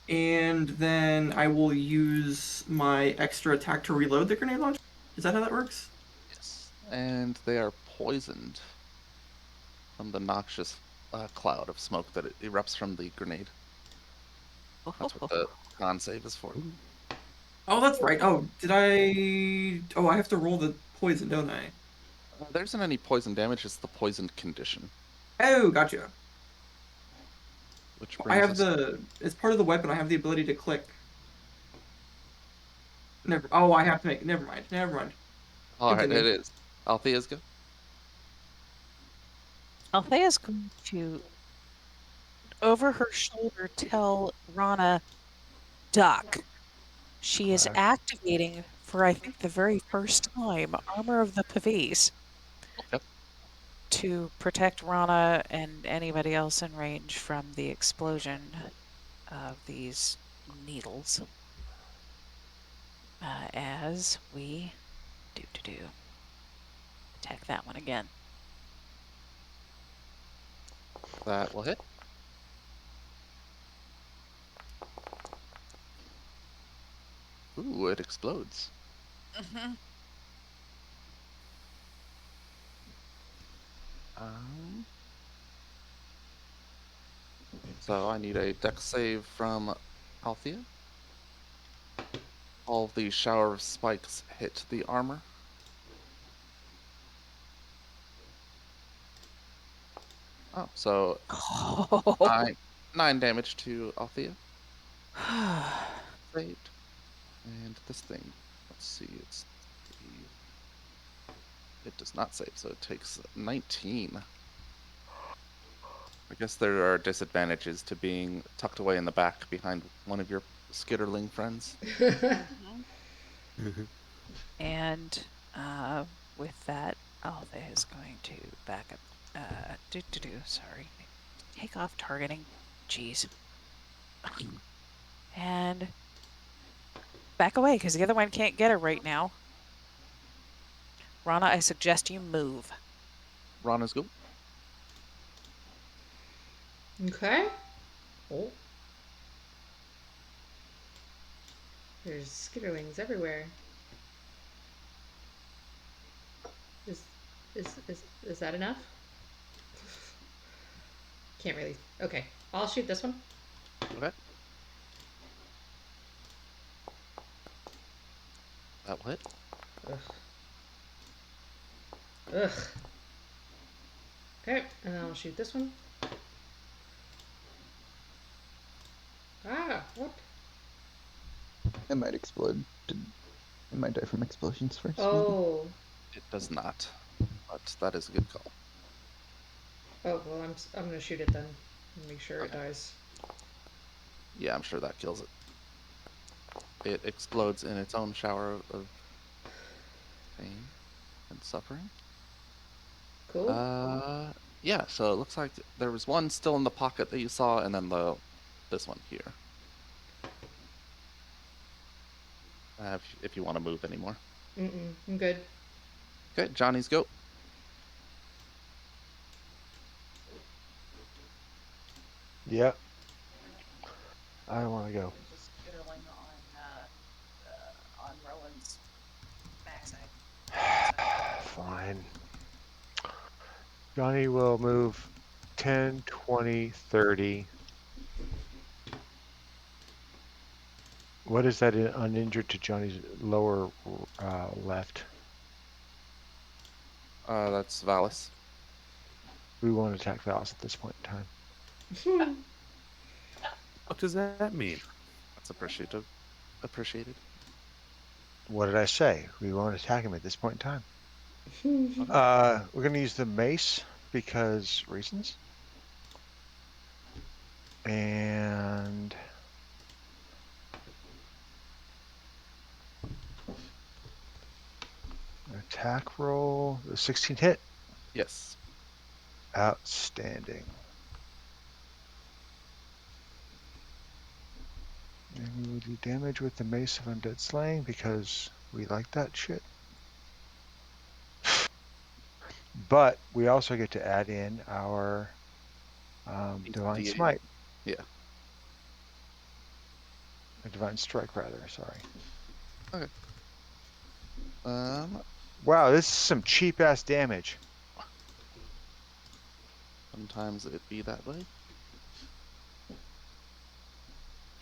And then I will use my extra attack to reload the grenade launcher. Is that how that works? Yes. And they are poisoned from the noxious cloud of smoke that it erupts from the grenade. That's what the con save is for. Oh, that's right. Oh, did I? Oh, I have to roll the poison, don't I? There isn't any poison damage, it's the poisoned condition. Oh, gotcha. Which I brings have us. as part of the weapon, I have the ability to click. Oh, I have to make. Never mind. Alright, Continue. it is. Althea's go. Althea's going to, over her shoulder, tell Rana, duck. She is Class. activating, for I think the very first time, Armor of the Pavis Yep. to protect Rana and anybody else in range from the explosion of these needles. As we do attack that one again. That will hit. Ooh, it explodes. So I need a dex save from Althea. All of the shower of spikes hit the armor. Oh, so nine damage to Althea. Saved. And this thing, let's see, it does not save, so it takes 19. I guess there are disadvantages to being tucked away in the back behind one of your skitterling friends. And with that, Althea is going to back up. Sorry. Take off targeting. Jeez. And back away, because the other one can't get her right now. Rana, I suggest you move. Rana's go. Okay. Oh. There's skitterlings everywhere. Is that enough? Can't really. Okay. I'll shoot this one. Okay. That what? Ugh. Ugh. Okay, and then I'll shoot this one. Ah, what? It might explode. It might die from explosions first. Maybe. Oh. It does not, but that is a good call. Oh, well, I'm gonna shoot it then. And make sure it Okay. dies. Yeah, I'm sure that kills it. It explodes in its own shower of pain and suffering. Cool. Yeah, so it looks like there was one still in the pocket that you saw, and then this one here. If you want to move anymore. I'm good. Okay, Johnny's go. Yep. I want to go. Just skittering on Rowan's backside. Fine. Johnny will move 10, 20, 30. What is that uninjured to Johnny's lower left? That's Valis. We won't attack Valis at this point in time. What does that mean? That's appreciated. What did I say? We won't attack him at this point in time. We're going to use the mace because reasons. And attack roll, the 16 hit. Yes. Outstanding. And we will do damage with the Mace of Undead Slaying because we like that shit. But we also get to add in our Divine D8. Smite. Yeah. Divine Strike, rather, sorry. Okay. Wow, this is some cheap-ass damage. Sometimes it be that way.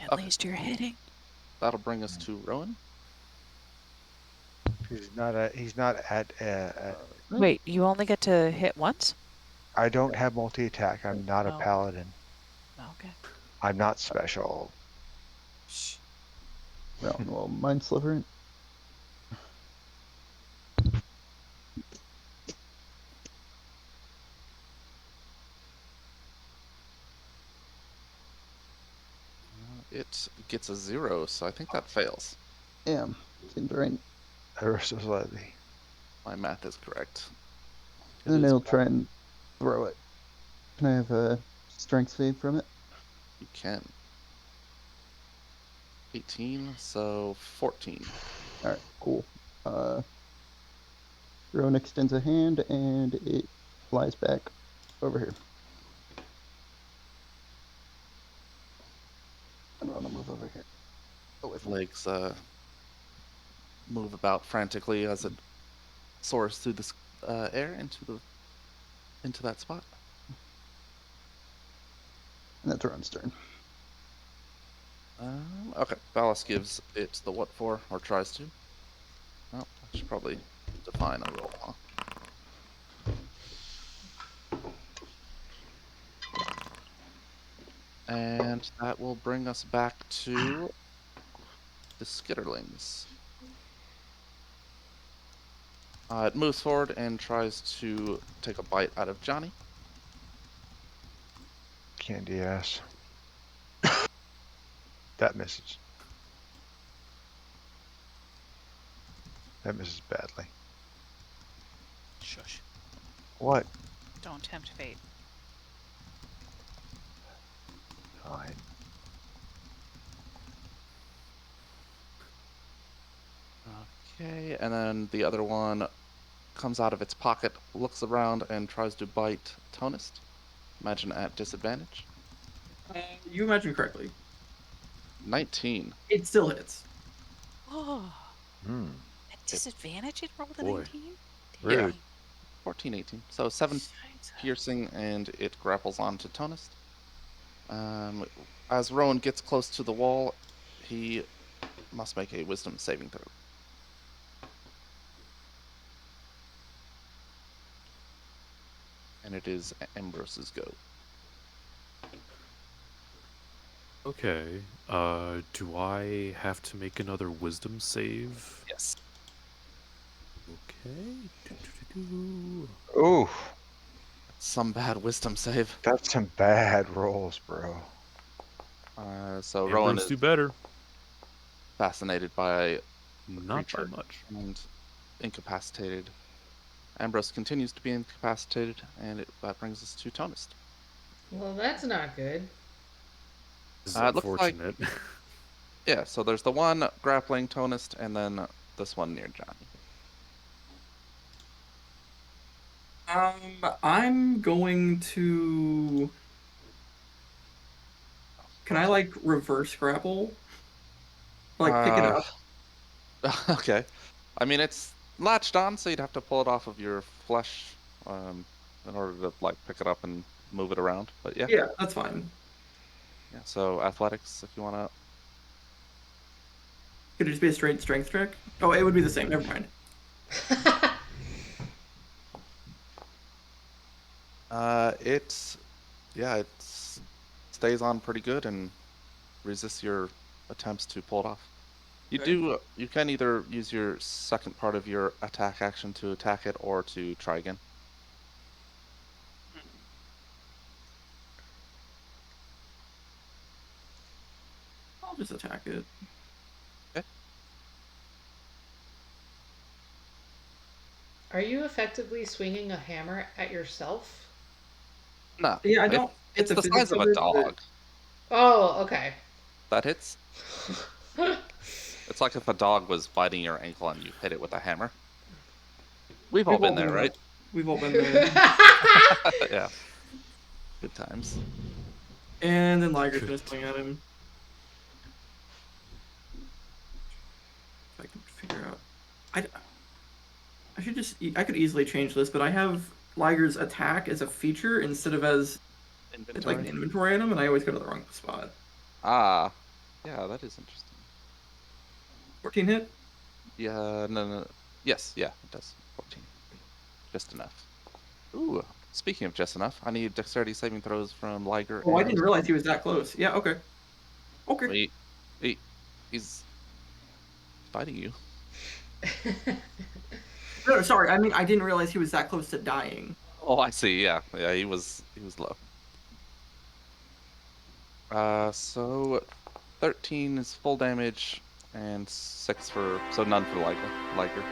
At least you're hitting. That'll bring us to Rowan. He's not at Wait, you only get to hit once? I don't have multi-attack. I'm not a Oh. paladin. Okay. I'm not special. Well, mine's slivering. It gets a 0, so I think that fails. Yeah, seems right. Ever so slightly. My math is correct. And then it'll try and throw it. Can I have a strength save from it? You can. 18, so 14. Alright, cool. Rowan extends a hand and it flies back over here. And Rowan will move over here. Legs move about frantically as it soars through the air into that spot. And that's Rowan's turn. Okay, Valis gives it the what for, or tries to. Well, I should probably define a roll, huh? And that will bring us back to the skitterlings. It moves forward and tries to take a bite out of Johnny. Candy ass. That misses. That misses badly. Shush. What? Don't tempt fate. Fine. Okay, and then the other one comes out of its pocket, looks around, and tries to bite Tonist. Imagine at disadvantage. You imagined correctly. 19. It still hits. Oh. Hmm. At disadvantage it rolled a Boy. 19? Rude. Yeah. 14, 18. So 7 piercing, and it grapples onto Tonist. As Rowan gets close to the wall, he must make a wisdom saving throw. and it is Ambrose's go. Okay. Do I have to make another wisdom save? Yes. Okay. Ooh, Some bad wisdom save. that's some bad rolls, bro. So Rowan Ambrose is do better. fascinated by Not by creature much. and incapacitated. Ambrose continues to be incapacitated, and that brings us to Tonist. Well, that's not good. This is It looks like unfortunate. yeah. So there's the one grappling Tonist, and then this one near Johnny. I'm going to. Can I like reverse grapple? Like pick it up? Okay. I mean, it's latched on, so you'd have to pull it off of your flesh in order to like pick it up and move it around. But yeah. Yeah, that's fine. Yeah. So athletics, if you wanna. Could it just be a straight strength check? Oh, it would be the same. Never mind. It stays on pretty good and resists your attempts to pull it off. You can either use your second part of your attack action to attack it or to try again. I'll just attack it. Okay. Are you effectively swinging a hammer at yourself? No. Yeah, I don't. It's get the physics size of a it, dog. Oh, okay. That hits. It's like if a dog was biting your ankle and you hit it with a hammer. We've all been there, right? We've all been there. Yeah. Good times. And then Liger's gonna swing at him. If I can figure out. I should just. I could easily change this, but I have Liger's attack as a feature instead of as it's like an inventory item, and I always go to the wrong spot. Ah. Yeah, that is interesting. 14 hit? Yeah, no. Yes, yeah, it does. 14. Just enough. Ooh, speaking of just enough, I need dexterity saving throws from Liger. Oh, I didn't realize he was that close. Yeah, okay. Okay. Wait, he's fighting you. No, sorry. I mean, I didn't realize he was that close to dying. Oh, I see. Yeah, he was low. So 13 is full damage and 6 for none for Liger.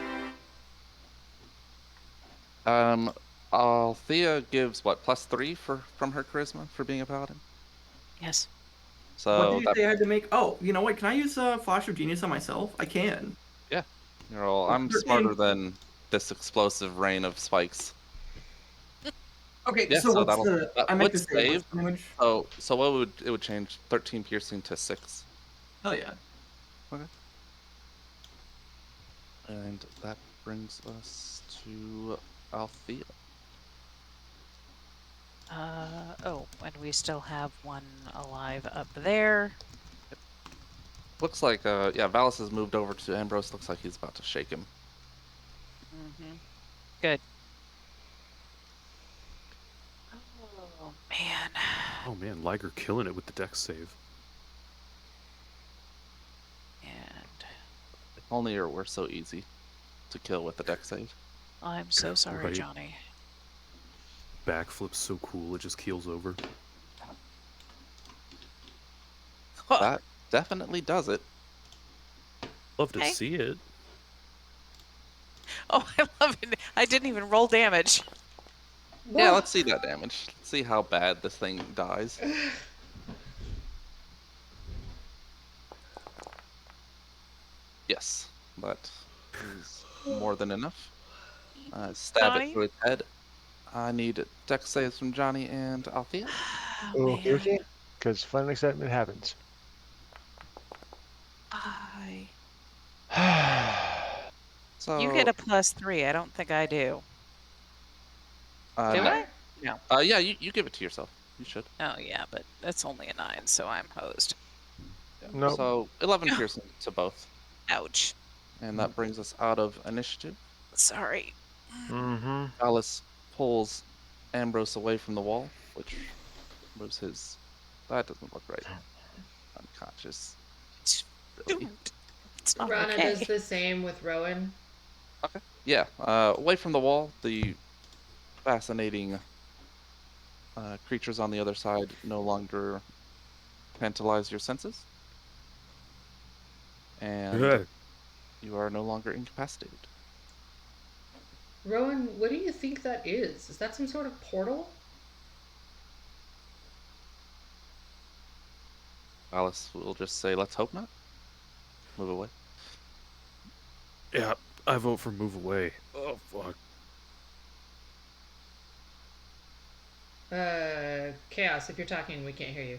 Althea gives what +3 from her charisma for being a paladin. Yes. So What did you say I had to make? Oh, you know what? Can I use Flash of Genius on myself? I can. Yeah, I'm 13. smarter than this explosive rain of spikes. Okay, Yeah, so so what's the? I meant to say save. what's damage. So what it would change 13 piercing to 6. Hell yeah. Okay. And that brings us to Althea. Oh, and we still have one alive up there. Looks like Valis has moved over to Ambrose. Looks like he's about to shake him. Mm-hmm. Good. Oh man. Oh man, Liger killing it with the dex save. And If only it were so easy to kill with the dex save. I'm so sorry, right. Johnny. Backflip's so cool, it just keels over. That definitely does it. Love to Okay. see it. Oh, I love it. I didn't even roll damage. Yeah, let's see that damage. Let's see how bad this thing dies. Yes, that is more than enough. Stab Johnny? it through its head. I need dex saves from Johnny and Althea. Oh, Man. 13? Because fun excitement happens. Bye. So You get a +3. I don't think I do. Do no. I? No. Yeah, you give it to yourself. You should. Oh yeah, but that's only a 9, so I'm hosed. Yeah. Nope. So 11 piercing to both, Ouch. and that brings us out of initiative. Sorry. Mm-hmm. Alice pulls Ambrose away from the wall, which moves his. That doesn't look right. Unconscious. Really? It's not Rana okay. does the same with Rowan. Okay. Yeah. Away from the wall, the fascinating creatures on the other side no longer tantalize your senses, and you are no longer incapacitated. Rowan, what do you think that is? Is that some sort of portal? Alice will just say, "Let's hope not." Move away. Yeah, I vote for move away. Oh, fuck. Chaos, if you're talking, we can't hear you.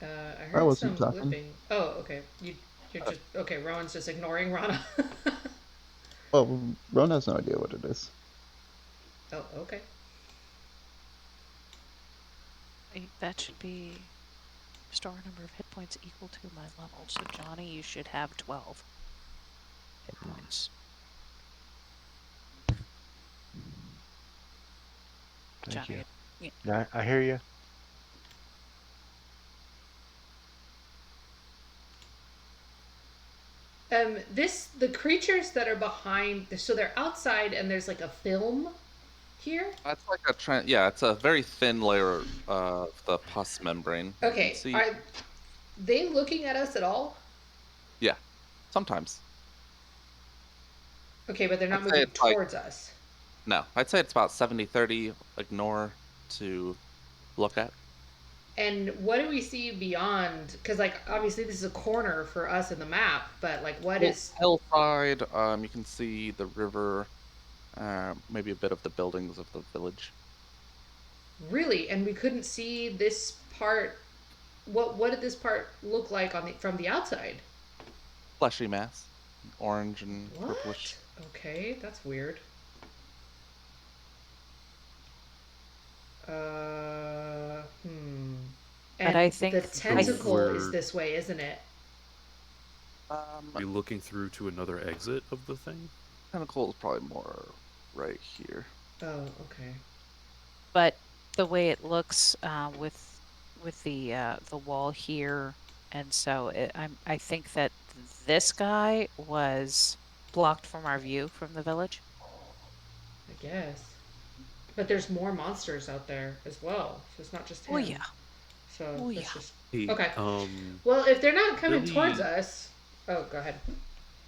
I I heard wasn't some talking. blipping. Oh, okay. You're just okay. Rowan's just ignoring Rana. Well, Ron has no idea what it is. Oh, okay. That should be restore number of hit points equal to my level. So Johnny, you should have 12 hit points. Thank Johnny, you. Yeah, I hear you. The creatures that are behind, so they're outside, and there's like a film here. That's like a yeah, it's a very thin layer of the pus membrane. You can Okay, see. are they looking at us at all? Yeah, sometimes. Okay, but they're not I'd say moving it's like towards us. no. I'd say it's about 70-30 ignore to look at. And what do we see beyond? Because, like, obviously this is a corner for us in the map, but like, what is Hillside? You can see the river, maybe a bit of the buildings of the village. really? And we couldn't see this part. What did this part look like from the outside? Fleshy mass, orange and purplish. What? Okay, that's weird. But And I think the tentacle we're- is this way, isn't it? Are you looking through to another exit of the thing? Tentacle is probably more right here. Oh, okay. but the way it looks with the wall here, and so I think that this guy was blocked from our view from the village. I guess. But there's more monsters out there as well, so it's not just him. Oh yeah. So Oh, that's yeah. just Hey, okay. Um, Well, if they're not coming Billy- towards us, oh, go ahead.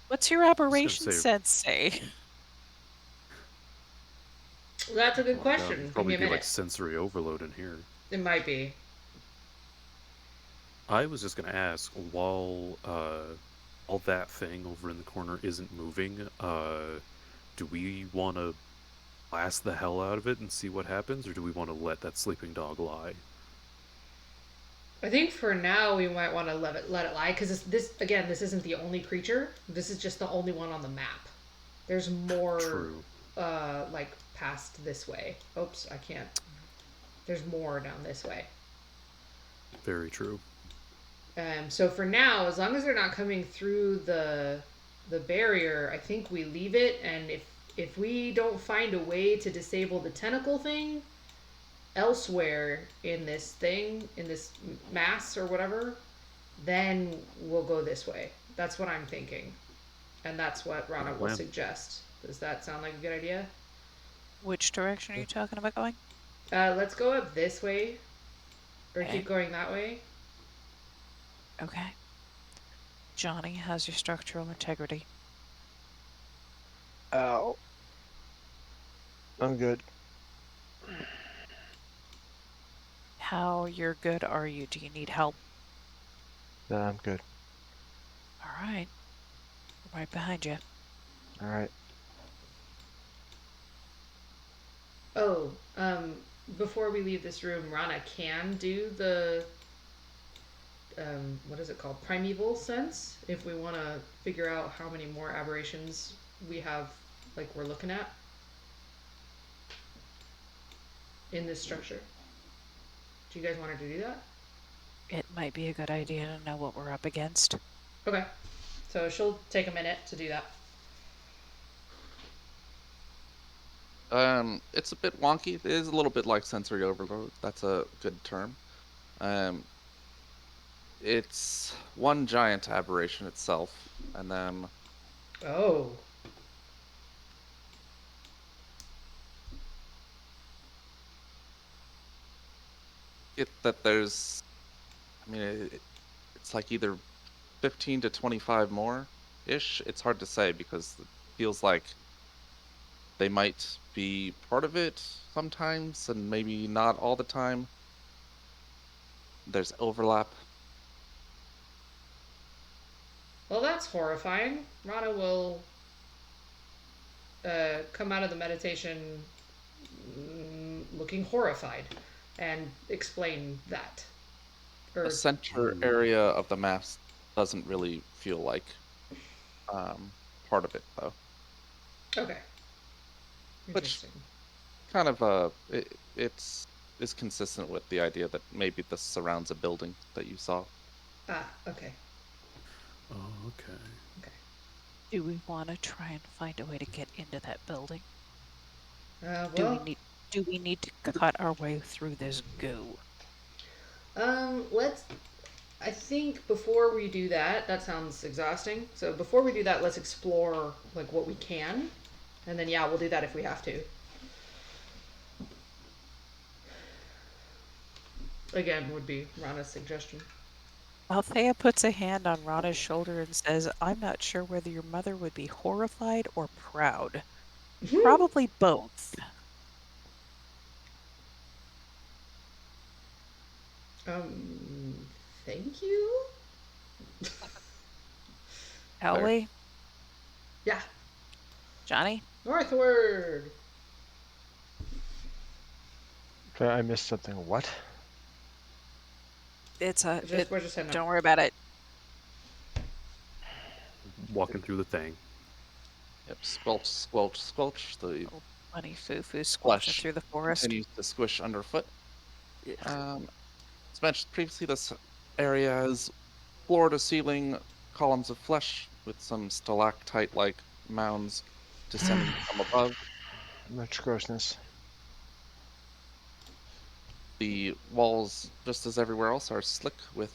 What's your aberration say- sense say? That's a good oh, question. God, Give me probably a be minute. like sensory overload in here. It might be. I was just gonna ask, while all that thing over in the corner isn't moving, do we want to blast the hell out of it and see what happens, or do we want to let that sleeping dog lie? I think for now we might want to let it lie, because this again, this isn't the only creature. This is just the only one on the map. There's more. True. Like past this way. Oops, I can't. There's more down this way. Very true. So for now, as long as they're not coming through the barrier, I think we leave it. And if we don't find a way to disable the tentacle thing elsewhere in this thing, in this mass or whatever, then we'll go this way. That's what I'm thinking, and that's what Rana will Lamb. suggest. Does that sound like a good idea? Which direction are you talking about going? Let's go up this way, or Okay. keep going that way. Okay. Johnny, how's your structural integrity? Ow. I'm good. How you're good are you? Do you need help? Yeah, I'm good. All right. I'm right behind you. All right. Oh, before we leave this room, Rana can do the what is it called? Primeval sense. If we want to figure out how many more aberrations we have, like we're looking at in this structure. Do you guys want her to do that? it might be a good idea to know what we're up against. Okay. So she'll take a minute to do that. It's a bit wonky. It is a little bit like sensory overload. That's a good term. Um, it's one giant aberration itself, and then Oh. that there's, I mean, it's like either 15 to 25 more ish. It's hard to say because it feels like they might be part of it sometimes and maybe not all the time. There's overlap. Well, that's horrifying. Rana will come out of the meditation looking horrified and explain that. The center area of the mass doesn't really feel like part of it, though. Okay. Which Interesting. kind of it's is consistent with the idea that maybe this surrounds a building that you saw. Ah, okay. Oh, okay. Okay. Do we want to try and find a way to get into that building? Well, Do we need to cut our way through this goo? let's. I think before we do that, that sounds exhausting. So before we do that, let's explore like what we can, and then yeah, we'll do that if we have to. Again, would be Rana's suggestion. Althea puts a hand on Rana's shoulder and says, I'm not sure whether your mother would be horrified or proud. Probably both. Thank you. Ellie? Yeah. Johnny? Northward. Okay, I missed something. What? It's a. We're just heading Don't up. worry about it. Walking through the thing. Yep, squelch, squelch, squelch. The Oh, bunny foo-foo squelching flesh through the forest. continues to squish underfoot. Yeah. As mentioned previously, this area has floor-to-ceiling columns of flesh with some stalactite-like mounds descending from above. Much grossness. The walls, just as everywhere else, are slick with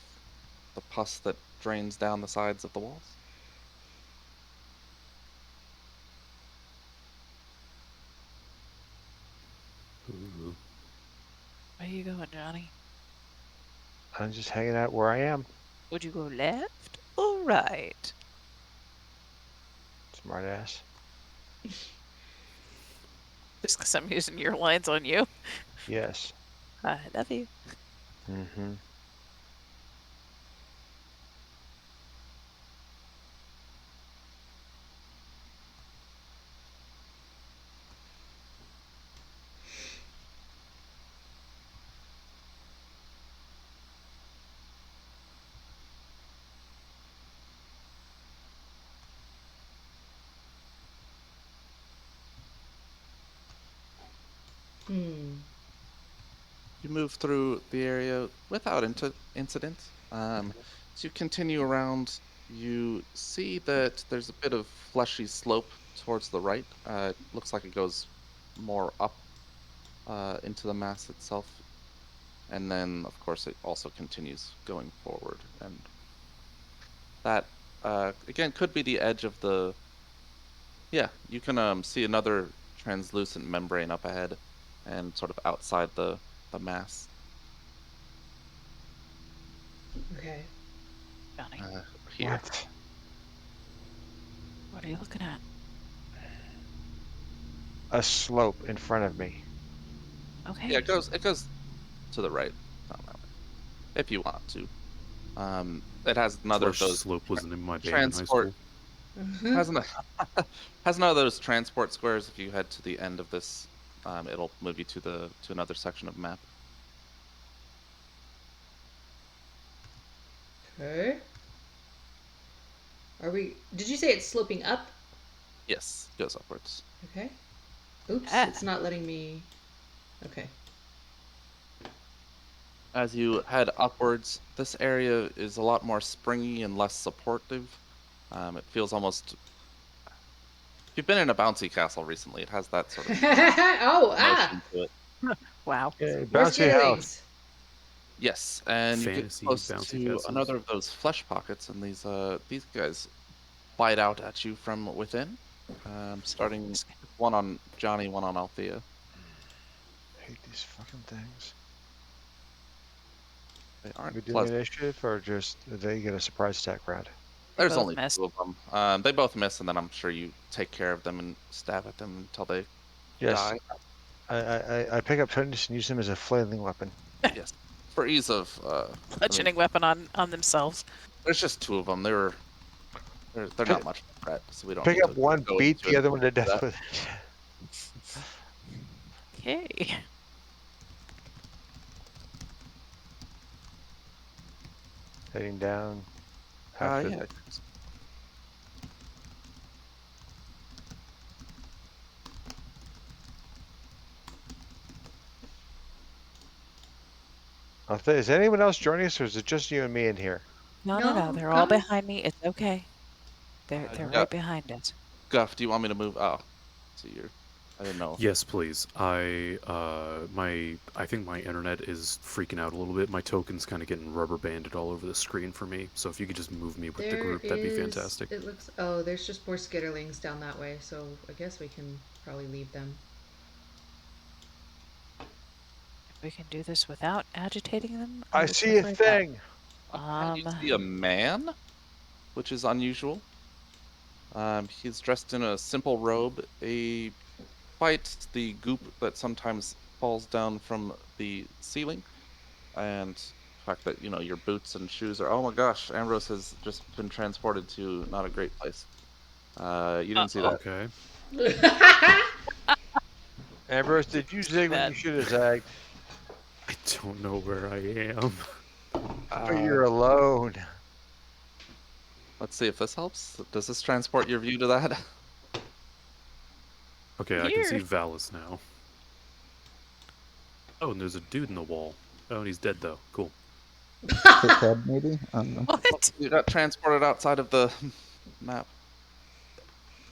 the pus that drains down the sides of the walls. Ooh. Where are you going, Johnny? I'm just hanging out where I am. Would you go left or right? Smart ass. Just because I'm using your lines on you. Yes. I love you. Mm-hmm. You move through the area without incident. As you continue around, you see that there's a bit of fleshy slope towards the right. It looks like it goes more up into the mass itself. And then, of course, it also continues going forward. And that, again, could be the edge of the... Yeah, you can see another translucent membrane up ahead and sort of outside the mass. Okay. Johnny, Here. What? what are you looking at? A slope in front of me. Okay. Yeah, it goes to the right, not that way, if you want to. It has another of Flush those slope wasn't in my band transport. in high school. Has none of those transport squares. If you head to the end of this, it'll move you to another section of map. Okay. Did you say it's sloping up? Yes, it goes upwards. Okay. Oops, Ah. it's not letting me. Okay. As you head upwards, this area is a lot more springy and less supportive. It feels almost. If you've been in a bouncy castle recently, it has that sort of motion to it. Wow. Yeah, More bouncy house. skitterlings. Yes, and you get Fantasy close bouncy to castles. another of those flesh pockets, and these guys bite out at you from within. Starting one on Johnny, one on Althea. I hate these fucking things. They Are we aren't doing pleasant. initiative or just they get a surprise attack round? There's both only miss. 2 of them. They both miss, and then I'm sure you take care of them and stab at them until they Yes. die. I pick up Tony's and use them as a flailing weapon. Yes. For ease of, Bludgeoning weapon on themselves. there's just 2 of them. They're not much of a threat, so we don't Pick need up to one, go beat into the it. other one to death that. with Okay. heading down. Yeah. Is anyone else joining us, or is it just you and me in here? No. No, They're all come. behind me. It's okay. They're Yeah. right behind us. Guff, do you want me to move? Oh, so I didn't know. Yes, please. I think my internet is freaking out a little bit. My token's kind of getting rubber banded all over the screen for me. So if you could just move me with the group, that'd be fantastic. It looks. Oh, there's just more skitterlings down that way, so I guess we can probably leave them. We can do this without agitating them. I would see a prefer that. thing. You see a man, which is unusual. He's dressed in a simple robe, quite the goop that sometimes falls down from the ceiling, and the fact that your boots and shoes are. Oh my gosh, Ambrose has just been transported to not a great place. You didn't see that. Okay. Ambrose, did you zig when you should have zagged? I don't know where I am. But you're alone. Let's see if this helps. Does this transport your view to that? Okay, I can see Valis now. Oh, and there's a dude in the wall. Oh, and he's dead though. Cool. Maybe? I don't know. What? You got transported outside of the map.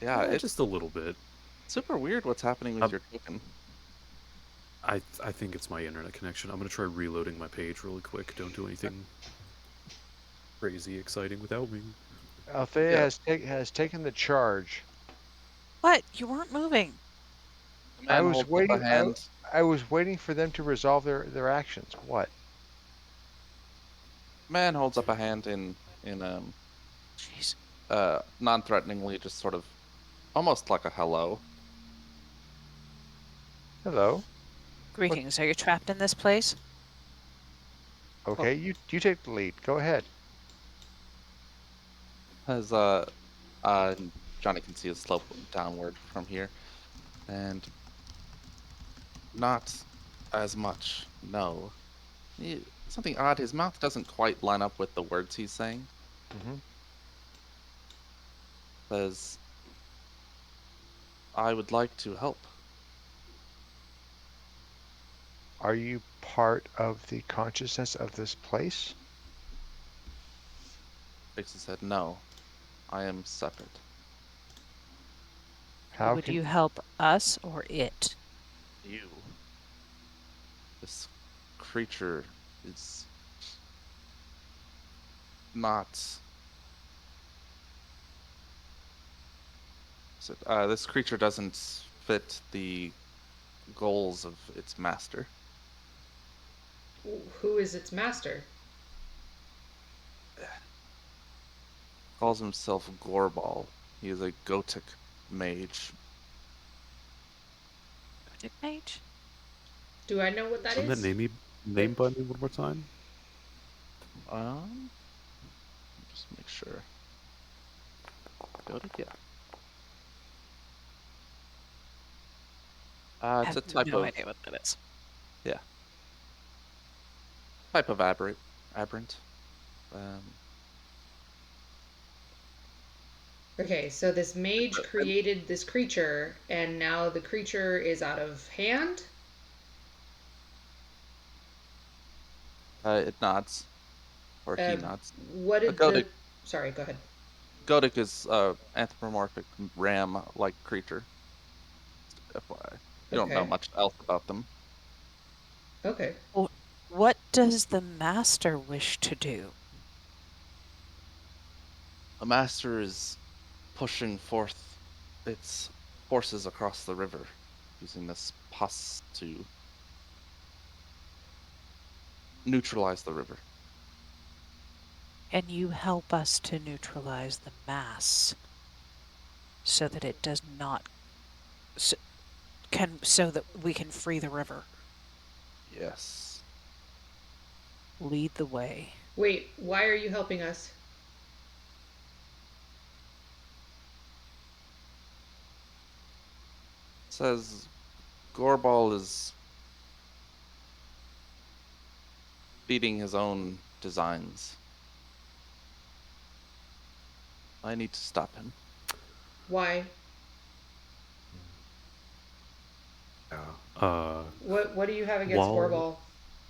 Yeah, it's just a little bit. super weird what's happening with your token. I think it's my internet connection. I'm gonna try reloading my page really quick. Don't do anything crazy exciting without me. Althea has taken the charge. What? You weren't moving. The man holds up a hand. I was waiting for them to resolve their actions. What? Man holds up a hand in Jeez. non-threateningly, just sort of almost like a hello. Hello. Greetings. Are you trapped in this place? Okay, you take the lead. Go ahead. As Johnny can see a slope downward from here, and not as much. No, something odd. His mouth doesn't quite line up with the words he's saying. Mm-hmm. Says, "I would like to help." Are you part of the consciousness of this place? Dixon said, "No, I am separate." How Would can you help us or it? You. This creature is not. This creature doesn't fit the goals of its master. Who is its master? Calls himself Gorball. He is a Gotic mage. Gotic mage? Do I know what that is? Run that name by me one more time. Just make sure. Gotic, yeah. It's a type no of idea what that is. type of aberrant. Okay, so this mage created this creature, and now the creature is out of hand. It nods, or he nods. What did Godic, Sorry, go ahead. Godic is anthropomorphic ram-like creature. FYI. You don't know Okay. much else about them. Okay. What does the master wish to do? The master is pushing forth its forces across the river, using this pus to neutralize the river. Can you help us to neutralize the mass so that it does not so that we can free the river? Yes. Lead the way. Wait, why are you helping us? It says Gorbal is feeding his own designs. I need to stop him. Why? Yeah. What do you have against Gorbal?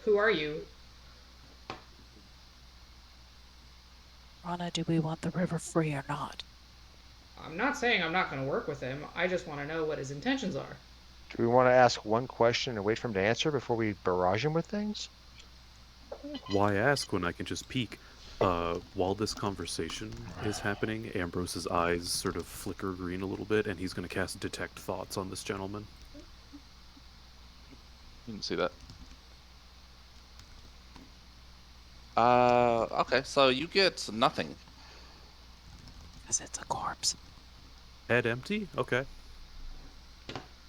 Who are you? Rana, do we want the river free or not? I'm not saying I'm not going to work with him. I just want to know what his intentions are. Do we want to ask one question and wait for him to answer before we barrage him with things? Why ask when I can just peek? While this conversation is happening, Ambrose's eyes sort of flicker green a little bit, and he's going to cast Detect Thoughts on this gentleman. You can see that. Okay, so you get nothing. Because it's a corpse. Head empty? Okay.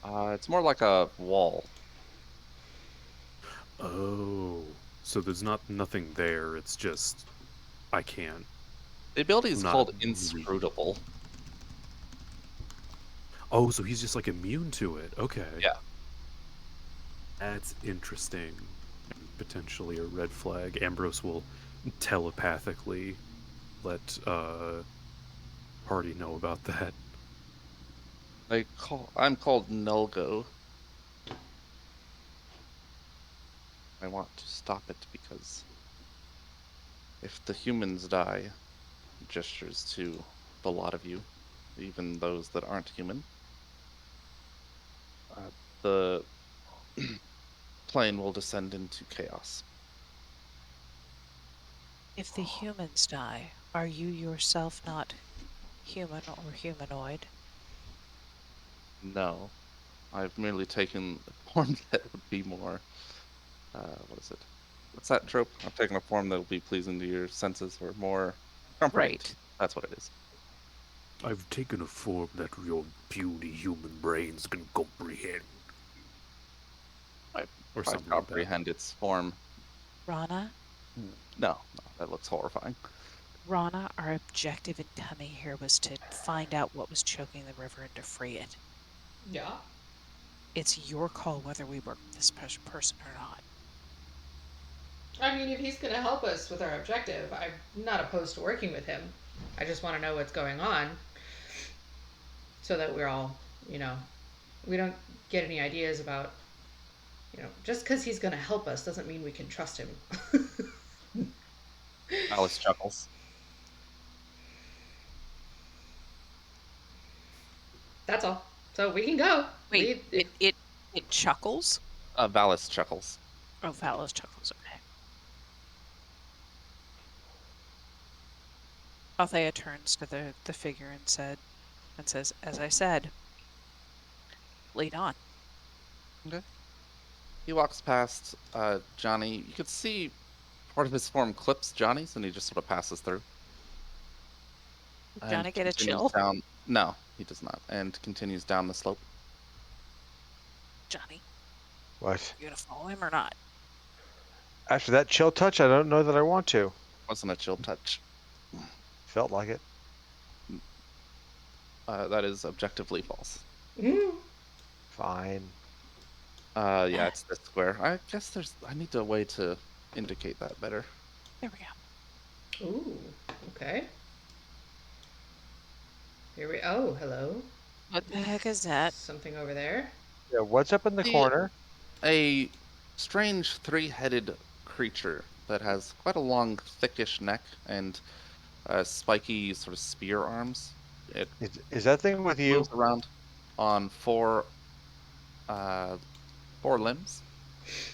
It's more like a wall. Oh. So there's nothing there, it's just... I can't. The ability is I'm not called really- Inscrutable. Oh, so he's just like immune to it. Okay. Yeah. That's interesting. Potentially a red flag. Ambrose will telepathically let Hardy know about that. I'm called Nulgo. I want to stop it because if the humans die, gestures to the lot of you, even those that aren't human, the plane will descend into chaos. If the humans die, are you yourself not human or humanoid? No, I've merely taken a form that would be more, what is it? What's that trope? I've taken a form that will be pleasing to your senses or more comforting. Right. That's what it is. I've taken a form that your puny human brains can comprehend. I Or something comprehend its form. Rana? No, that looks horrifying. Rana, our objective in coming here was to find out what was choking the river and to free it. Yeah. It's your call whether we work with this person or not. I mean, if he's going to help us with our objective, I'm not opposed to working with him. I just want to know what's going on so that we're all, we don't get any ideas about, just because he's going to help us doesn't mean we can trust him. Alice chuckles. That's all. So we can go. Wait, it chuckles? Valis chuckles. Oh, Valis chuckles, okay. Althea turns to the figure and says, as I said, lead on. Okay. He walks past Johnny. You could see part of his form clips Johnny's, and he just sort of passes through. Johnny get a chill? No, he does not. And continues down the slope. Johnny. What? You gonna follow him or not? After that chill touch, I don't know that I want to. Wasn't a chill touch. Felt like it. That is objectively false. Fine. Yeah, it's this square. I guess I need a way to indicate that better. There we go. Ooh, okay. Oh, hello. What the heck is that? Something over there. Yeah, what's up in the corner? A strange three-headed creature that has quite a long, thickish neck and spiky sort of spear arms. It Is that thing with you? moves around on four limbs.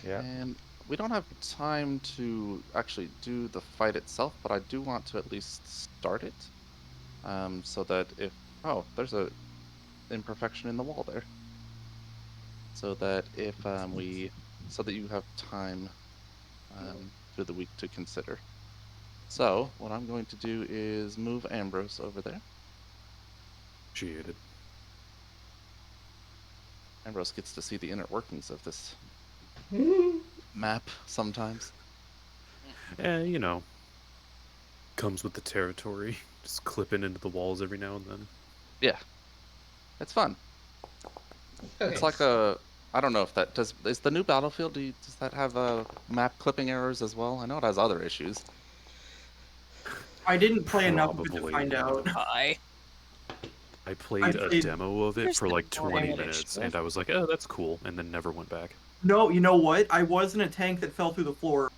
Yeah. And we don't have time to actually do the fight itself, but I do want to at least start it. So that if there's a imperfection in the wall there. So that if so that you have time through the week to consider. So what I'm going to do is move Ambrose over there. Appreciated. Ambrose gets to see the inner workings of this map sometimes. You know, comes with the territory. Just clipping into the walls every now and then. Yeah, it's fun. Okay. It's like I don't know if that does. Is the new Battlefield? Does that have map clipping errors as well? I know it has other issues. I didn't play enough of it to Probably. find out. I played a demo of it There's for the like 20 normal minutes, issue. and I was like, oh, that's cool, and then never went back. No, you know what? I was in a tank that fell through the floor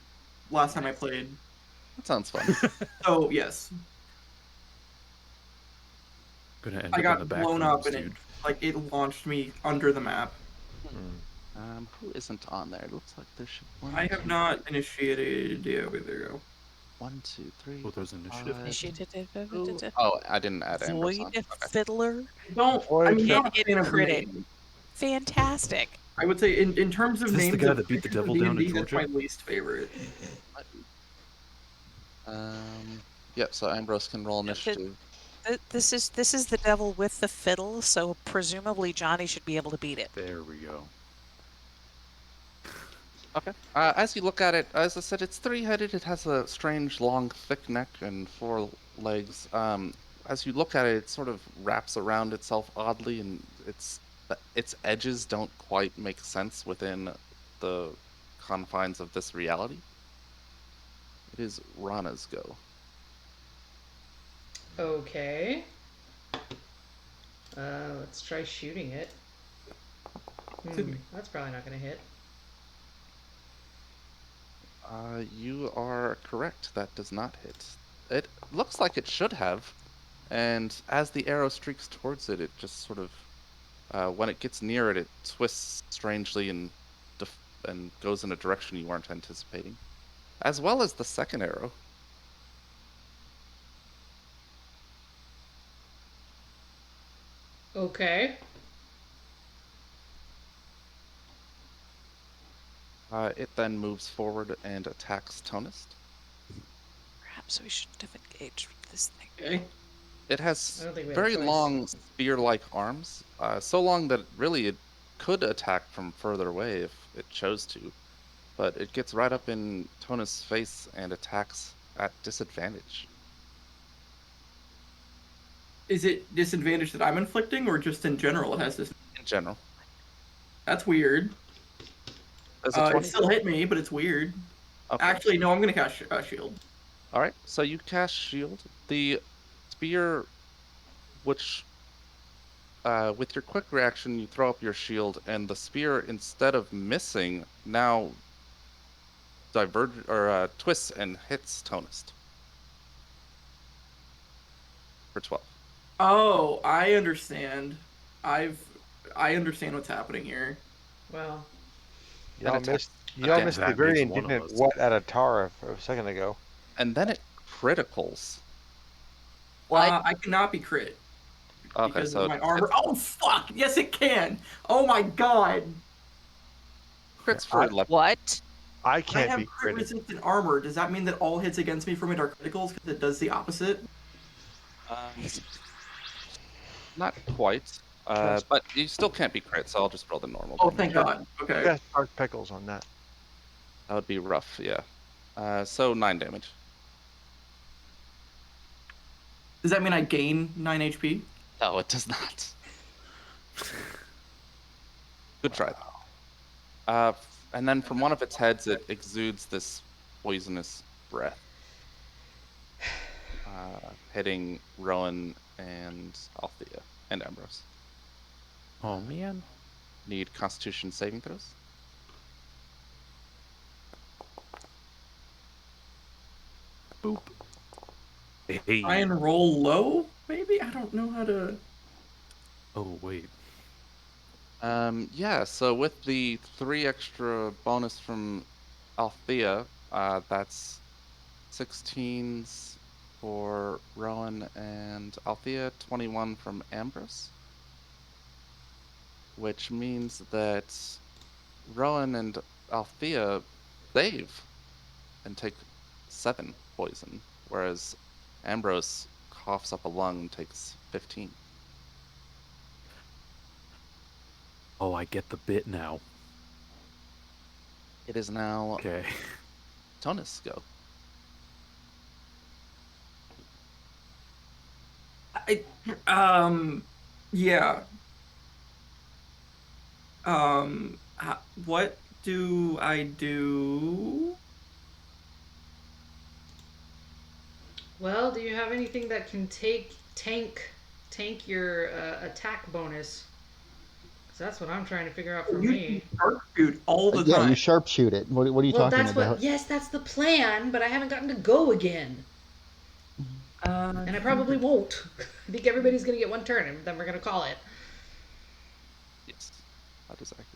last time I played. That sounds fun. So yes, Gonna end I up in got the back blown rooms, up and dude. it launched me under the map. Who isn't on there? It looks like there should. I have not initiated. Yeah, there you go. 1, 2, 3. Oh, there's initiative. Oh, I didn't add Ambrose Void on. Okay. Fiddler. Don't. Void I'm not a Idiot fan of the critic. name. Fantastic. I would say in terms of Is this the names guy of that beat the creatures devil down in D&D, that's Georgia? my least favorite. Yeah, so Ambrose can roll initiative. This is the devil with the fiddle, so presumably Johnny should be able to beat it. There we go. Okay. As you look at it, as I said, it's three-headed. It has a strange, long, thick neck and 4 legs. As you look at it, it sort of wraps around itself oddly, and its edges don't quite make sense within the confines of this reality. It is Rana's go. Okay. Let's try shooting it. That's probably not gonna hit. You are correct. That does not hit. It looks like it should have, and as the arrow streaks towards it, it just sort of, when it gets near it, it twists strangely and goes in a direction you weren't anticipating, as well as the second arrow. Okay. It then moves forward and attacks Tonist. Perhaps we shouldn't have engaged with this thing. Okay. It has I don't think we had a very choice. long spear-like arms, so long that really it could attack from further away if it chose to, but it gets right up in Tonist's face and attacks at disadvantage. Is it disadvantage that I'm inflicting, or just in general it has this? In general. That's weird. Does a 20 It still hit me, but it's weird. Okay. Actually, no, I'm gonna cast shield. All right, so you cast shield. The spear, which, with your quick reaction, you throw up your shield, and the spear, instead of missing, now twists and hits Tonist for 12. Oh, I understand. I understand what's happening here. Well, Y'all attack missed the That very makes one of indignant us. what at a Tara a second ago. And then it criticals. I cannot be crit Okay, because so of my armor. Oh fuck! Yes, it can. Oh my god! crits for 11. What? I I can't have be crit critted. resistant armor. Does that mean that all hits against me from it are criticals because it does the opposite? Not quite. But you still can't be crit, so I'll just roll the normal. Oh, damage. thank God. Okay. Got Dark Pickles on that. That would be rough, yeah. So 9 damage. Does that mean I gain 9 HP? No, it does not. Good try, though. And then from one of its heads, it exudes this poisonous breath, hitting Rowan and Althea and Ambrose. Oh man. Need Constitution saving throws. Boop. Hey. Try and roll low, maybe? I don't know how to... Oh, wait. Yeah, so with the 3 extra bonus from Althea, that's 16s for Rowan and Althea, 21 from Ambrose. Which means that Rowan and Althea save and take 7 poison, whereas Ambrose coughs up a lung and takes 15. Oh, I get the bit now. It is now Okay. Tonus go. Yeah. What do I do? Well, do you have anything that can tank your attack bonus? 'Cause that's what I'm trying to figure out for me. Sharpshoot all the Yeah, time. you sharpshoot it. What are you Well, talking that's about? what. Yes, that's the plan, but I haven't gotten to go again, and I probably won't. I think everybody's gonna get one turn, and then we're gonna call it. Yes, that is accurate.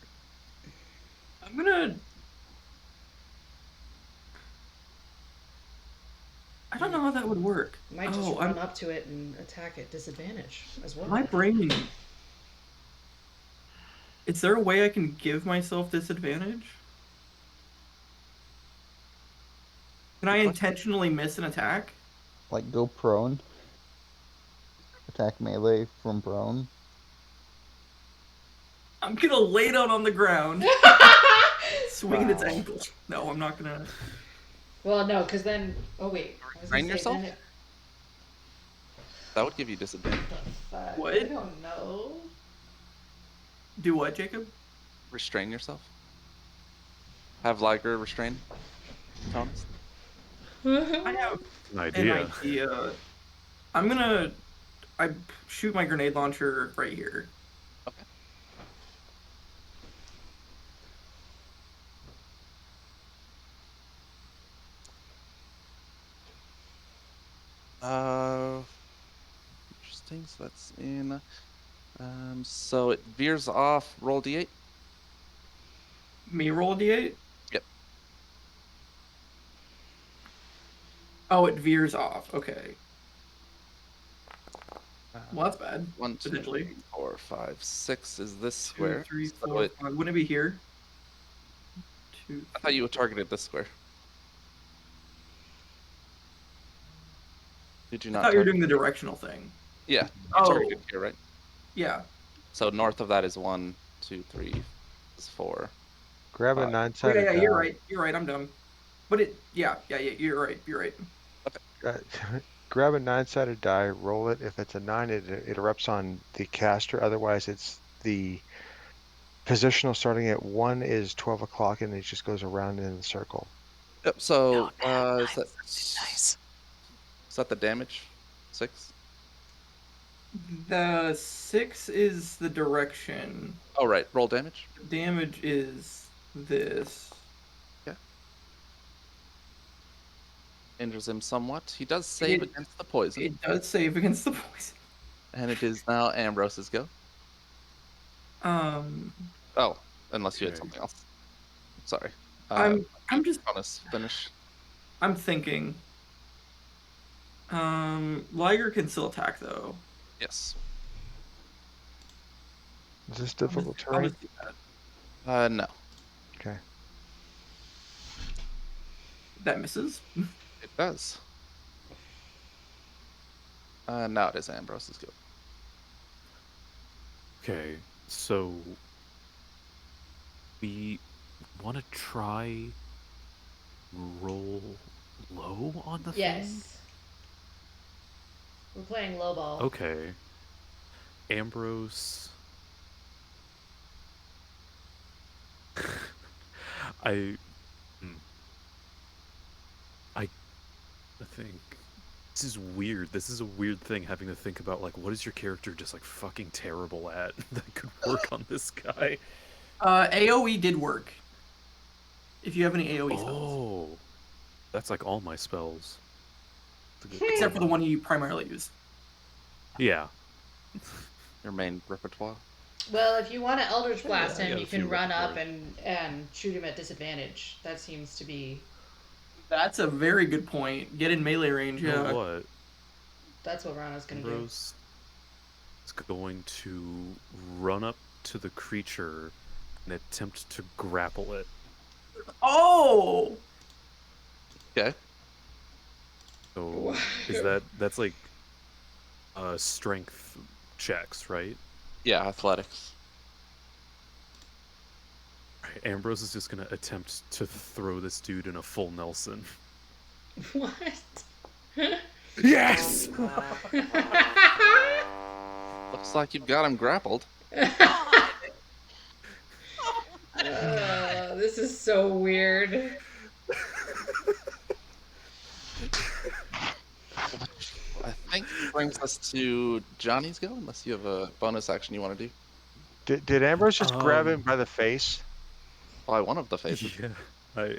I'm gonna... I don't know how that would work. Might just run up to it and attack at disadvantage as well. My brain... Is there a way I can give myself disadvantage? Can I intentionally miss an attack? Like go prone. Attack melee from prone. I'm gonna lay down on the ground, swinging its ankle. No, I'm not gonna. Well, no, because then. Oh wait. Restrain yourself? That would give you disadvantage. What? I don't know. Do what, Jacob? Restrain yourself. Have Liger restrain Tonus. I have An idea. an idea. I shoot my grenade launcher right here. Okay. Interesting. So that's in. So it veers off. Roll d8. Me roll a d8? Yep. Oh, it veers off. Okay. Well, that's bad. 1, 2, potentially. 3, 4, 5, 6 is this 2, square. 3, So 4, 5. Wouldn't it be here? 2. I thought you would targeted this square. Did you I not? thought you were doing the directional thing. Yeah. Oh. Targeted here, right? Yeah. So north of that is 1, 2, 3, is 4. Grab a 5. nine-sided Yeah, die. you're right. You're right. I'm dumb. But it. Yeah. You're right. You're right. Grab a 9-sided die, roll it. If it's a 9, it erupts on the caster. Otherwise, it's the positional starting at 1 is 12 o'clock, and it just goes around in the circle. Yep. So Nice. is that the damage? 6. The 6 is the direction. Oh right. Roll damage. Damage is this. Injures him somewhat. He does save against the poison. It does save against the poison. And it is now Ambrose's go. Oh, unless you had something else. Sorry. I'm just Bonus finish. I'm thinking. Liger can still attack though. Yes. Is this difficult How does terrain? he do that? No. Okay. That misses. It does. Now it is Ambrose's go. Okay, so we want to try roll low on the thing? Yes. We're playing low ball. Okay. Ambrose. I think this is weird. This is a weird thing having to think about, like, what is your character just like fucking terrible at that could work on this guy? AoE did work. If you have any AoE spells. Oh, that's like all my spells. a good Except for call. the one you primarily use. Yeah. Your main repertoire. Well, if you want to Eldritch Blast I him, got you a few can run up repertoire. and shoot him at disadvantage. That seems to be. That's a very good point. Get in melee range, You know yeah. what? That's what Rana's gonna do. Ambrose is going to run up to the creature and attempt to grapple it. Oh! Okay. So that's like strength checks, right? Yeah, athletics. Right, Ambrose is just gonna attempt to throw this dude in a full Nelson. What? Yes! Looks like you've got him grappled. This is so weird. I think brings us to Johnny's go, unless you have a bonus action you want to do. Did Ambrose just grab him by the face? By one of the faces. Yeah,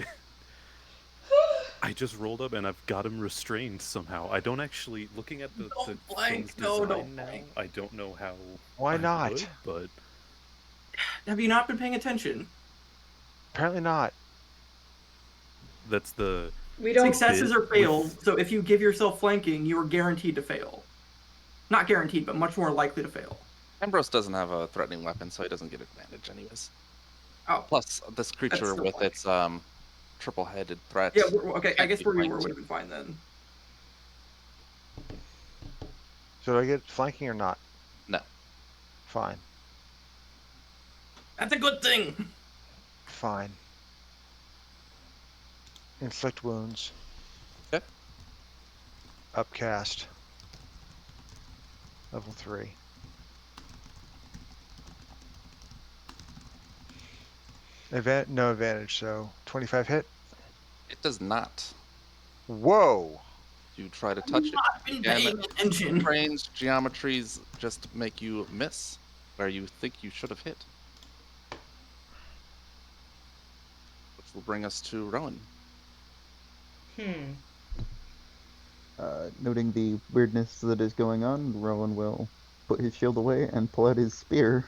I just rolled up and I've got him restrained somehow. I don't actually, looking at the blank. thing's No, design don't now, blank. I don't know how. Why I not? would, but Have you not been paying attention? Apparently not. that's the We don't. Successes bit or fails, with- so if you give yourself flanking, you are guaranteed to fail. Not guaranteed, but much more likely to fail. Ambrose doesn't have a threatening weapon, so he doesn't get advantage anyways. Oh, Plus, this creature the with point. its triple-headed threat. yeah, okay, I can't guess be where you flanked. were would have been fine then. So do I get flanking or not? No. Fine. That's a good thing! Fine. Inflict wounds. Okay. Upcast. Level 3. No advantage, so 25 hit. It does not. Whoa! You try to touch it. Not been Again, paying attention. strange geometries just make you miss where you think you should have hit. Which will bring us to Rowan. Noting the weirdness that is going on, Rowan will put his shield away and pull out his spear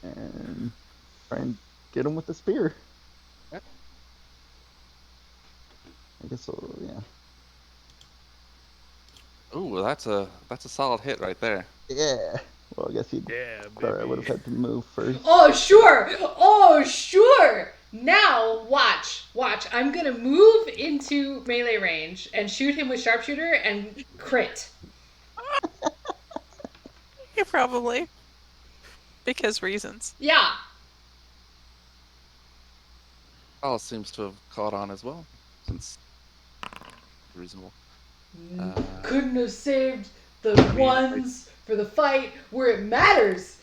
and try and get him with the spear. Okay. I guess so, yeah. Ooh, that's a solid hit right there. Yeah. Well, I guess he'd. Yeah, Sorry, I would have baby. had to move first. Oh sure. Oh sure. Now watch. I'm gonna move into melee range and shoot him with sharpshooter and crit. Yeah, probably. Because reasons. Yeah. Alice seems to have caught on as well, since reasonable. Couldn't have saved the ones for the fight where it matters.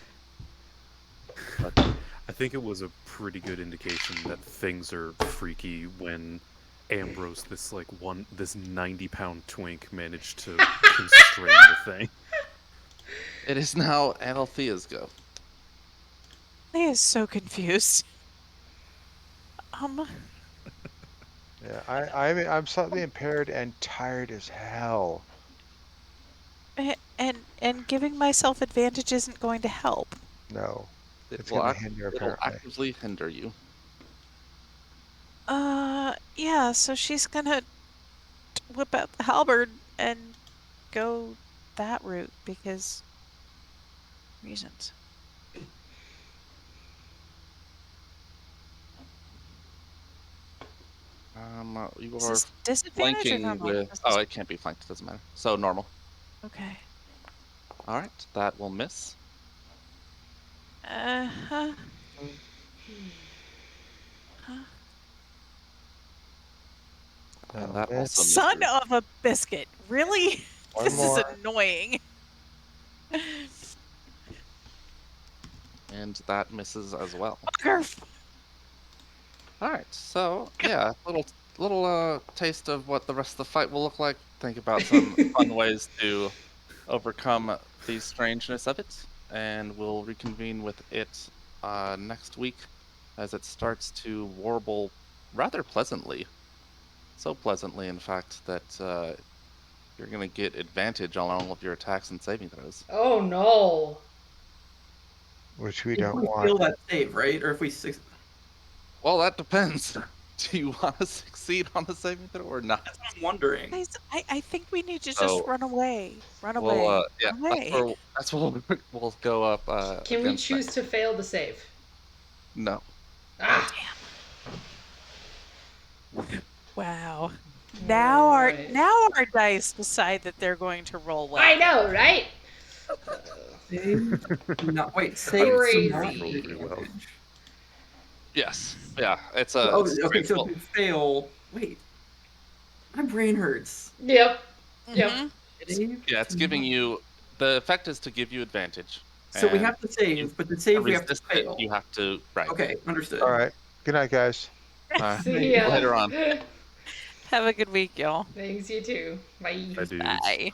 I think it was a pretty good indication that things are freaky when Ambrose, this 90-pound twink, managed to constrain the thing. It is now Althea's go. He is so confused. Yeah, I'm slightly impaired and tired as hell. And giving myself advantage isn't going to help. No. It It's will, gonna hinder, it'll apparently. actively hinder you. Yeah, so she's gonna whip out the halberd and go that route because reasons. You Is are this disadvantage or flanking normal? with. Oh, it can't be flanked. It doesn't matter. So normal. Okay. All right, that will miss. Huh. And that also Son misses. of a biscuit! Really? One This more. is annoying. And that misses as well. Bugger. All right, so yeah, little taste of what the rest of the fight will look like. Think about some fun ways to overcome the strangeness of it, and we'll reconvene with it next week as it starts to warble rather pleasantly So pleasantly, in fact, that you're going to get advantage on all of your attacks and saving throws. Oh no. Which we If don't we want. fail that save, right? Or if we Well, that depends. Do you want to succeed on the saving throw or not? That's what I'm wondering. Guys, I think we need to just So, run away. Run Well, away. yeah, Run away. that's where we'll go up. Can we against choose next. to fail the save? No. Ah. Wow. Now Right. our dice decide that they're going to roll well. I know, right? Save, not wait. Save Crazy. not Rolled pretty well. advantage. Yes. Yeah. It's a. Oh, it's okay. So well, if we fail, wait. My brain hurts. Yep. Yep. Mhm. Save yeah, it's to giving not- you the effect is to give you advantage. So we and have to save, you- but the to save we have to resist it, fail. you have to right. Okay, understood. All right. Good night, guys. See ya. Later on. Have a good week, y'all. Thanks, you too. Bye. Bye, dudes. Bye.